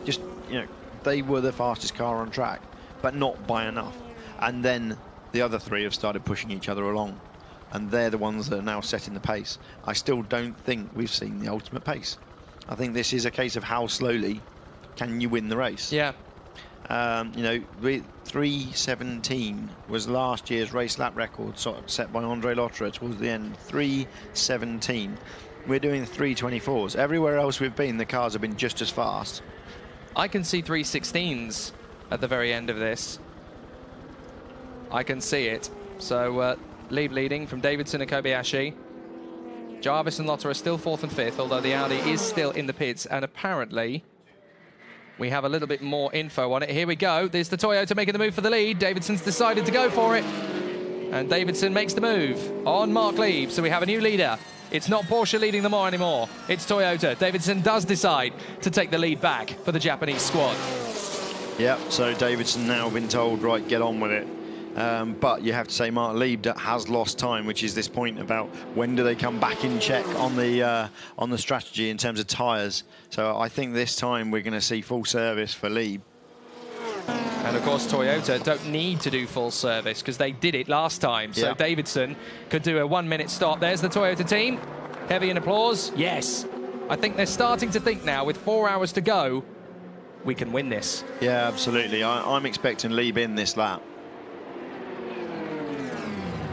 Just, you know, they were the fastest car on track, but not by enough. And then the other 3 have started pushing each other along, and they're the ones that are now setting the pace. I still don't think we've seen the ultimate pace. I think this is a case of how slowly can you win the race. Yeah. You know, 3:17 was last year's race lap record set by André Lotterer towards the end. 3:17. We're doing 3:24s. Everywhere else we've been, the cars have been just as fast. I can see 3:16s at the very end of this. I can see it. So Lieb leading from Davidson and Kobayashi. Jarvis and Lotter are still 4th and 5th, although the Audi is still in the pits. And apparently, we have a little bit more info on it. Here we go. There's the Toyota making the move for the lead. Davidson's decided to go for it. And Davidson makes the move on Marc Lieb. So we have a new leader. It's not Porsche leading the Mans anymore. It's Toyota. Davidson does decide to take the lead back for the Japanese squad. Yep, so Davidson now been told, right, get on with it. But you have to say Marc Lieb has lost time, which is this point about when do they come back in check on the strategy in terms of tyres. So I think this time we're going to see full service for Lieb. And of course Toyota don't need to do full service because they did it last time. So Davidson could do a 1 minute stop. There's the Toyota team. Heavy in applause. Yes. I think they're starting to think now with 4 hours to go, we can win this. Yeah, absolutely. I'm expecting Lieb in this lap.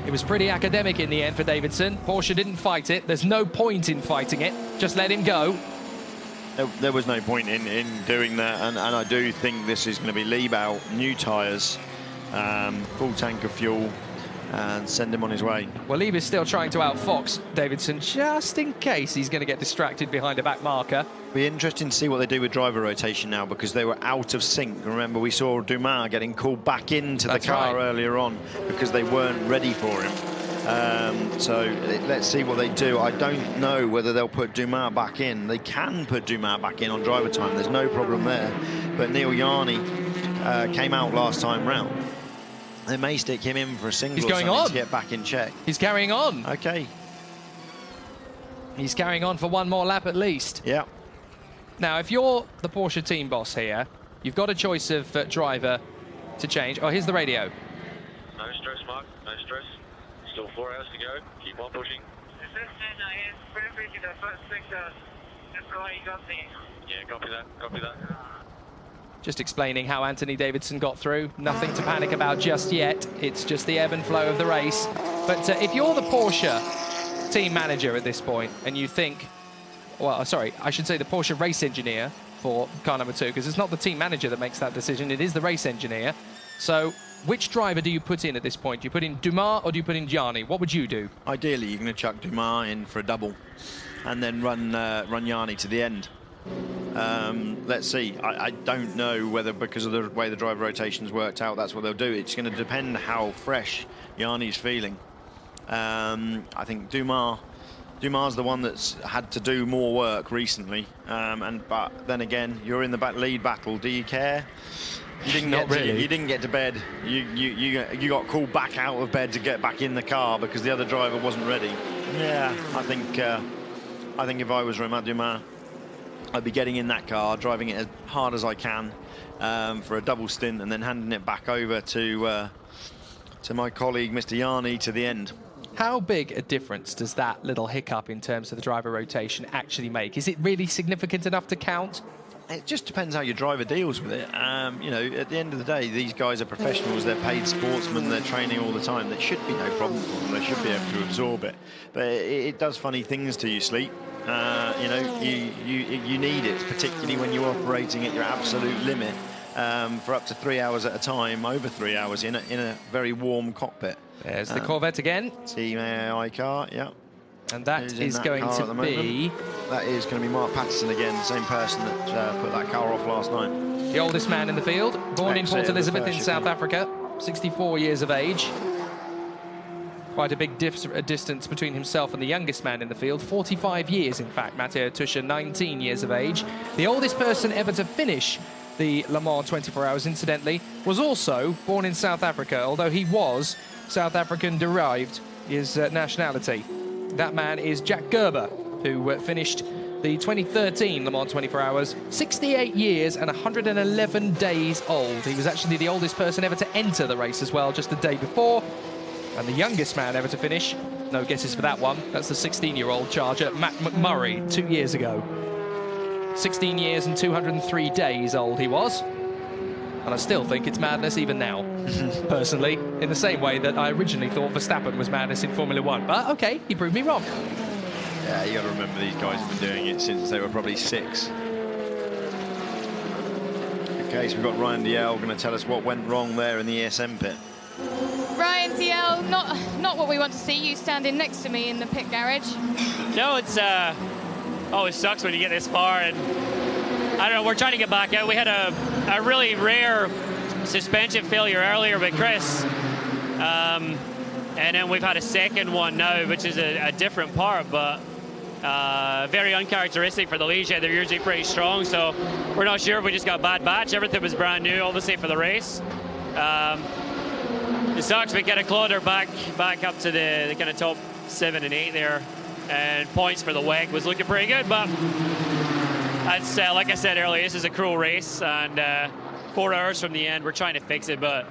It was pretty academic in the end for Davidson. Porsche didn't fight it. There's no point in fighting it. Just let him go. There was no point in doing that, and I do think this is going to be Lieb out, new tyres, full tank of fuel, and send him on his way. Well, Lieb is still trying to outfox Davidson just in case he's going to get distracted behind a back marker. Be interesting to see what they do with driver rotation now, because they were out of sync. Remember, we saw Dumas getting called back into the car earlier on because they weren't ready for him. So let's see what they do. I don't know whether they'll put Dumas back in. They can put Dumas back in on driver time. There's no problem there. But Neel Jani came out last time round. They may stick him in for a single. He's going on to get back in check. He's carrying on. Okay. He's carrying on for one more lap at least. Yeah. Now, if you're the Porsche team boss here, you've got a choice of driver to change. Oh, here's the radio. No stress, Mark. No stress. Still 4 hours to go. Keep on pushing. The first 6 hours. That's why you got me. Yeah, copy that. Copy that. Just explaining how Anthony Davidson got through. Nothing to panic about just yet. It's just the ebb and flow of the race. But if you're the Porsche team manager at this point and you think, well, sorry, I should say the Porsche race engineer for car number 2, because it's not the team manager that makes that decision, it is the race engineer. So which driver do you put in at this point? Do you put in Dumas or do you put in Jani? What would you do? Ideally, you're going to chuck Dumas in for a double and then run Jani to the end. Let's see. I don't know whether, because of the way the driver rotations worked out, that's what they'll do. It's going to depend how fresh Jani's feeling. I think Dumas the one that's had to do more work recently. But then again, you're in the lead battle. Do you care? You didn't get to bed. You got called back out of bed to get back in the car because the other driver wasn't ready. Yeah, I think if I was Romain Dumas, I'd be getting in that car, driving it as hard as I can for a double stint, and then handing it back over to my colleague, Mr. Jani, to the end. How big a difference does that little hiccup in terms of the driver rotation actually make? Is it really significant enough to count? It just depends how your driver deals with it. You know, at the end of the day, these guys are professionals. They're paid sportsmen. They're training all the time. There should be no problem for them. They should be able to absorb it. But it does funny things to you, sleep. You know, you need it, particularly when you're operating at your absolute limit for up to 3 hours at a time, over 3 hours in a very warm cockpit. There's the Corvette again. Team AI car, yeah. And that is going to be... That is going to be Mark Patterson again, the same person that put that car off last night. The oldest man in the field, born in Port Elizabeth in South Africa, 64 years of age. Quite a big distance between himself and the youngest man in the field, 45 years in fact. Matteo Tuscher, 19 years of age. The oldest person ever to finish the Le Mans 24 Hours, incidentally, was also born in South Africa, although he was South African derived, his nationality. That man is Jack Gerber, who finished the 2013 Le Mans 24 Hours, 68 years and 111 days old. He was actually the oldest person ever to enter the race as well, just the day before. And the youngest man ever to finish, no guesses for that one, that's the 16-year-old charger, Matt McMurray, 2 years ago. 16 years and 203 days old he was. And I still think it's madness even now, personally, in the same way that I originally thought Verstappen was madness in Formula 1. But, OK, he proved me wrong. Yeah, you got to remember these guys have been doing it since they were probably 6. OK, so we've got Ryan Dalziel going to tell us what went wrong there in the ESM pit. Ryan Dalziel not what we want to see. You standing next to me in the pit garage. No, it's always sucks when you get this far, and I don't know. We're trying to get back out. We had a really rare suspension failure earlier with Chris, and then we've had a second one now, which is a different part, but very uncharacteristic for the Ligier. They're usually pretty strong, so we're not sure if we just got a bad batch. Everything was brand new, obviously, for the race. It sucks. We kind of clawed her back up to the kind of top 7 and 8 there, and points for the WEC was looking pretty good, but that's, like I said earlier, this is a cruel race, and 4 hours from the end, we're trying to fix it, but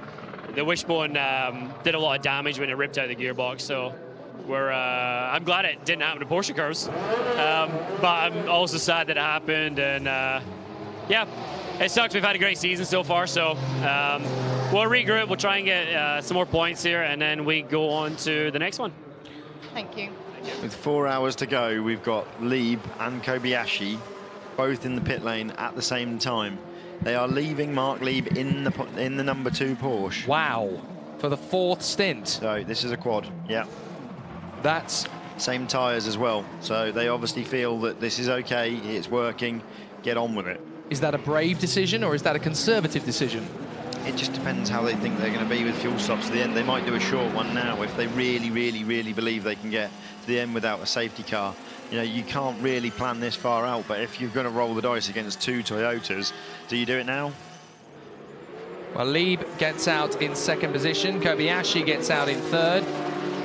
the wishbone did a lot of damage when it ripped out the gearbox, so I'm glad it didn't happen to Porsche cars, but I'm also sad that it happened, and yeah, it sucks. We've had a great season so far, so we'll regroup, we'll try and get some more points here, and then we go on to the next one. Thank you. With 4 hours to go, we've got Lieb and Kobayashi both in the pit lane at the same time. They are leaving Marc Lieb in the number 2 Porsche. Wow, for the 4th stint. So this is a quad, yeah. That's... Same tyres as well. So they obviously feel that this is okay, it's working, get on with it. Is that a brave decision or is that a conservative decision? It just depends how they think they're going to be with fuel stops to the end. They might do a short one now if they really, really, really believe they can get to the end without a safety car. You know, you can't really plan this far out, but if you're going to roll the dice against 2 Toyotas, do you do it now? Well, Lieb gets out in 2nd position. Kobayashi gets out in 3rd.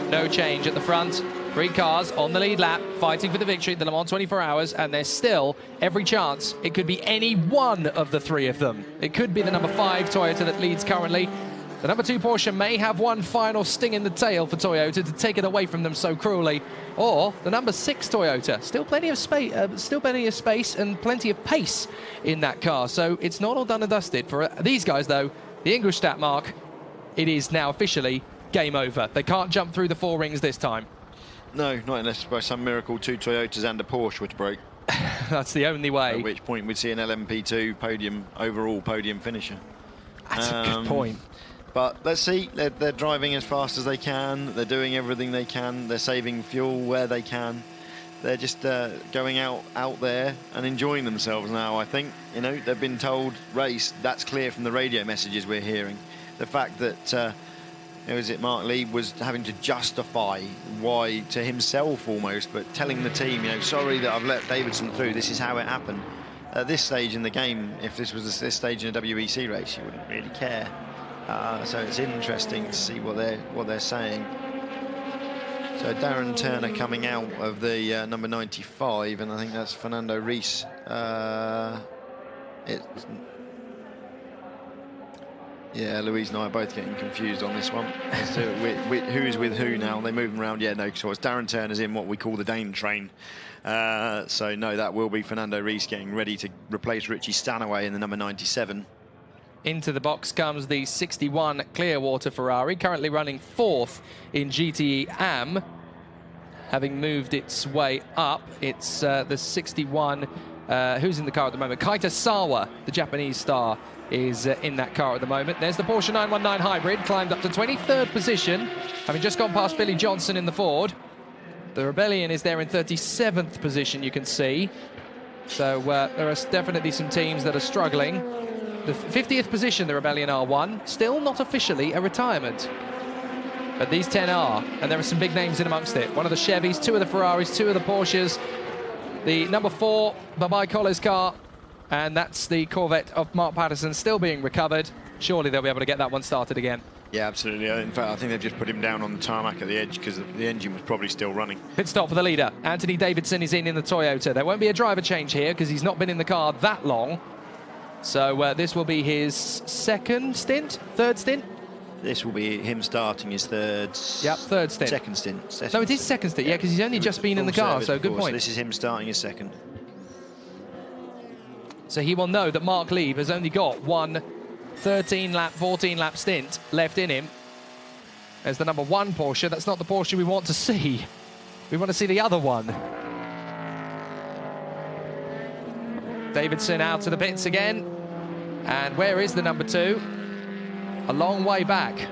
No change at the front. 3 cars on the lead lap, fighting for the victory at the Le Mans 24 Hours, and there's still every chance it could be any one of the 3 of them. It could be the number 5 Toyota that leads currently. The number 2 Porsche may have one final sting in the tail for Toyota to take it away from them so cruelly, or the number 6 Toyota. Still plenty of space and plenty of pace in that car, so it's not all done and dusted. For these guys, though, the Ingolstadt mark, it is now officially game over. They can't jump through the 4 rings this time. No, not unless by some miracle 2 Toyotas and a Porsche were to break. That's the only way. At which point we'd see an LMP2 podium, overall podium finisher. That's a good point. But let's see, they're driving as fast as they can, they're doing everything they can, they're saving fuel where they can. They're just going out there and enjoying themselves now, I think. You know, they've been told race, that's clear from the radio messages we're hearing. The fact that Marc Lieb was having to justify why to himself almost, but telling the team, you know, sorry that I've let Davidson through, this is how it happened. At this stage in the game, if this was this stage in a WEC race, you wouldn't really care. So it's interesting to see what they're saying. So Darren Turner coming out of the number 95, and I think that's Fernando Reis. Yeah, Louise and I are both getting confused on this one. So who's with who now? They move them around. Yeah, no, so it's Darren Turner's in what we call the Dane train. So no, that will be Fernando Reis getting ready to replace Richie Stanaway in the number 97. Into the box comes the 61 Clearwater Ferrari, currently running 4th in GTE AM. Having moved its way up, it's the 61, who's in the car at the moment? Kaita Sawa, the Japanese star, is in that car at the moment. There's the Porsche 919 Hybrid, climbed up to 23rd position, having just gone past Billy Johnson in the Ford. The Rebellion is there in 37th position, you can see. So there are definitely some teams that are struggling. The 50th position, the Rebellion R1, still not officially a retirement. But these 10 are, and there are some big names in amongst it. One of the Chevys, 2 of the Ferraris, 2 of the Porsches. The number 4 Babai Coller's car, and that's the Corvette of Mark Patterson still being recovered. Surely they'll be able to get that one started again. Yeah, absolutely. In fact, I think they've just put him down on the tarmac at the edge because the engine was probably still running. Pit stop for the leader. Anthony Davidson is in the Toyota. There won't be a driver change here because he's not been in the car that long. So this will be his 2nd stint? 3rd stint? This will be him starting his 3rd. Yep, 3rd stint. 2nd stint. No, it is 2nd stint, yeah, because he's only just been in the car, so good point. This is him starting his 2nd. So he will know that Marc Lieb has only got one 13-lap, 14-lap stint left in him. There's the number 1 Porsche. That's not the Porsche we want to see. We want to see the other one. Davidson out to the pits again. And where is the number 2? A long way back.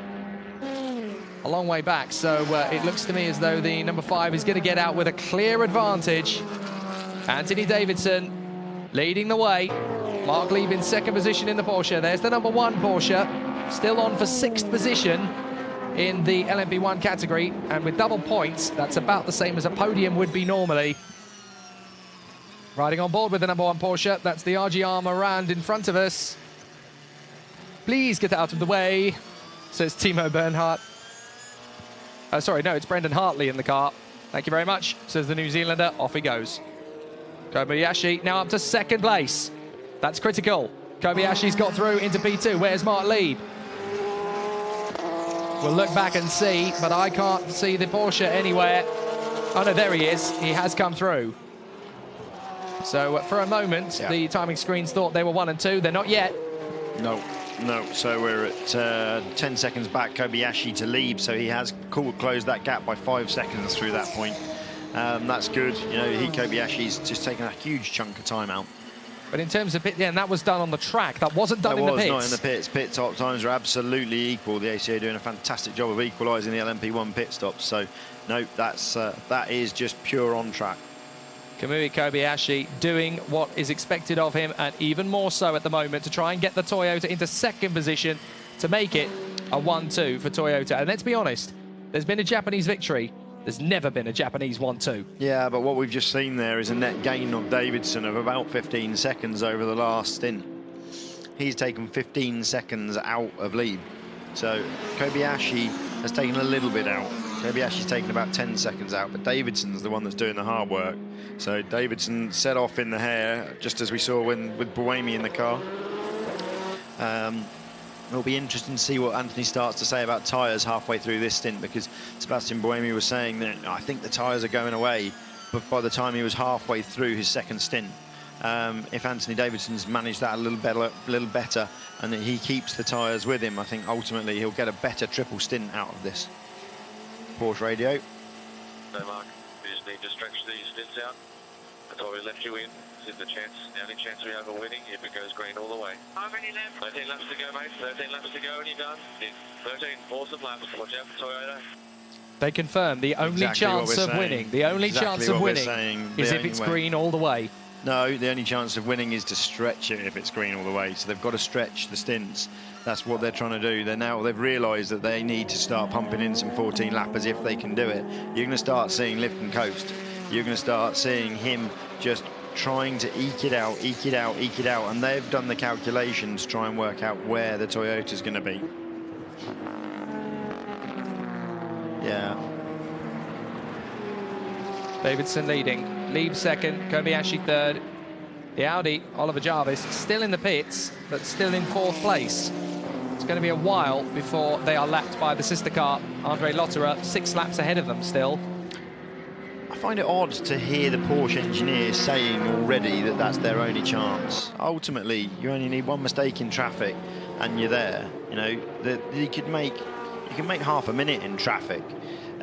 a long way back. So it looks to me as though the number 5 is going to get out with a clear advantage. Anthony Davidson leading the way. Marc Lieb in second position in the Porsche. There's the number 1 Porsche, still on for 6th position in the LMP1 category. And with double points, that's about the same as a podium would be normally. Riding on board with the number 1 Porsche, that's the RGR Morand in front of us. Please get out of the way, says Timo Bernhardt. Sorry, no, it's Brendan Hartley in the car. Thank you very much, says the New Zealander. Off he goes. Kobayashi now up to 2nd place. That's critical. Kobayashi's got through into P2. Where's Marc Lieb? We'll look back and see, but I can't see the Porsche anywhere. Oh no, there he is. He has come through. So for a moment, the timing screens thought they were 1 and 2. They're not yet. No. So we're at 10 seconds back, Kobayashi to Lieb, so he has closed that gap by 5 seconds through that point. That's good. You know, Kobayashi's just taken a huge chunk of time out. But in terms of pit, and that was done on the track. That wasn't done in the pits. That was not in the pits. Pit top times are absolutely equal. The ACA doing a fantastic job of equalising the LMP1 pit stops. So, no, that is just pure on track. Kamui Kobayashi doing what is expected of him, and even more so at the moment, to try and get the Toyota into 2nd position to make it a 1-2 for Toyota. And let's be honest, there's been a Japanese victory. There's never been a Japanese 1-2. Yeah, but what we've just seen there is a net gain of Davidson of about 15 seconds over the last stint. He's taken 15 seconds out of Lieb. So Kobayashi has taken a little bit out. Kobayashi's taken about 10 seconds out, but Davidson's the one that's doing the hard work. So Davidson set off in the hair, just as we saw with Buemi in the car. It'll be interesting to see what Anthony starts to say about tyres halfway through this stint, because Sebastian Buemi was saying that I think the tyres are going away, but by the time he was halfway through his 2nd stint, if Anthony Davidson's managed that a little better and that he keeps the tyres with him, I think ultimately he'll get a better triple stint out of this. Porsche radio. So Mark, we just need to stretch these stints out. That's why we left you in. This is the only chance we have of winning if it goes green all the way. How many laps? 13 laps to go, mate. 13 laps to go and you're done. 13 awesome laps. Watch out for Toyota. They confirm the only chance of winning. The only chance of winning is if it's green all the way. No, the only chance of winning is to stretch it if it's green all the way. So they've got to stretch the stints. That's what they're trying to do. They've realised that they need to start pumping in some 14 lappers if they can do it. You're going to start seeing lift and coast. You're going to start seeing him just trying to eke it out, and they've done the calculations to try and work out where the Toyota's going to be. Yeah. Davidson leading. Lieb 2nd, Kobayashi 3rd. The Audi, Oliver Jarvis, still in the pits, but still in 4th place. It's going to be a while before they are lapped by the sister car, Andre Lotterer, 6 laps ahead of them still. I find it odd to hear the Porsche engineers saying already that that's their only chance. Ultimately, you only need one mistake in traffic and you're there. You know, you can make half a minute in traffic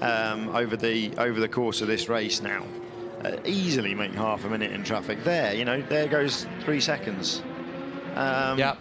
over the course of this race now. Easily make half a minute in traffic. There goes 3 seconds.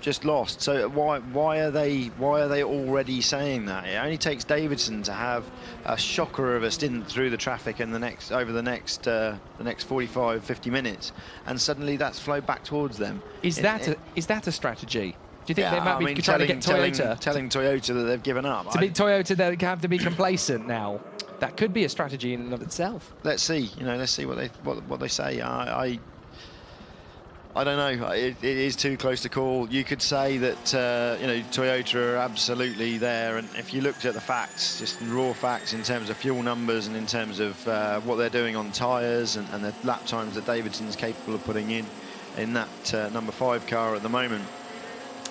Just lost. So why are they already saying that? It only takes Davidson to have a shocker of a stint through the traffic in the next 45-50 minutes, and suddenly that's flowed back towards them. Is that a strategy? Do you think they might be trying to get Toyota? Telling Toyota that they've given up. To beat Toyota, they have to be complacent now. That could be a strategy in and of itself. Let's see. Let's see what they say. I don't know. It is too close to call. You could say that Toyota are absolutely there, and if you looked at the facts, just raw facts in terms of fuel numbers and in terms of what they're doing on tyres and the lap times that Davidson's capable of putting in that number 5 car at the moment,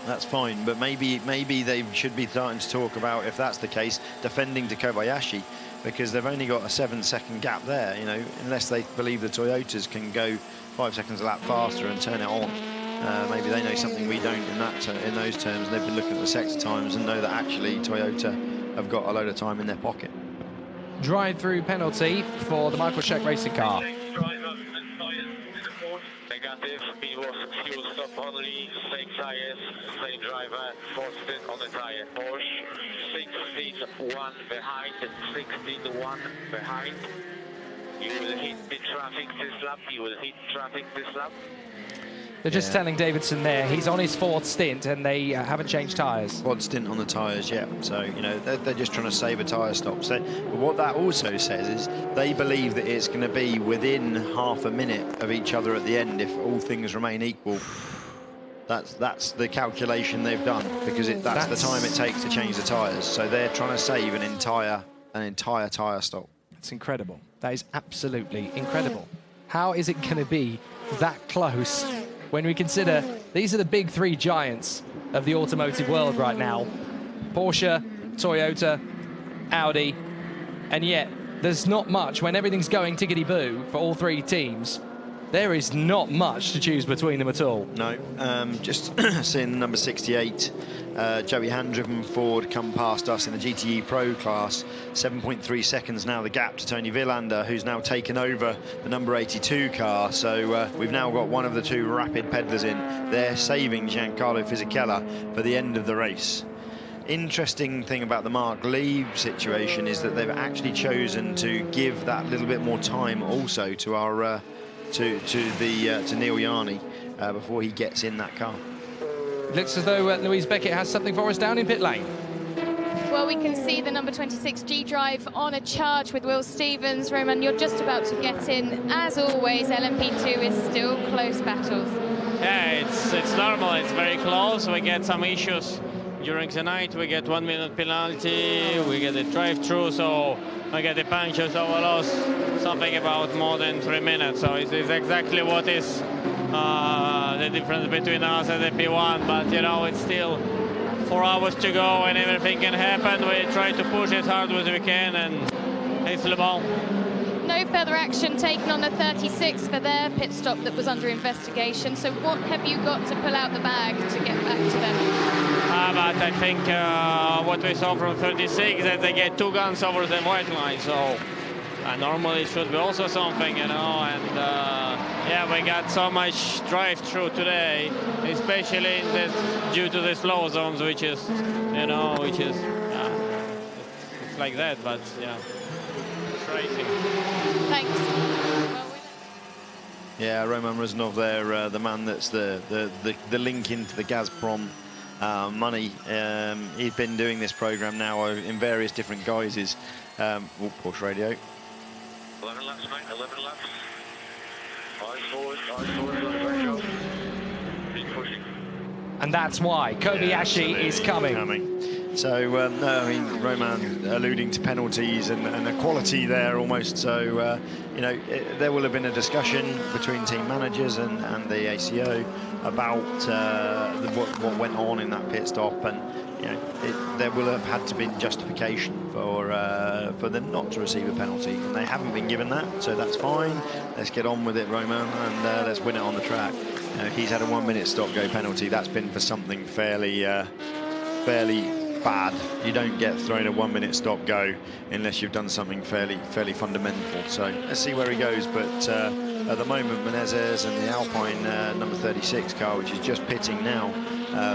that's fine. But maybe they should be starting to talk about, if that's the case, defending to Kobayashi, because they've only got a 7-second gap there. Unless they believe the Toyotas can go 5 seconds a lap faster and turn it on. Maybe they know something we don't in those terms. They've been looking at the sector times and know that actually Toyota have got a load of time in their pocket. Drive-through penalty for the Michael Sheck racing car. Negative. It was fuel stop only. Same tires, same driver. 4th stint on the tire. Porsche 16.1 behind. 16.1 behind. You will hit the traffic this lap. You will hit traffic this lap. They're just telling Davidson there he's on his 4th stint and they haven't changed tyres. Quad stint on the tyres, yeah. So, you know, they're just trying to save a tyre stop. So, but what that also says is they believe that it's going to be within half a minute of each other at the end if all things remain equal. That's the calculation they've done, because that's the time it takes to change the tyres. So they're trying to save an entire tyre stop. It's incredible. That is absolutely incredible. How is it going to be that close when we consider these are the big 3 giants of the automotive world right now? Porsche, Toyota, Audi, and yet there's not much when everything's going tickety-boo for all 3 teams. There is not much to choose between them at all. No, just seeing number 68, Joey hand-driven Ford come past us in the GTE Pro class. 7.3 seconds now the gap to Tony Villander, who's now taken over the number 82 car. So we've now got one of the 2 rapid pedalers in. They're saving Giancarlo Fisichella for the end of the race. Interesting thing about the Marc Lieb situation is that they've actually chosen to give that little bit more time also to our to Neel Jani before he gets in that car. It looks as though Louise Beckett has something for us down in pit lane. Well, we can see the number 26 G-Drive on a charge with Will Stevens. Roman, you're just about to get in. As always, LMP2 is still close battles. Yeah, it's normal. It's very close. We get some issues during the night. We get 1 minute penalty. We get a drive-through, so we get the punctures, so we lost something about more than 3 minutes. So it's exactly what is the difference between us and the P1. But you know, it's still 4 hours to go, and everything can happen. We try to push as hard as we can, and it's Le Mans. No further action taken on the 36 for their pit stop that was under investigation. So what have you got to pull out the bag to get back to them? But I think what we saw from 36, that they get 2 guns over the white line. So normally it should be also something, you know. And yeah, we got so much drive-through today, especially in this, due to the slow zones, which is, you know, it's like that. But yeah. Racing. Thanks. Yeah, Roman Reznov there, the man that's the link into the Gazprom money. He's been doing this program now in various different guises. Porsche radio. 11 laps, mate, 11 laps. Eyes forward, keep pushing. And that's why Kobayashi is coming. So, no, I mean, Roman alluding to penalties and equality there almost. So, you know, there will have been a discussion between team managers and the ACO about what went on in that pit stop. And, you know, there will have had to be justification for them not to receive a penalty. And they haven't been given that, so that's fine. Let's get on with it, Roman, and let's win it on the track. He's had a 1 minute stop-go penalty. That's been for something fairly bad. You don't get thrown a 1 minute stop-go unless you've done something fairly fundamental. So let's see where he goes. But at the moment, Menezes and the Alpine number 36 car, which is just pitting now,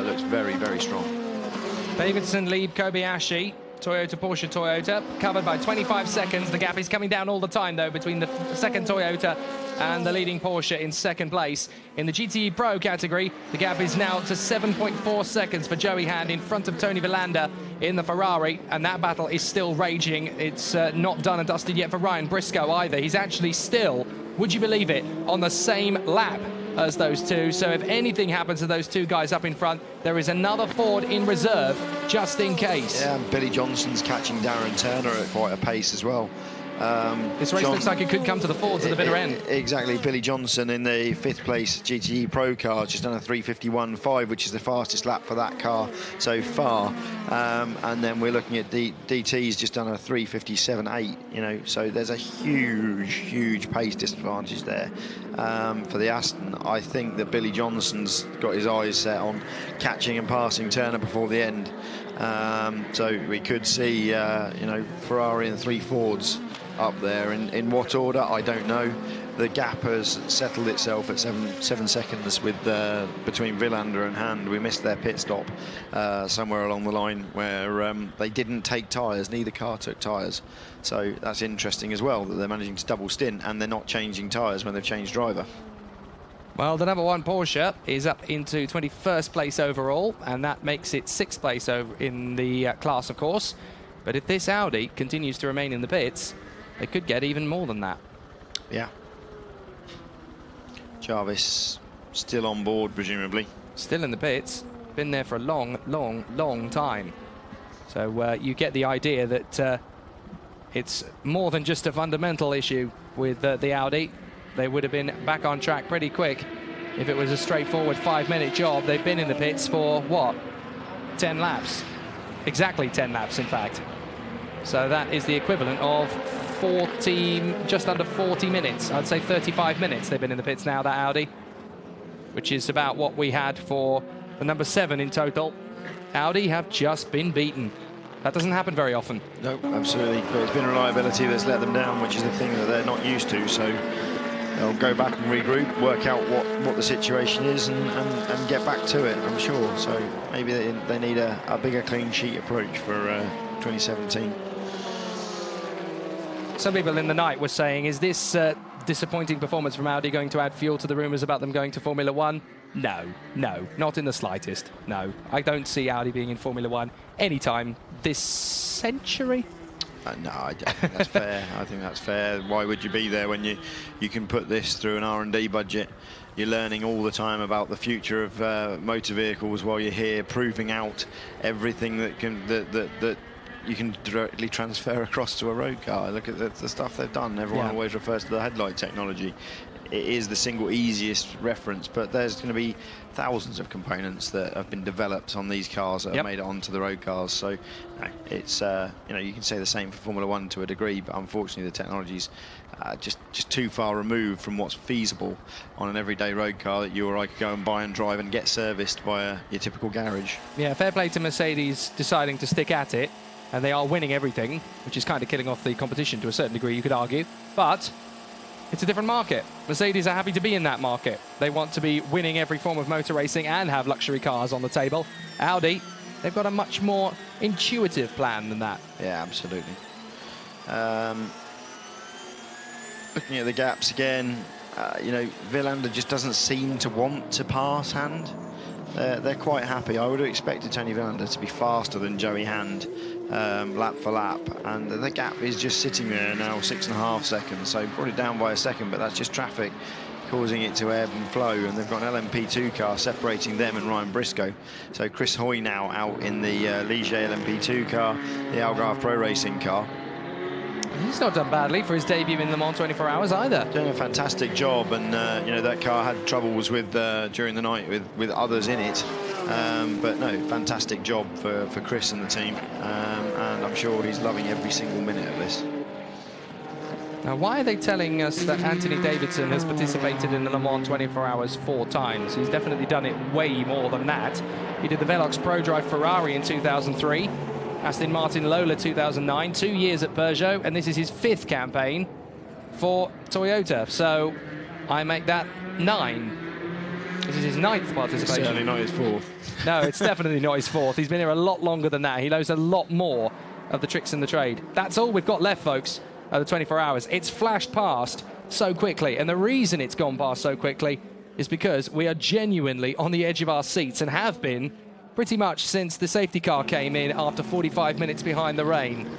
looks very, very strong. Davidson, Lieb, Kobayashi, Toyota, Porsche, Toyota, covered by 25 seconds. The gap is coming down all the time, though, between the second Toyota and the leading Porsche in second place. In the GTE Pro category, the gap is now to 7.4 seconds for Joey Hand in front of Tony Villander in the Ferrari, and that battle is still raging. It's not done and dusted yet for Ryan Briscoe either. He's actually still, would you believe it, on the same lap as those two. So if anything happens to those 2 guys up in front, there is another Ford in reserve just in case. Yeah, and Billy Johnson's catching Darren Turner at quite a pace as well. This race looks like it could come to the Fords at the bitter end. Exactly. Billy Johnson in the 5th place GTE Pro car, just done a 3:51.5, which is the fastest lap for that car so far. And then we're looking at DT's just done a 3:57.8. You know, so there's a huge pace disadvantage there for the Aston. I think that Billy Johnson's got his eyes set on catching and passing Turner before the end. So we could see, you know, Ferrari and 3 Fords up there. In what order, I don't know. The gap has settled itself at 7 seconds with between Villander and Hand. We missed their pit stop somewhere along the line where they didn't take tyres. Neither car took tyres. So that's interesting as well, that they're managing to double stint and they're not changing tyres when they've changed driver. Well, the number 1 Porsche is up into 21st place overall, and that makes it 6th place over in the class, of course. But if this Audi continues to remain in the pits, they could get even more than that. Yeah. Jarvis still on board, presumably. Still in the pits. Been there for a long, long, long time. So you get the idea that it's more than just a fundamental issue with the Audi. They would have been back on track pretty quick if it was a straightforward 5-minute job. They've been in the pits for, what, 10 laps? Exactly 10 laps, in fact. So that is the equivalent of 40, just under 40 minutes. I'd say 35 minutes they've been in the pits now, that Audi, which is about what we had for the number 7 in total. Audi have just been beaten. That doesn't happen very often. No, absolutely. But it's been reliability that's let them down, which is the thing that they're not used to. So they'll go back and regroup, work out what the situation is and get back to it, I'm sure. So maybe they need a bigger clean sheet approach for 2017. Some people in the night were saying, is this disappointing performance from Audi going to add fuel to the rumours about them going to Formula 1? No, not in the slightest. No, I don't see Audi being in Formula 1 anytime this century. No, I don't think that's fair. I think that's fair. Why would you be there when you can put this through an R&D budget? You're learning all the time about the future of motor vehicles while you're here, proving out everything that you can directly transfer across to a road car. Look at the stuff they've done. Everyone always refers to the headlight technology. It is the single easiest reference, but there's going to be thousands of components that have been developed on these cars that have made it onto the road cars. So it's you can say the same for Formula 1 to a degree, but unfortunately the technology's just too far removed from what's feasible on an everyday road car that you or I could go and buy and drive and get serviced by your typical garage. Yeah, fair play to Mercedes deciding to stick at it, and they are winning everything, which is kind of killing off the competition to a certain degree, you could argue. But it's a different market. Mercedes are happy to be in that market. They want to be winning every form of motor racing and have luxury cars on the table. Audi, they've got a much more intuitive plan than that. Yeah, absolutely. Looking at the gaps again, Villander just doesn't seem to want to pass Hand. They're quite happy. I would have expected Tony Villander to be faster than Joey Hand lap for lap, and the gap is just sitting there now, 6.5 seconds, so probably down by a second, but that's just traffic causing it to ebb and flow, and they've got an LMP2 car separating them and Ryan Briscoe. So Chris Hoy now out in the Ligier LMP2 car, the Algarve Pro Racing car. He's not done badly for his debut in Le Mans 24 Hours either. Doing a fantastic job, and that car had troubles with during the night with others in it. But no, fantastic job for Chris and the team, and I'm sure he's loving every single minute of this. Now, why are they telling us that Anthony Davidson has participated in the Le Mans 24 Hours 4 times? He's definitely done it way more than that. He did the Velox Pro Drive Ferrari in 2003, Aston Martin Lola 2009, 2 years at Peugeot, and this is his 5th campaign for Toyota. So I make that 9. This is his 9th participation. Certainly not his 4th. No, it's definitely not his 4th. He's been here a lot longer than that. He knows a lot more of the tricks in the trade. That's all we've got left, folks, at the 24 Hours. It's flashed past so quickly, and the reason it's gone past so quickly is because we are genuinely on the edge of our seats, and have been pretty much since the safety car came in after 45 minutes behind the rain.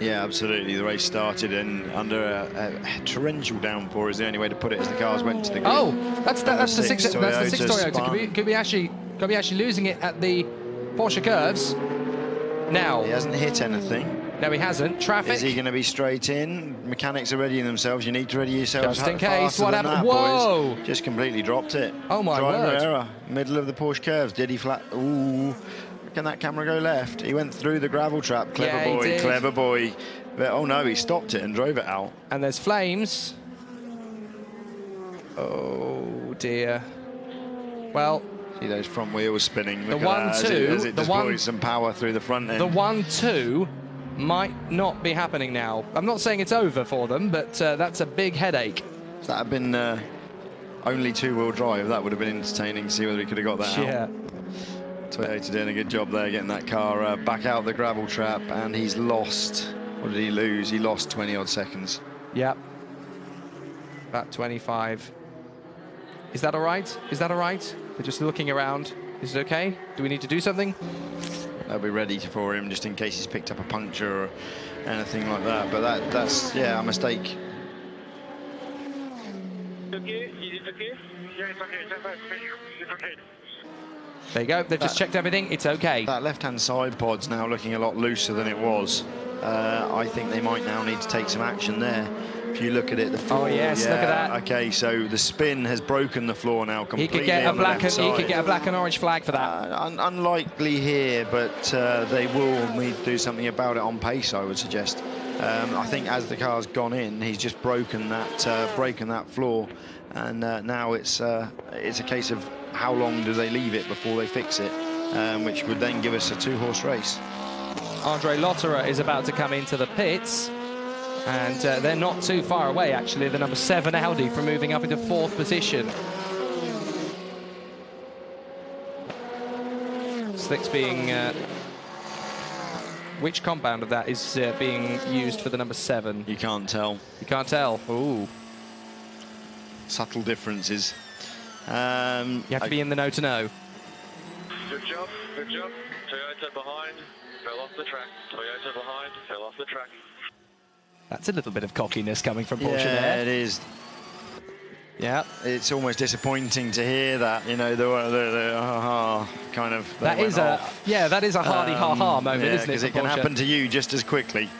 Yeah, absolutely. The race started under a torrential downpour is the only way to put it, as the cars went to the grid. Oh, that's the 6 Toyota. Kobayashi losing it at the Porsche curves. Now he hasn't hit anything. No, he hasn't. Traffic. Is he going to be straight in? Mechanics are readying themselves. You need to ready yourselves. Just in case. What happened? Whoa! Boys. Just completely dropped it. Oh my word! Error. Middle of the Porsche curves. Did he flat? Ooh! Can that camera go left? He went through the gravel trap. Clever boy. Clever boy. But, oh no! He stopped it and drove it out. And there's flames. Oh dear. Well. See those front wheels spinning. Look at that, as it deploys some power through the front end. The 1-2 might not be happening now. I'm not saying it's over for them, but that's a big headache. If that had been only two-wheel drive, that would have been entertaining to see whether he could have got that out. Toyota doing a good job there, getting that car back out the gravel trap, and he's lost. What did he lose? He lost 20-odd seconds. Yep. About 25. Is that all right? Is that all right? We're just looking around. Is it okay? Do we need to do something? They'll be ready for him just in case he's picked up a puncture or anything like that. But that's, yeah, a mistake. There you go. They've just checked everything. It's okay. That left-hand side pod's now looking a lot looser than it was. I think they might now need to take some action there. If you look at it, the floor, oh yes, look at that. Okay, so the spin has broken the floor now completely. He could get a black and orange flag for that. Unlikely here, but they will need to do something about it on pace, I would suggest. I think as the car's gone in, he's just broken that floor, and now it's a case of how long do they leave it before they fix it, which would then give us a two-horse race. Andre Lotterer is about to come into the pits. And they're not too far away, actually, the number 7 Audi from moving up into 4th position. Slick's being... which compound of that is being used for the number 7? You can't tell. You can't tell? Ooh. Subtle differences. You have to be in the know to know. Good job, good job. Toyota behind, fell off the track. Toyota behind, fell off the track. That's a little bit of cockiness coming from Porsche there. Yeah, it is. Yeah. It's almost disappointing to hear that, you know, the kind of... That is a hardy ha-ha moment, isn't it? Because it can happen to you just as quickly.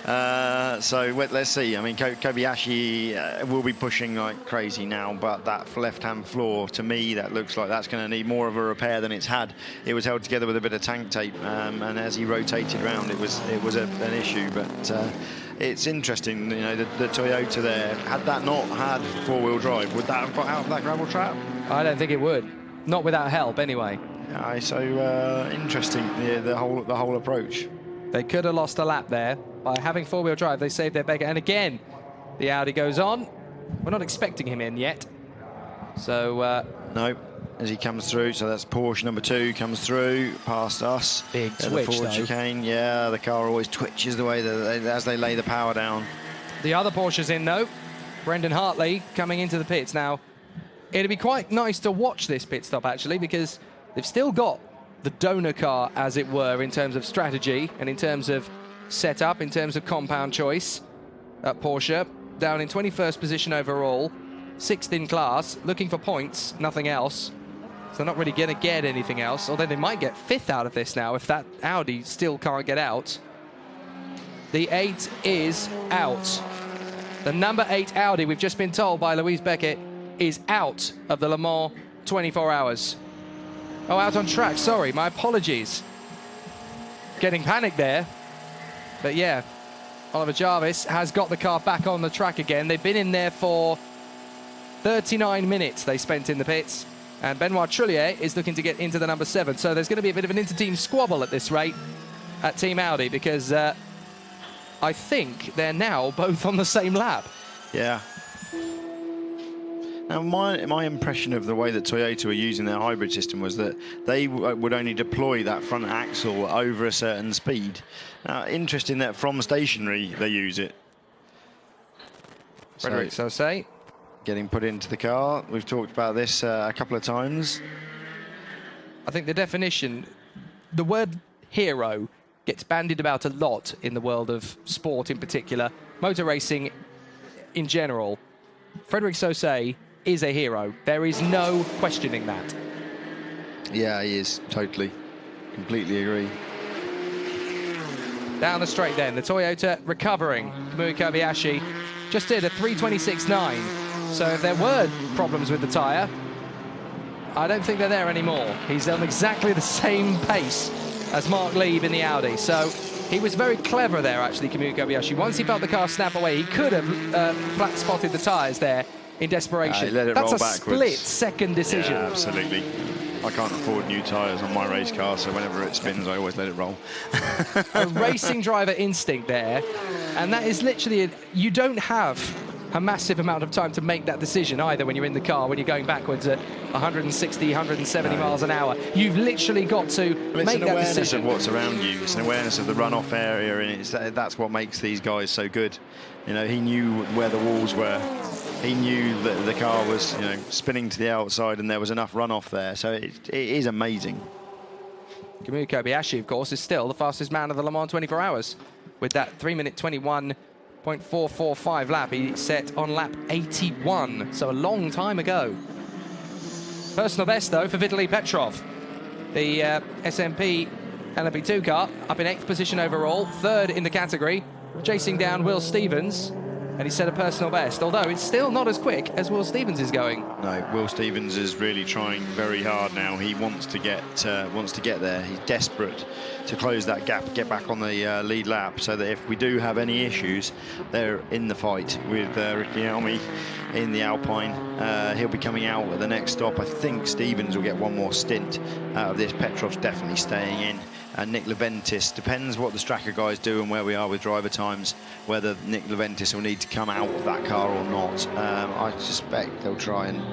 So let's see. I mean, Kobayashi will be pushing like crazy now, but that left-hand floor, to me, that looks like that's going to need more of a repair than it's had. It was held together with a bit of tank tape, and as he rotated around, it was an issue. But it's interesting, you know, the Toyota there, had that not had four-wheel drive, would that have got out of that gravel trap? I don't think it would. Not without help, anyway. So interesting, the whole approach. They could have lost a lap there. By having four-wheel drive, they saved their beggar. And again, the Audi goes on. We're not expecting him in yet. So... no, as he comes through. So that's Porsche number 2 comes through past us. Big twitch, the Ford chicane. Yeah, the car always twitches the way as they lay the power down. The other Porsche's in, though. Brendan Hartley coming into the pits. Now, it'd be quite nice to watch this pit stop, actually, because they've still got the donor car, as it were, in terms of strategy and in terms of setup, in terms of compound choice at Porsche. Down in 21st position overall, 6th in class, looking for points, nothing else. So they're not really going to get anything else, although they might get 5th out of this now if that Audi still can't get out. The 8 is out. The number 8 Audi, we've just been told by Louise Beckett, is out of the Le Mans 24 hours. Oh, out on track, sorry, my apologies. Getting panicked there. But yeah, Oliver Jarvis has got the car back on the track again. They've been in there for 39 minutes they spent in the pits. And Benoit Trullier is looking to get into the number 7. So there's going to be a bit of an inter-team squabble at this rate at Team Audi, because I think they're now both on the same lap. Yeah. Now, my impression of the way that Toyota were using their hybrid system was that they would only deploy that front axle over a certain speed. Now, interesting that from stationary they use it. Frederic Sauce getting put into the car. We've talked about this a couple of times. I think the definition, the word hero, gets bandied about a lot in the world of sport in particular, motor racing in general. Frederic Sauce is a hero. There is no questioning that. Yeah, he is. Totally. Completely agree. Down the straight then, the Toyota recovering. Kamui Kobayashi just did a 3:26.9. So if there were problems with the tyre, I don't think they're there anymore. He's on exactly the same pace as Marc Lieb in the Audi. So he was very clever there, actually, Kamui Kobayashi. Once he felt the car snap away, he could have flat-spotted the tyres there in desperation. Let it That's roll a backwards. split-second decision. Yeah, absolutely. I can't afford new tyres on my race car, so whenever it spins, I always let it roll. A racing driver instinct there, and that is literally, you don't have a massive amount of time to make that decision either when you're in the car, when you're going backwards at 160, 170 miles an hour. You've literally got to make that decision. It's an awareness of what's around you. It's an awareness of the runoff area, and that's what makes these guys so good. You know, he knew where the walls were. He knew that the car was, you know, spinning to the outside, and there was enough runoff there. So it is amazing. Kamui Kobayashi, of course, is still the fastest man of the Le Mans 24 hours with that 3-minute 21.445 lap. He set on lap 81, so a long time ago. Personal best, though, for Vitaly Petrov. The SMP LMP2 car up in 8th position overall, 3rd in the category, chasing down Will Stevens. And he set a personal best, although it's still not as quick as Will Stevens is going. No, Will Stevens is really trying very hard now. He wants to get there. He's desperate to close that gap, get back on the lead lap, so that if we do have any issues, they're in the fight with Ricky Almi in the Alpine. He'll be coming out at the next stop. I think Stevens will get one more stint out of this. Petrov's definitely staying in. And Nick Leventis, depends what the Straka guys do and where we are with driver times, whether Nick Leventis will need to come out of that car or not. I suspect they'll try and...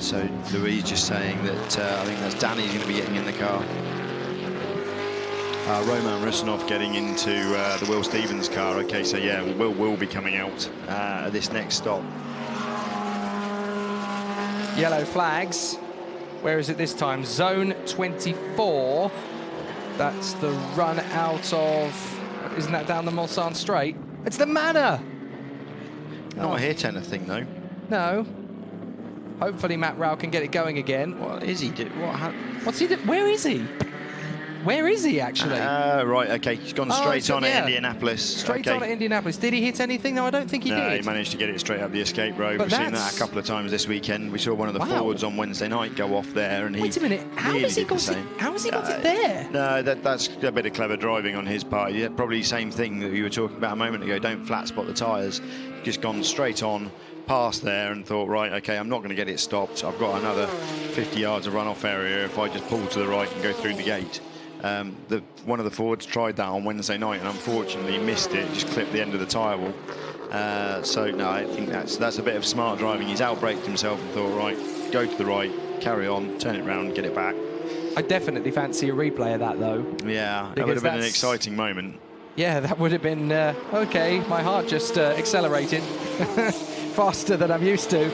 So Louise just saying that I think that's Danny's going to be getting in the car. Roman Rusinov getting into the Will Stevens car. Okay, so yeah, Will be coming out at this next stop. Yellow flags. Where is it this time? Zone 24. That's the run out of... Isn't that down the Mulsanne Straight? It's the Manor! Not hit anything, though. No. Hopefully Matt Rao can get it going again. What is he doing? What's he doing? Where is he? Where is he, actually? Right, OK. He's gone straight on at Indianapolis. Straight on at Indianapolis. Did he hit anything? No, I don't think he did. No, he managed to get it straight up the escape road. We've seen that a couple of times this weekend. We saw one of the Fords on Wednesday night go off there, and he... Wait a minute. How has he got it there? No, that's a bit of clever driving on his part. Yeah, probably the same thing that you were talking about a moment ago. Don't flat spot the tyres. Just gone straight on, past there, and thought, right, OK, I'm not going to get it stopped. I've got another 50 yards of runoff area if I just pull to the right and go through the gate. One of the Fords tried that on Wednesday night and unfortunately missed it, just clipped the end of the tyre wall. So no, I think that's a bit of smart driving. He's outbraked himself and thought, right, go to the right, carry on, turn it round, get it back. I definitely fancy a replay of that, though. Yeah, that would have been an exciting moment. Yeah, that would have been, OK, my heart just accelerated faster than I'm used to.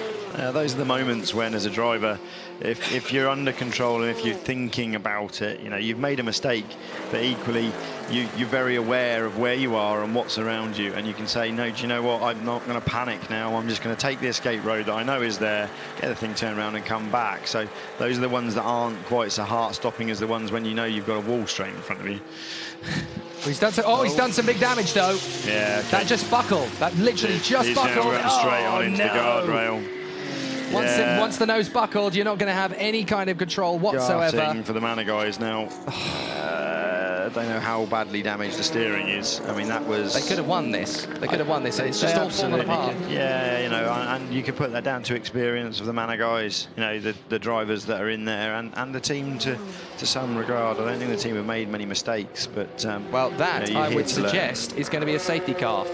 Those are the moments when, as a driver, if you're under control and if you're thinking about it, you know, you've made a mistake, but equally you're very aware of where you are and what's around you, and you can say, no, do you know what, I'm not going to panic now, I'm just going to take the escape road that I know is there, get the thing turned around and come back. So those are the ones that aren't quite so heart-stopping as the ones when you know you've got a wall straight in front of you. He's done some big damage, though. Yeah. Okay. That just buckled. That literally just buckled. He's now straight on into the guardrail. Once the nose buckled, you're not going to have any kind of control whatsoever. Garting for the Manor guys now. I don't know how badly damaged the steering is. I mean, that was... They could have won this. They could have won this. It's just all fallen apart. Yeah, you know, and you could put that down to experience of the Manor guys, you know, the drivers that are in there, and the team to some regard. I don't think the team have made many mistakes, but... well, that, I would suggest, is going to be a safety car.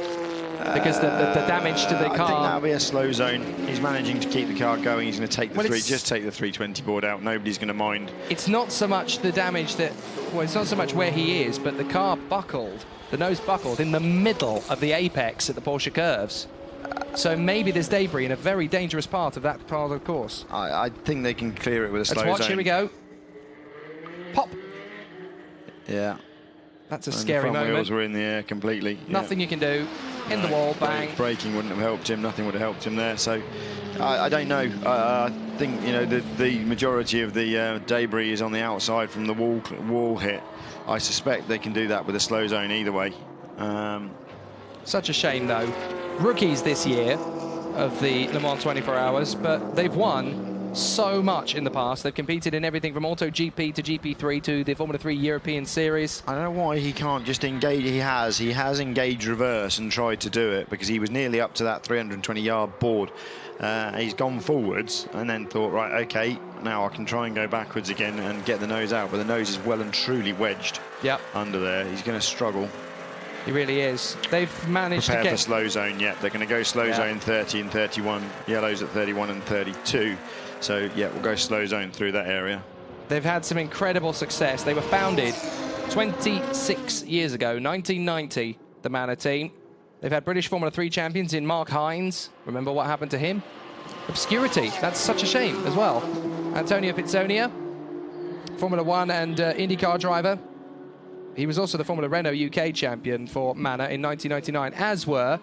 Because the damage to the car... I think that'll be a slow zone. He's managing to keep the car going. He's going to take the just take the 320 board out. Nobody's going to mind. It's not so much the damage that... Well, it's not so much where he is, but the car buckled, the nose buckled in the middle of the apex at the Porsche curves. So maybe there's debris in a very dangerous part of that part of the course. I think they can clear it with a slow zone. Let's watch. Here we go. Pop. Yeah. That's a scary moment. The wheels were in the air completely. Nothing you can do. In the wall, bang. Braking wouldn't have helped him. Nothing would have helped him there. So I don't know. I think, you know, the majority of the debris is on the outside from the wall hit. I suspect they can do that with a slow zone either way. Such a shame, though. Rookies this year of the Le Mans 24 Hours, but they've won so much in the past. They've competed in everything from AutoGP to GP3 to the Formula 3 European Series. I don't know why he can't just engage. He has engaged reverse and tried to do it, because he was nearly up to that 320-yard board. He's gone forwards and then thought, right, okay, now I can try and go backwards again and get the nose out, but the nose is well and truly wedged under there. He's going to struggle. He really is. They've managed to get... for slow zone, they're going to go slow zone 30 and 31. Yellows at 31 and 32. So, yeah, we'll go slow zone through that area. They've had some incredible success. They were founded 26 years ago, 1990, the Manor team. They've had British Formula 3 champions in Mark Hines. Remember what happened to him? Obscurity. That's such a shame as well. Antonio Pizzonia, Formula 1 and IndyCar driver. He was also the Formula Renault UK champion for Manor in 1999, as were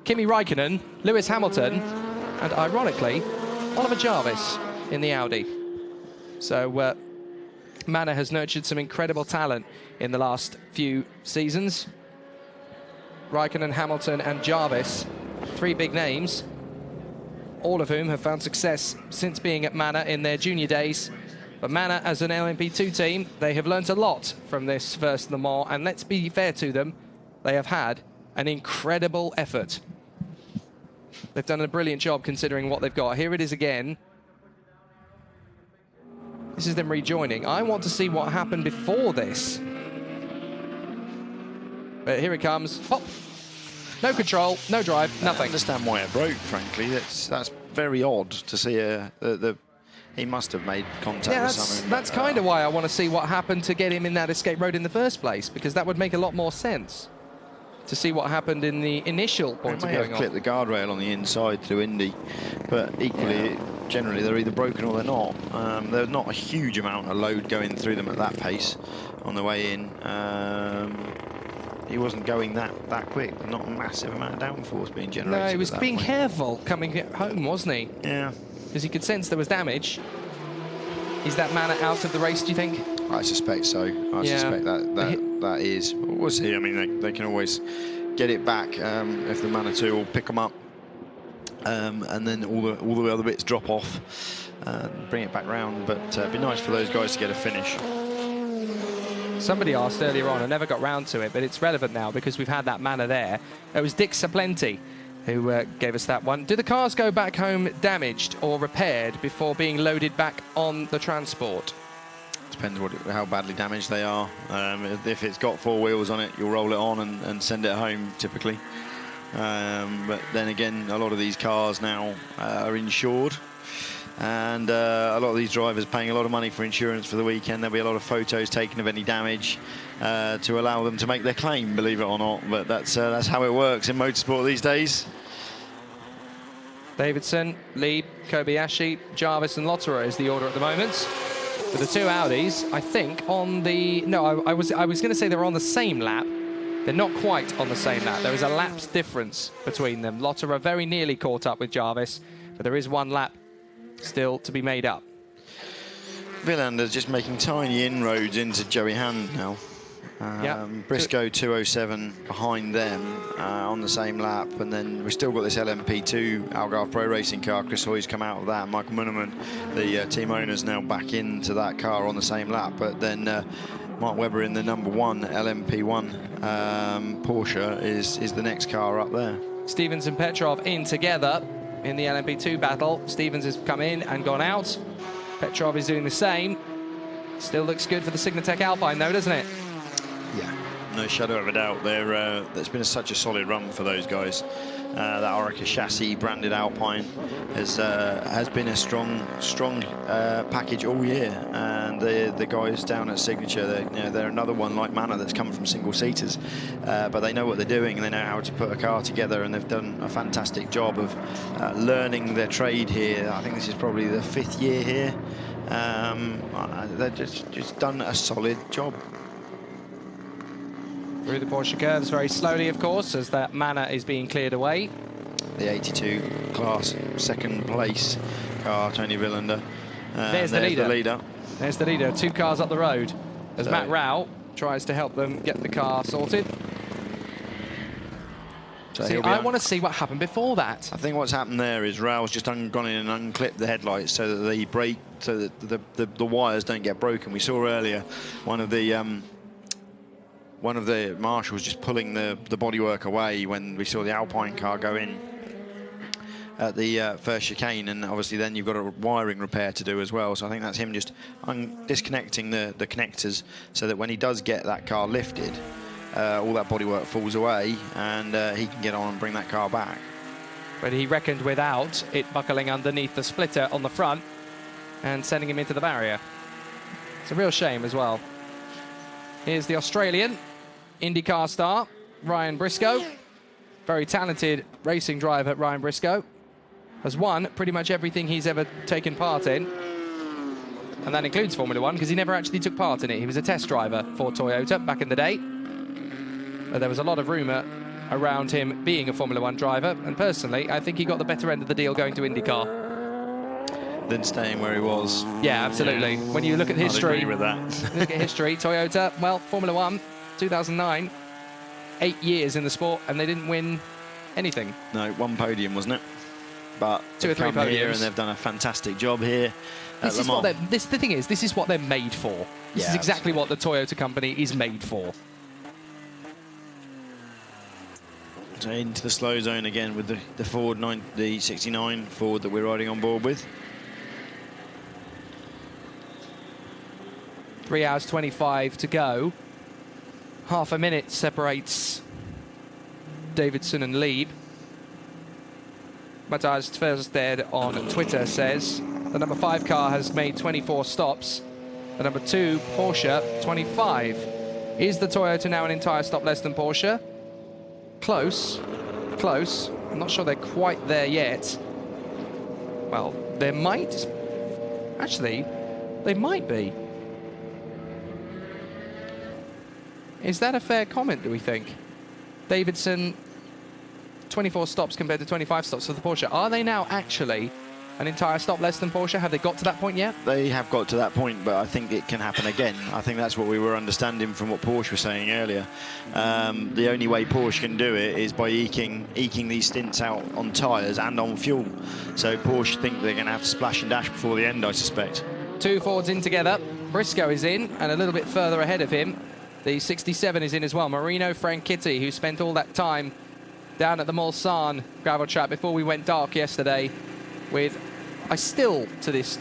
Kimi Raikkonen, Lewis Hamilton, and ironically, Oliver Jarvis in the Audi. So Manor has nurtured some incredible talent in the last few seasons. Raikkonen, Hamilton and Jarvis, 3 big names, all of whom have found success since being at Manor in their junior days. But Manor, as an LMP2 team, they have learnt a lot from this first Le Mans, and let's be fair to them, they have had an incredible effort. They've done a brilliant job considering what they've got. Here it is again. This is them rejoining. I want to see what happened before this. But here it comes. Hop. No control, no drive, nothing. I understand why it broke, frankly. That's very odd to see he must have made contact with something. That's kind of why I want to see what happened to get him in that escape road in the first place, because that would make a lot more sense to see what happened in the initial point of going on. They may have clipped the guardrail on the inside through Indy, but equally, generally, they're either broken or they're not. There's not a huge amount of load going through them at that pace on the way in. He wasn't going that quick. Not a massive amount of downforce being generated. No, he was being careful coming home, wasn't he? Yeah. Because he could sense there was damage. Is that Manor out of the race, do you think? I suspect so. I suspect that is. We'll see. I mean, they can always get it back if the Manor 2 will pick them up, and then all the other bits drop off and bring it back round. But it'd be nice for those guys to get a finish. Somebody asked earlier on, I never got round to it, but it's relevant now because we've had that Manor there. It was Dick Saplenti who gave us that one. Do the cars go back home damaged or repaired before being loaded back on the transport? Depends how badly damaged they are. If it's got 4 wheels on it, you'll roll it on and send it home, typically. But then again, a lot of these cars now are insured. And a lot of these drivers paying a lot of money for insurance for the weekend. There'll be a lot of photos taken of any damage to allow them to make their claim, believe it or not. But that's how it works in motorsport these days. Davidson, Lieb, Kobayashi, Jarvis and Lotterer is the order at the moment. For the 2 Audis, I think on the... No, I was going to say they were on the same lap. They're not quite on the same lap. There is a lap's difference between them. Lotterer very nearly caught up with Jarvis, but there is 1 lap still to be made up. Villander's just making tiny inroads into Joey Hand now. Briscoe 207 behind them on the same lap, and then we've still got this LMP2 Algarve Pro Racing car. Chris Hoy's come out of that. Michael Munnerman, the team owner's now back into that car on the same lap, but then Mark Webber in the number 1 LMP1 Porsche is the next car up there. Stevens and Petrov in together in the LMP2 battle. Stevens has come in and gone out. Petrov is doing the same. Still looks good for the Signatech Alpine though, doesn't it? Yeah, no shadow of a doubt. There's been such a solid run for those guys. That Orica chassis branded Alpine has been a strong package all year, and the guys down at Signature, they're another one like Manor that's come from single seaters, but they know what they're doing and they know how to put a car together, and they've done a fantastic job of learning their trade here. I think this is probably the 5th year here. They've just done a solid job. Through the Porsche curves very slowly, of course, as that Manor is being cleared away. The 82 class 2nd place car, Tony Villander. There's the leader. There's the leader, 2 cars up the road, as Matt Rao tries to help them get the car sorted. So see, I want to see what happened before that. I think what's happened there is Raul's just gone in and unclipped the headlights so that they break, so that the wires don't get broken. We saw earlier one of the marshals just pulling the bodywork away when we saw the Alpine car go in at the first chicane, and obviously then you've got a wiring repair to do as well. So I think that's him just disconnecting the connectors so that when he does get that car lifted, all that bodywork falls away and he can get on and bring that car back. But he reckoned without it buckling underneath the splitter on the front and sending him into the barrier. It's a real shame as well. Here's the Australian IndyCar star, Ryan Briscoe. Very talented racing driver, Ryan Briscoe. Has won pretty much everything he's ever taken part in. And that includes Formula One, because he never actually took part in it. He was a test driver for Toyota back in the day. But there was a lot of rumour around him being a Formula One driver. And personally, I think he got the better end of the deal going to IndyCar Than staying where he was. Yeah, absolutely. When you look at history, I'd agree with that. look at history, Toyota, well, Formula One, 2009, 8 years in the sport, and they didn't win anything. No, one podium, wasn't it? But 2 or 3 come here podiums, and they've done a fantastic job here. This is what the thing is. This is what they're made for. This Yeah, is exactly what the Toyota company is made for. So into the slow zone again with the Ford the 69 Ford that we're riding on board with. 3 hours 25 to go. Half a minute separates Davidson and Lieb. Matthias Tversted on Twitter says the number 5 car has made 24 stops. The number 2 Porsche 25. Is the Toyota now an entire stop less than Porsche? Close, close. I'm not sure they're quite there yet. Well, they might. Actually, they might be. Is that a fair comment, do we think? Davidson, 24 stops compared to 25 stops for the Porsche. Are they now actually an entire stop less than Porsche? Have they got to that point yet? They have got to that point, but I think it can happen again. I think that's what we were understanding from what Porsche was saying earlier. The only way Porsche can do it is by eking these stints out on tyres and on fuel. So Porsche think they're going to have to splash and dash before the end, I suspect. 2 Fords in together. Briscoe is in, and a little bit further ahead of him, the 67 is in as well. Marino Franchitti, who spent all that time down at the Mulsanne gravel track before we went dark yesterday with, I still to this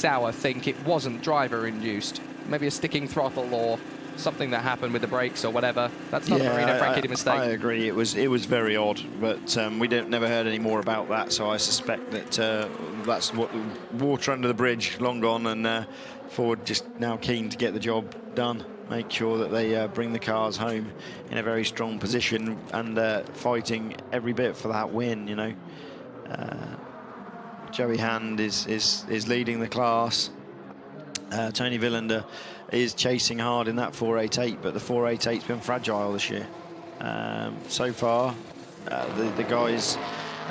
hour think it wasn't driver induced. Maybe a sticking throttle or something that happened with the brakes or whatever. That's not a Marino Franchitti mistake. I agree. It was very odd, but we never heard any more about that. So I suspect that that's what water under the bridge, long gone, and Ford just now keen to get the job done. Make sure that they bring the cars home in a very strong position and fighting every bit for that win. You know, Joey Hand is leading the class. Tony Villander is chasing hard in that 488, but the 488's been fragile this year. So far, the guys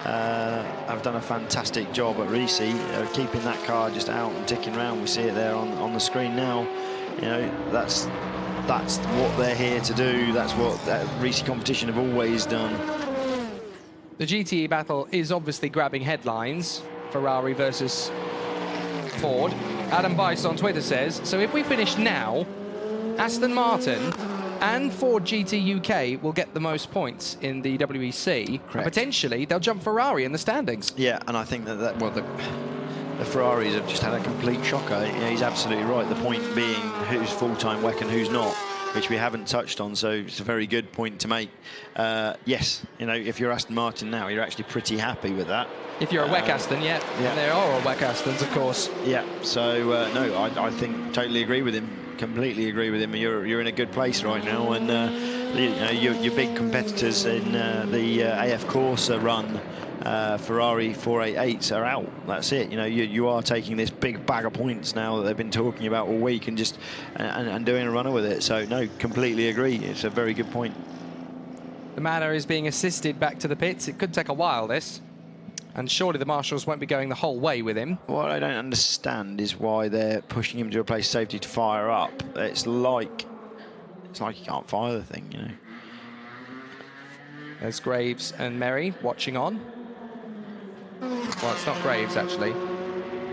have done a fantastic job at Risi, keeping that car just out and ticking around. We see it there on the screen now. You know, that's what they're here to do. That's what Risi competition have always done. The GTE battle is obviously grabbing headlines. Ferrari versus Ford. Adam Bice on Twitter says, so if we finish now, Aston Martin and Ford GT UK will get the most points in the WEC. And potentially they'll jump Ferrari in the standings. Yeah, and I think that the Ferraris have just had a complete shocker. You know, he's absolutely right. The point being who's full-time WEC and who's not, which we haven't touched on, so it's a very good point to make. Yes, you know, if you're Aston Martin now, you're actually pretty happy with that. If you're a WEC Aston, yeah. There are all WEC Astons, of course. Yeah, so no, I think totally agree with him, completely agree with him. You're in a good place right now, and you know, your big competitors in the AF Corsa run, Ferrari 488s are out. That's it. You know, you are taking this big bag of points now that they've been talking about all week and just and doing a runner with it. So no, completely agree. It's a very good point. The matter is being assisted back to the pits. It could take a while, this. And surely the marshals won't be going the whole way with him. What I don't understand is why they're pushing him to a place of safety to fire up. It's like you can't fire the thing, you know. There's Graves and Merry watching on. Well, it's not Graves, actually.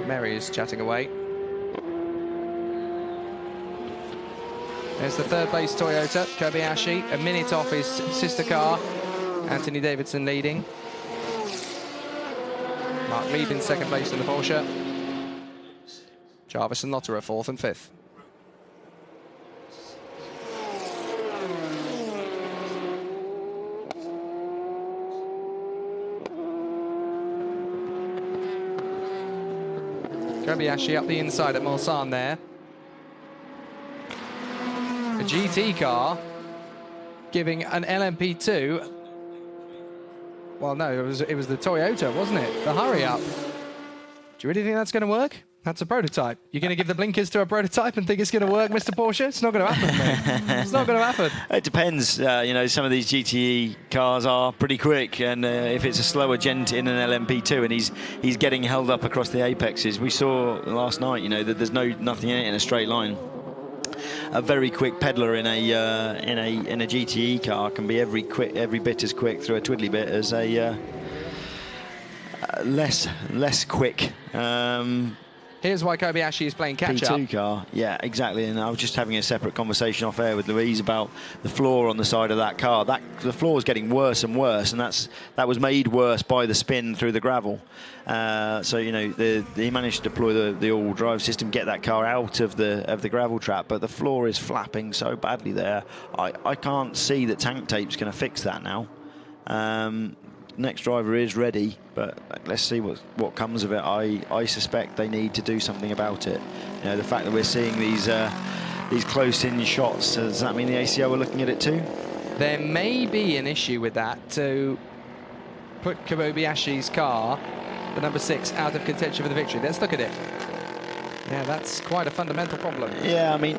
Merry is chatting away. There's the third place Toyota, Kobayashi, a minute off his sister car. Anthony Davidson leading. Marc Lieb in second place in the Porsche. Jarvis and Lotterer fourth and fifth. Kobayashi up the inside at Mulsanne there. A GT car giving an LMP2. Well, no, it was the Toyota, wasn't it? The hurry up. Do you really think that's going to work? That's a prototype. You're going to give the blinkers to a prototype and think it's going to work, Mr. Porsche? It's not going to happen, mate. It's not going to happen. It depends. You know, some of these GTE cars are pretty quick, and if it's a slower gent in an LMP2 and he's getting held up across the apexes, we saw last night, you know, that there's nothing in it in a straight line. A very quick peddler in a GTE car can be every bit as quick through a twiddly bit as a less quick. Here's why Kobayashi is playing catch-up. P2 car, yeah, exactly. And I was just having a separate conversation off air with Louise about the floor on the side of that car. The floor is getting worse and worse, and that was made worse by the spin through the gravel. So you know, he managed to deploy the all drive system, get that car out of the gravel trap, but the floor is flapping so badly there. I can't see that tank tape's going to fix that now. Next driver is ready, but let's see what comes of it. I suspect they need to do something about it. You know, the fact that we're seeing these close-in shots, does that mean the ACO are looking at it too? There may be an issue with that to put Kobayashi's car, the number 6, out of contention for the victory. Let's look at it. Yeah, that's quite a fundamental problem. Yeah, I mean,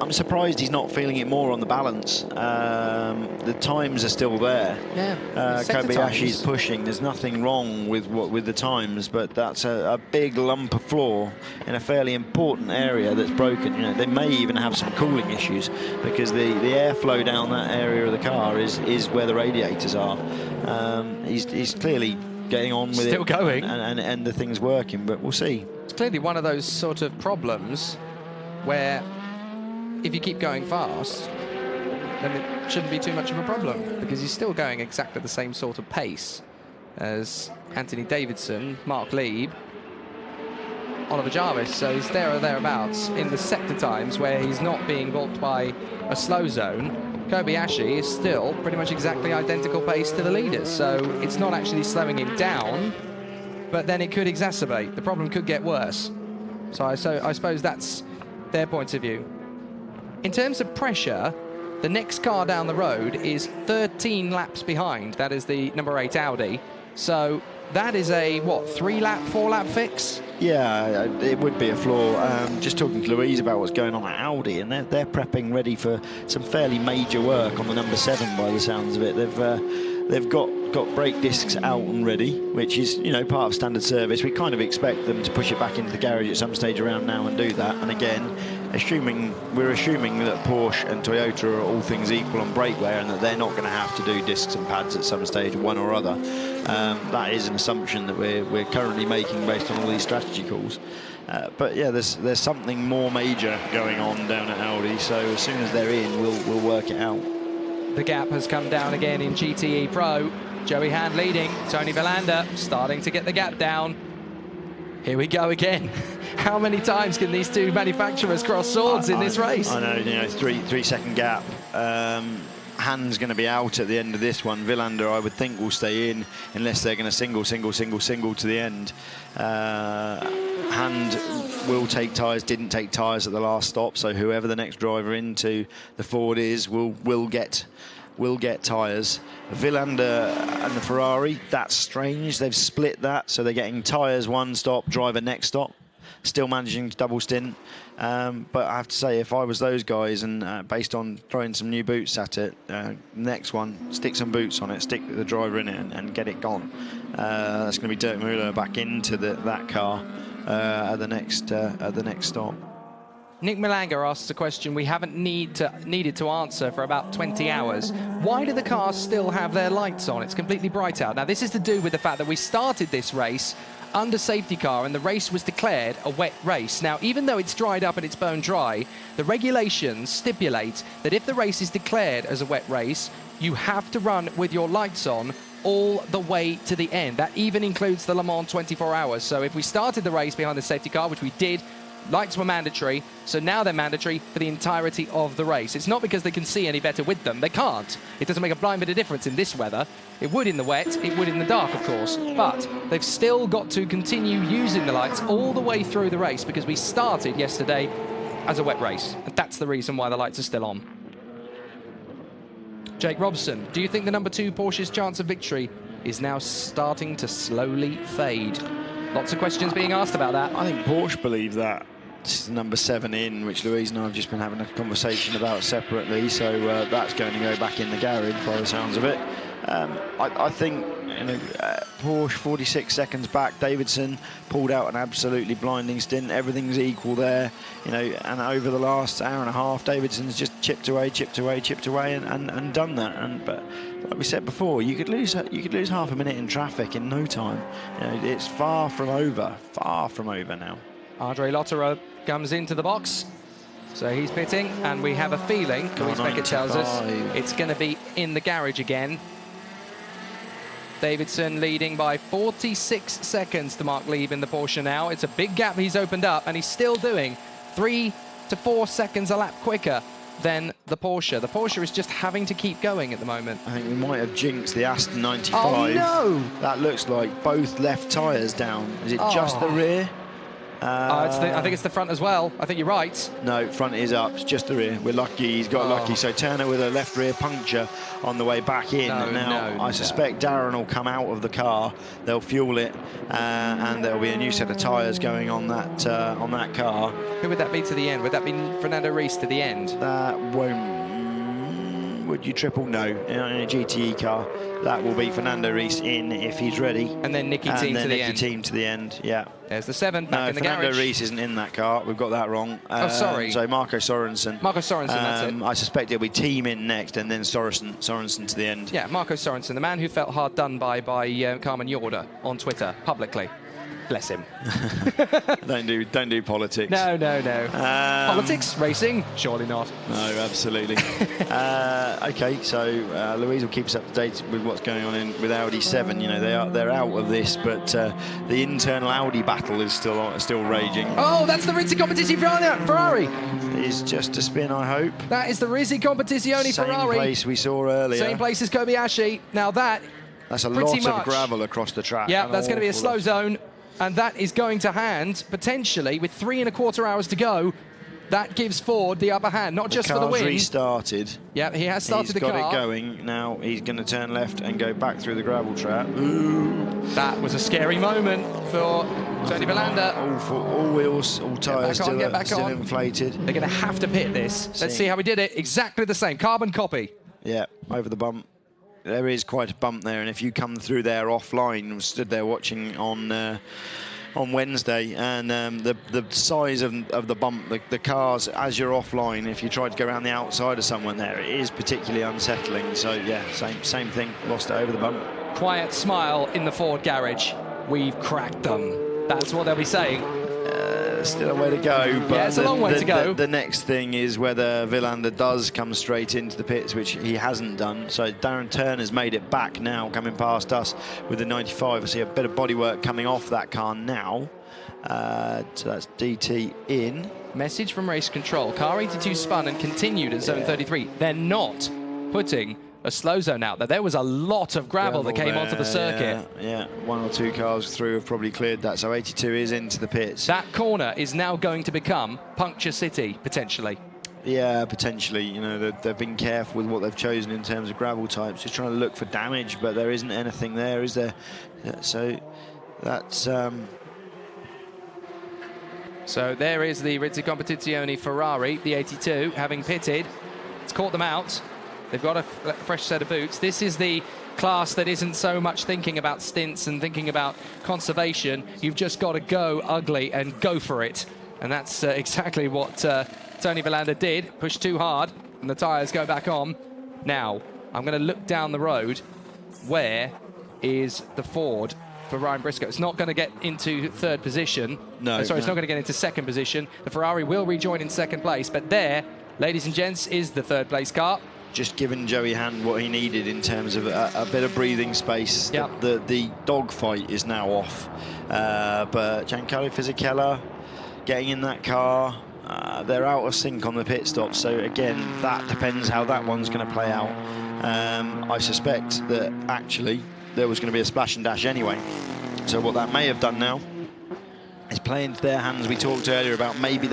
I'm surprised he's not feeling it more on the balance. The times are still there. Yeah, Kobayashi's pushing. There's nothing wrong with the times, but that's a big lump of floor in a fairly important area that's broken. You know, they may even have some cooling issues because the airflow down that area of the car is where the radiators are. He's clearly getting on with still it, going, and the thing's working, but we'll see. It's clearly one of those sort of problems where if you keep going fast, then it shouldn't be too much of a problem because he's still going exactly the same sort of pace as Anthony Davidson, Marc Lieb, Oliver Jarvis. So he's there or thereabouts in the sector times where he's not being balked by a slow zone. Kobayashi is still pretty much exactly identical pace to the leaders, so it's not actually slowing him down, but then it could exacerbate. The problem could get worse. So I suppose that's their point of view. In terms of pressure, the next car down the road is 13 laps behind. That is the number 8 Audi. So that is a, what, 3-lap, 4-lap fix? Yeah, it would be a flaw. Just talking to Louise about what's going on at Audi, and they're prepping ready for some fairly major work on the number 7 by the sounds of it. They've got brake discs out and ready, which is, you know, part of standard service. We kind of expect them to push it back into the garage at some stage around now and do that. And again, we're assuming that Porsche and Toyota are all things equal on brake wear and that they're not going to have to do discs and pads at some stage, one or other. That is an assumption that we're currently making based on all these strategy calls. But yeah, there's something more major going on down at Audi. So as soon as they're in, we'll work it out. The gap has come down again in GTE Pro. Joey Hand leading, Tony Villander starting to get the gap down. Here we go again. How many times can these two manufacturers cross swords in this race? I know, you know, 3-second gap. Hand's going to be out at the end of this one. Villander, I would think, will stay in unless they're going to single to the end. Hand will take tyres, didn't take tyres at the last stop, so whoever the next driver into the Ford is will get tyres. Villander and the Ferrari, that's strange. They've split that, so they're getting tyres one stop, driver next stop. Still managing to double stint. But I have to say, if I was those guys and based on throwing some new boots at it, next one, stick some boots on it, stick the driver in it and get it gone. That's going to be Dirk Müller back into that car at the next stop. Nick Malanga asks a question we haven't needed to answer for about 20 hours. Why do the cars still have their lights on? It's completely bright out. Now, this is to do with the fact that we started this race under safety car and the race was declared a wet race. Now, even though it's dried up and it's bone dry, the regulations stipulate that if the race is declared as a wet race, you have to run with your lights on all the way to the end. That even includes the Le Mans 24 hours. So if we started the race behind the safety car, which we did, lights were mandatory, so now they're mandatory for the entirety of the race. It's not because they can see any better with them. They can't. It doesn't make a blind bit of difference in this weather. It would in the wet, it would in the dark, of course. But they've still got to continue using the lights all the way through the race because we started yesterday as a wet race. And that's the reason why the lights are still on. Jake Robson, do you think the number 2 Porsche's chance of victory is now starting to slowly fade? Lots of questions being asked about that. I think Porsche believe that. This is number 7 in, which Louise and I have just been having a conversation about separately, so that's going to go back in the garage by the sounds of it. I think, you know, Porsche 46 seconds back. Davidson pulled out an absolutely blinding stint. Everything's equal there, you know, and over the last hour and a half, Davidson's just chipped away, and done that. But like we said before, you could lose half a minute in traffic in no time. You know, it's far from over now. Andre Lotterer comes into the box, so he's pitting, and we have a feeling, Louise Beckett tells us, it's going to be in the garage again. Davidson leading by 46 seconds to Marc Lieb in the Porsche now. It's a big gap he's opened up, and he's still doing 3 to 4 seconds a lap quicker than the Porsche. The Porsche is just having to keep going at the moment. I think we might have jinxed the Aston 95. Oh, no! That looks like both left tyres down. Is it just the rear? I think it's the front as well. I think you're right. No, front is up. It's just the rear. We're lucky. He's got lucky. So Turner with a left rear puncture on the way back in. I suspect Darren will come out of the car. They'll fuel it, and there'll be a new set of tyres going on that car. Who would that be to the end? Would that be Fernando Reis to the end? That won't. Would you triple? No. In a GTE car, that will be Fernando Reis in if he's ready. And then Nicky Team to the end. Team to the end, yeah. There's the 7 back in the Fernando garage. Reis isn't in that car. We've got that wrong. Oh, sorry. So Marco Sorensen. Marco Sorensen, that's it. I suspect it'll be Team in next and then Sorensen to the end. Yeah, Marco Sorensen, the man who felt hard done by Carmen Yorda on Twitter publicly. Bless him. Don't do politics. No. Politics, racing, surely not. No, absolutely. Okay, so Louise will keep us up to date with what's going on with Audi 7. You know, they're out of this, but the internal Audi battle is still raging. Oh, that's the Rizzi Competizione Ferrari. It's just a spin, I hope. That is the Rizzi Competizione Ferrari. Same place we saw earlier. Same place as Kobayashi. Now that's a lot of gravel across the track. Yeah, that's going to be a slow zone. And that is going to hand, potentially, with 3 1/4 hours to go. That gives Ford the upper hand, not just for the win. The car's restarted. Yeah, he has started the car. He's got it going. Now he's going to turn left and go back through the gravel trap. Ooh. That was a scary moment for Tony Villander. All wheels, all tyres still inflated. They're going to have to pit this. Let's see how we did it. Exactly the same. Carbon copy. Yeah, over the bump. There is quite a bump there, and if you come through there offline, stood there watching on Wednesday, and the size of the bump, the cars as you're offline, if you try to go around the outside of someone there, it is particularly unsettling. So yeah, same thing, lost it over the bump. Quiet smile in the Ford garage. We've cracked them. That's what they'll be saying. Still a way to go, but yeah, it's a long way to go. The next thing is whether Villander does come straight into the pits, which he hasn't done. So Darren Turner's made it back now, coming past us with the 95. I see a bit of bodywork coming off that car now. So that's DT in. Message from race control. Car 82 spun and continued at zone 33. They're not putting a slow zone out there. There was a lot of gravel that came onto the circuit. Yeah, 1 or 2 cars through have probably cleared that, so 82 is into the pits. That corner is now going to become Puncture City, potentially. Yeah, potentially. You know, they've been careful with what they've chosen in terms of gravel types, just trying to look for damage, but there isn't anything there, is there? Yeah, so that's... So there is the Rizzi Competizione Ferrari, the 82, having pitted. It's caught them out. They've got a fresh set of boots. This is the class that isn't so much thinking about stints and thinking about conservation. You've just got to go ugly and go for it. And that's exactly what Tony Villander did. Pushed too hard, and the tyres go back on. Now, I'm going to look down the road. Where is the Ford for Ryan Briscoe? It's not going to get into third position. No. Sorry, it's not going to get into second position. The Ferrari will rejoin in second place, but there, ladies and gents, is the third place car. Just giving Joey Hand what he needed in terms of a bit of breathing space. Yep. The dogfight is now off. But Giancarlo Fisichella getting in that car, they're out of sync on the pit stop. So again, that depends how that one's going to play out. I suspect that actually there was going to be a splash and dash anyway. So what that may have done now is play into their hands. We talked earlier about maybe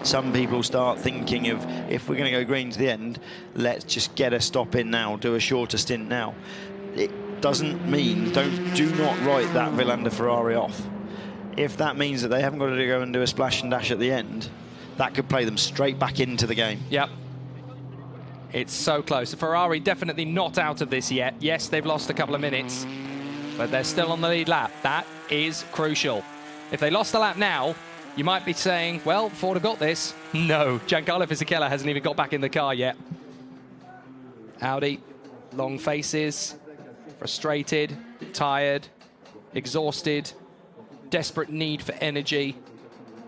some people start thinking of, if we're going to go green to the end, let's just get a stop in now, do a shorter stint now. It doesn't mean, do not write that Villander Ferrari off. If that means that they haven't got to go and do a splash and dash at the end, that could play them straight back into the game. Yep. It's so close. The Ferrari definitely not out of this yet. Yes, they've lost a couple of minutes, but they're still on the lead lap. That is crucial. If they lost the lap now, you might be saying, well, Ford have got this. No, Giancarlo Fisichella hasn't even got back in the car yet. Audi, long faces, frustrated, tired, exhausted, desperate need for energy.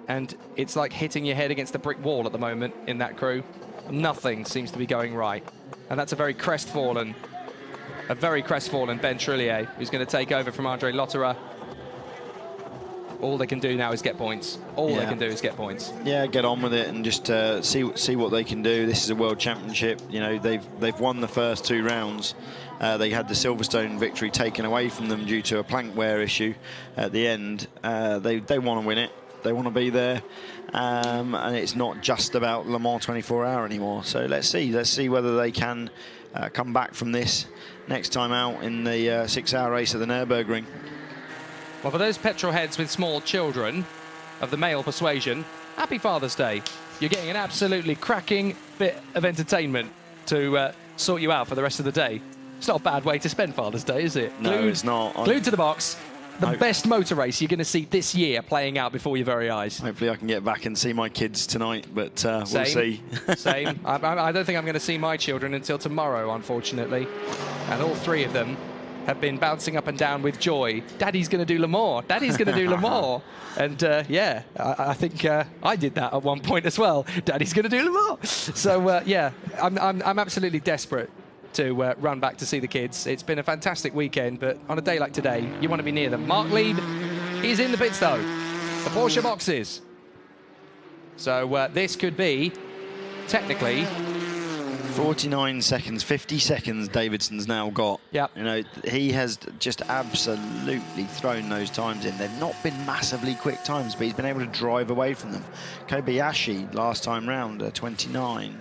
And it's like hitting your head against a brick wall at the moment in that crew. Nothing seems to be going right. And that's a very crestfallen Ben Trillier, who's going to take over from Andre Lotterer. All they can do now is get points. All they can do is get points. Yeah, get on with it and just see what they can do. This is a world championship. You know, they've won the first 2 rounds. They had the Silverstone victory taken away from them due to a plank wear issue at the end. They want to win it. They want to be there. And it's not just about Le Mans 24-hour anymore. So let's see whether they can come back from this next time out in the 6-hour race at the Nürburgring. Well, for those petrol heads with small children of the male persuasion, happy Father's Day. You're getting an absolutely cracking bit of entertainment to sort you out for the rest of the day. It's not a bad way to spend Father's Day, is it? No, it's not. Glued to the box. The best motor race you're going to see this year playing out before your very eyes. Hopefully I can get back and see my kids tonight, but we'll see. Same. I don't think I'm going to see my children until tomorrow, unfortunately. And all 3 of them have been bouncing up and down with joy. Daddy's going to do Le Mans. Daddy's going to do Le Mans. And yeah, I think I did that at one point as well. Daddy's going to do Le Mans. So yeah, I'm absolutely desperate to run back to see the kids. It's been a fantastic weekend, but on a day like today, you want to be near them. Marc Lieb is in the pits though, the Porsche boxes. So this could be technically 49 seconds, 50 seconds Davidson's now got. Yep. You know, he has just absolutely thrown those times in. They've not been massively quick times, but he's been able to drive away from them. Kobayashi last time round, 29.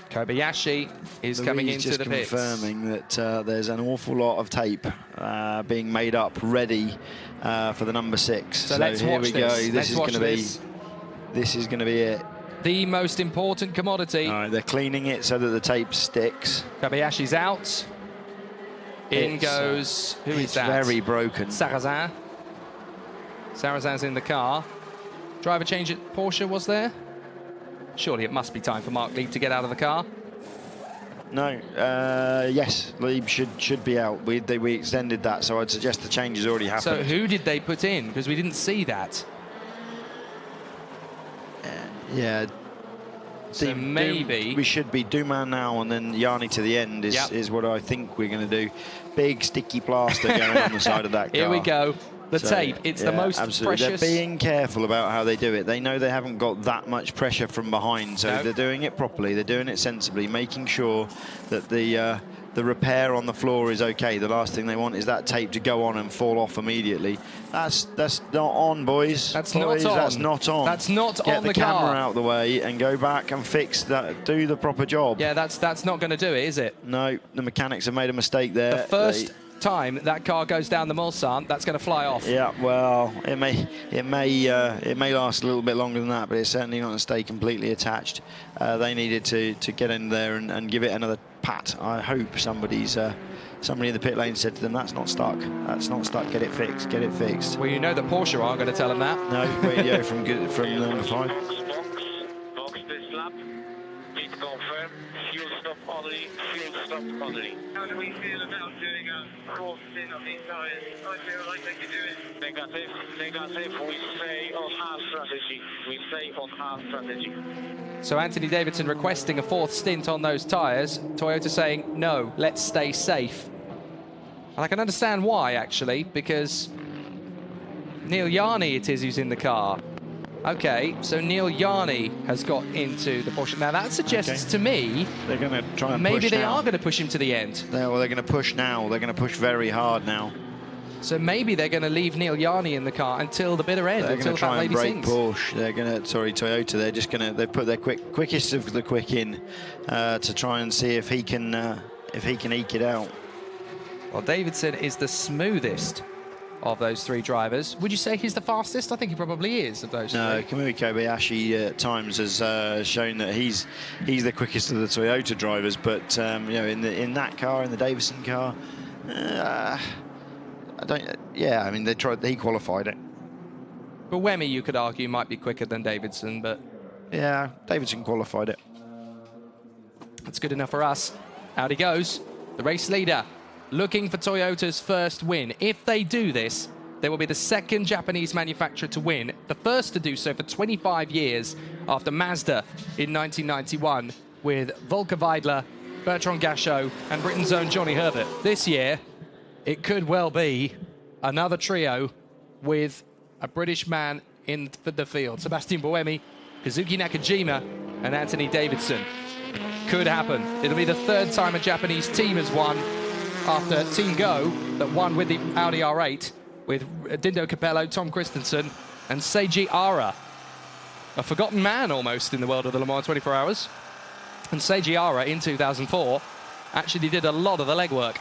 Kobayashi is coming into the pits. Confirming that there's an awful lot of tape being made up, ready for the number 6. So let's here watch we this. go. This is going to be it. The most important commodity. All right, they're cleaning it so that the tape sticks. Kobayashi's out. In goes, who is that? It's very broken. Sarrazin. Sarrazin's in the car. Driver change at Porsche was there? Surely it must be time for Marc Lieb to get out of the car. No, yes, Lieb should be out. We extended that, so I'd suggest the change has already happened. So who did they put in? Because we didn't see that. Yeah. So maybe we should be Dumas now and then Jani to the end is what I think we're going to do. Big sticky plaster going on the side of that car. Here we go. The tape, it's the most precious. They're being careful about how they do it. They know they haven't got that much pressure from behind, so they're doing it properly. They're doing it sensibly, making sure that the repair on the floor is okay. The last thing they want is that tape to go on and fall off immediately. That's not on, boys. That's not on. That's not on. That's not Get on the the camera car. out of the way and go back and fix that. Do the proper job. Yeah, that's not going to do it, is it? No, the mechanics have made a mistake there. The first time that car goes down the Mulsanne, that's going to fly off. Yeah, well, it may last a little bit longer than that, but it's certainly not going to stay completely attached. They needed to get in there and give it another pat. I hope somebody's somebody in the pit lane said to them, "That's not stuck. That's not stuck. Get it fixed. Get it fixed." Well, you know that Porsche aren't going to tell them that. No, radio from number 5. Box this lap. Pit confirm. Fuel stop only. Fuel stop only. How do we feel about doing a cross in of these tyres? I feel like they could do it. Negative. Negative. We stay on half strategy. We stay on half strategy. So Anthony Davidson requesting a 4th stint on those tyres. Toyota saying, no, let's stay safe. And I can understand why, actually, because Neel Jani it is who's in the car. Okay, so Neel Jani has got into the Porsche. Now that suggests to me they're going to try and maybe push they now. are going to push him to the end. They're going to push now. They're going to push very hard now. So maybe they're going to leave Neel Jani in the car until the bitter end, They're until going to try that and lady break sings. Porsche. They're going to, sorry, Toyota. They're just going to. They've put their quickest of the quick in to try and see if he can eke it out. Well, Davidson is the smoothest of those 3 drivers. Would you say he's the fastest? I think he probably is of those 3. No, Kamui Kobayashi at times has shown that he's the quickest of the Toyota drivers. But you know, in that car, in the Davidson car. I don't. Yeah, I mean, he qualified it. But Buemi, you could argue, might be quicker than Davidson, but yeah, Davidson qualified it. That's good enough for us. Out he goes, the race leader, looking for Toyota's first win. If they do this, they will be the 2nd Japanese manufacturer to win, the first to do so for 25 years after Mazda in 1991 with Volker Weidler, Bertrand Gachot, and Britain's own Johnny Herbert. This year, it could well be another trio with a British man in the field. Sebastian Buemi, Kazuki Nakajima, and Anthony Davidson. Could happen. It'll be the 3rd time a Japanese team has won after Team Go that won with the Audi R8 with Dindo Capello, Tom Christensen, and Seiji Ara. A forgotten man almost in the world of the Le Mans 24 Hours. And Seiji Ara in 2004 actually did a lot of the legwork.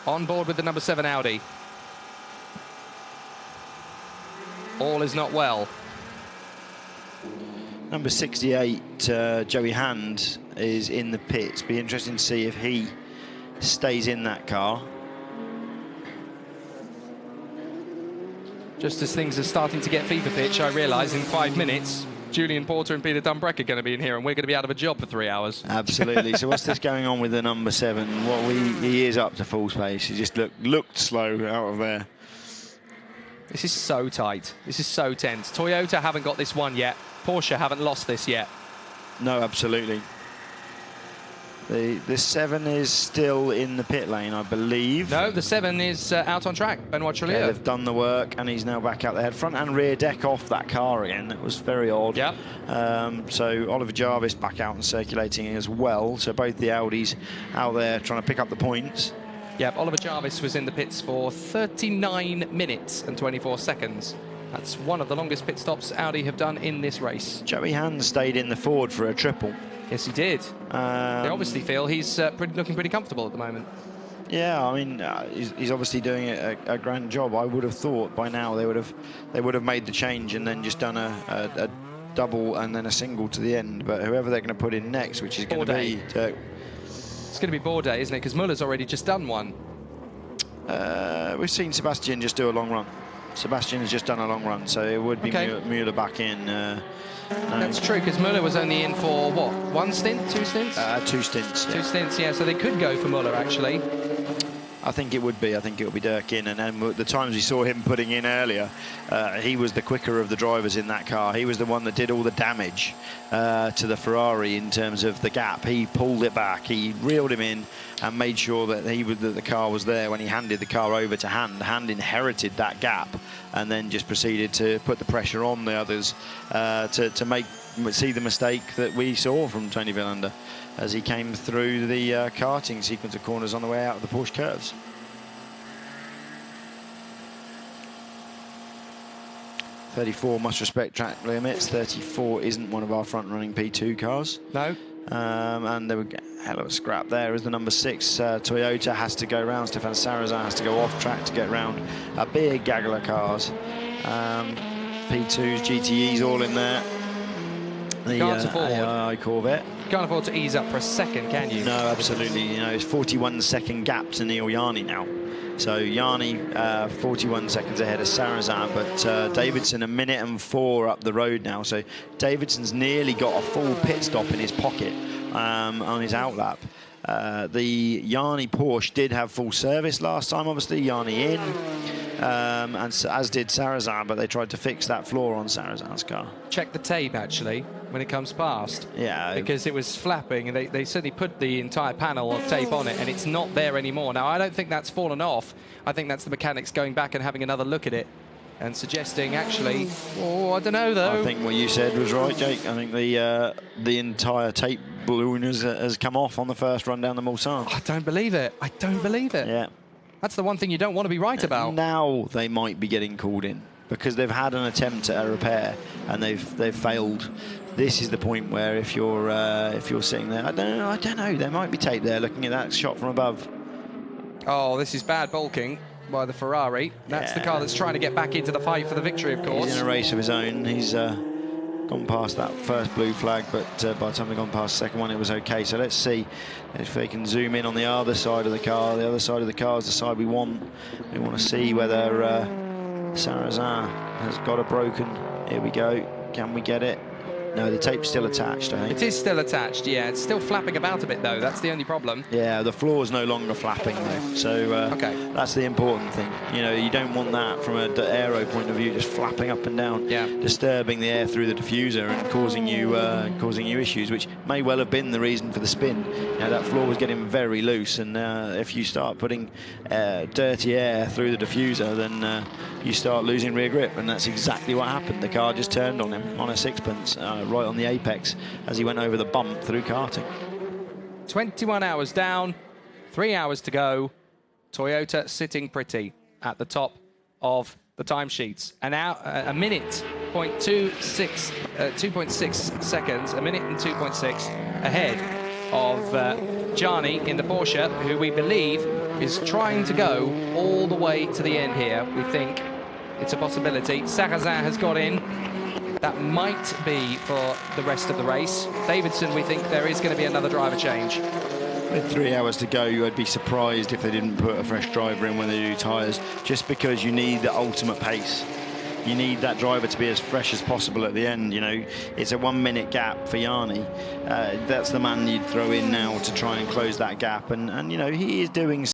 On board with the number 7 Audi. All is not well. Number 68, Joey Hand, is in the pits. Be interesting to see if he stays in that car. Just as things are starting to get fever pitch, I realise in 5 minutes, Julian Porter and Peter Dumbreck are going to be in here, and we're going to be out of a job for 3 hours. Absolutely. So what's this going on with the number 7? He is up to full space. He just looked slow out of there. This is so tight. This is so tense. Toyota haven't got this one yet. Porsche haven't lost this yet. No, absolutely. The 7 is still in the pit lane, I believe. No, the 7 is out on track. Benoit Trullier. Okay, they've done the work, and he's now back out there. Front and rear deck off that car again. That was very odd. Yeah. So Oliver Jarvis back out and circulating as well. So both the Audis out there trying to pick up the points. Yep, Oliver Jarvis was in the pits for 39 minutes and 24 seconds. That's one of the longest pit stops Audi have done in this race. Joey Hand stayed in the Ford for a triple. Yes, he did. They obviously feel he's looking pretty comfortable at the moment. Yeah, I mean, he's obviously doing a grand job. I would have thought by now they would have made the change and then just done a double and then a single to the end. But whoever they're going to put in next, which is going to be... It's going to be Bourdais, isn't it? Because Muller's already just done one. We've seen Sebastian just do a long run. Sebastian has just done a long run, so it would be Mueller back in. That's true, because Muller was only in for, what, 1 stint, 2 stints? 2 stints. 2 stints, yeah, so they could go for Muller, actually. I think it would be. I think it would be Dirk in. And then the times we saw him putting in earlier, he was the quicker of the drivers in that car. He was the one that did all the damage to the Ferrari in terms of the gap. He pulled it back. He reeled him in and made sure that the car was there when he handed the car over to Hand. Hand inherited that gap and then just proceeded to put the pressure on the others to see the mistake that we saw from Tony Villander as he came through the karting sequence of corners on the way out of the Porsche curves. .34 must respect track limits. 34 isn't one of our front-running P2 cars. No. And there were a hell of a scrap there as the number 6 Toyota has to go round. Stéphane Sarrazin has to go off track to get round a big gaggle of cars. P2s, GTEs all in there. The AI Corvette. You can't afford to ease up for a second, can you? No, absolutely. You know, it's 41-second gap to Neel Jani now. So Jani 41 seconds ahead of Sarrazin, but Davidson 1:04 up the road now. So Davidson's nearly got a full pit stop in his pocket on his outlap. The Jani Porsche did have full service last time, obviously. Jani in, and as did Sarrazin, but they tried to fix that flaw on Sarrazin's car. Check the tape, actually, when it comes past. Yeah. Because it was flapping, and they said they put the entire panel of tape on it, and it's not there anymore. Now, I don't think that's fallen off. I think that's the mechanics going back and having another look at it and suggesting, actually, oh, I don't know, though. I think what you said was right, Jake. I think the entire tape balloon has come off on the first run down the Mulsanne. I don't believe it. I don't believe it. Yeah. That's the one thing you don't want to be right about. Now they might be getting called in because they've had an attempt at a repair and they've failed. This is the point where if you're sitting there, I don't know. There might be tape there looking at that shot from above. Oh, this is bad bulking by the Ferrari. That's the car that's trying to get back into the fight for the victory, of course. He's in a race of his own. He's gone past that first blue flag, but by the time they've gone past the second one, it was okay. So let's see if they can zoom in on the other side of the car. The other side of the car is the side we want. We want to see whether Sarrazin has got a broken. Here we go. Can we get it? No, the tape's still attached, I think. It is still attached, yeah. It's still flapping about a bit, though. That's the only problem. Yeah, the floor's no longer flapping, though. So okay. That's the important thing. You know, you don't want that from an aero point of view, just flapping up and down, disturbing the air through the diffuser and causing you issues, which may well have been the reason for the spin. You know, that floor was getting very loose, and if you start putting dirty air through the diffuser, then you start losing rear grip, and that's exactly what happened. The car just turned on him on a sixpence. Right on the apex as he went over the bump through karting. 21 hours down, 3 hours to go. Toyota sitting pretty at the top of the timesheets. And now a minute, 2.6 seconds, a minute and 2.6 ahead of Jani in the Porsche, who we believe is trying to go all the way to the end here. We think it's a possibility. Sarrazin has got in. That might be for the rest of the race. Davidson, we think there is going to be another driver change. With 3 hours to go, I'd be surprised if they didn't put a fresh driver in when they do tyres, just because you need the ultimate pace. You need that driver to be as fresh as possible at the end. You know, it's a 1 minute gap for Jani. That's the man you'd throw in now to try and close that gap. And you know, he is doing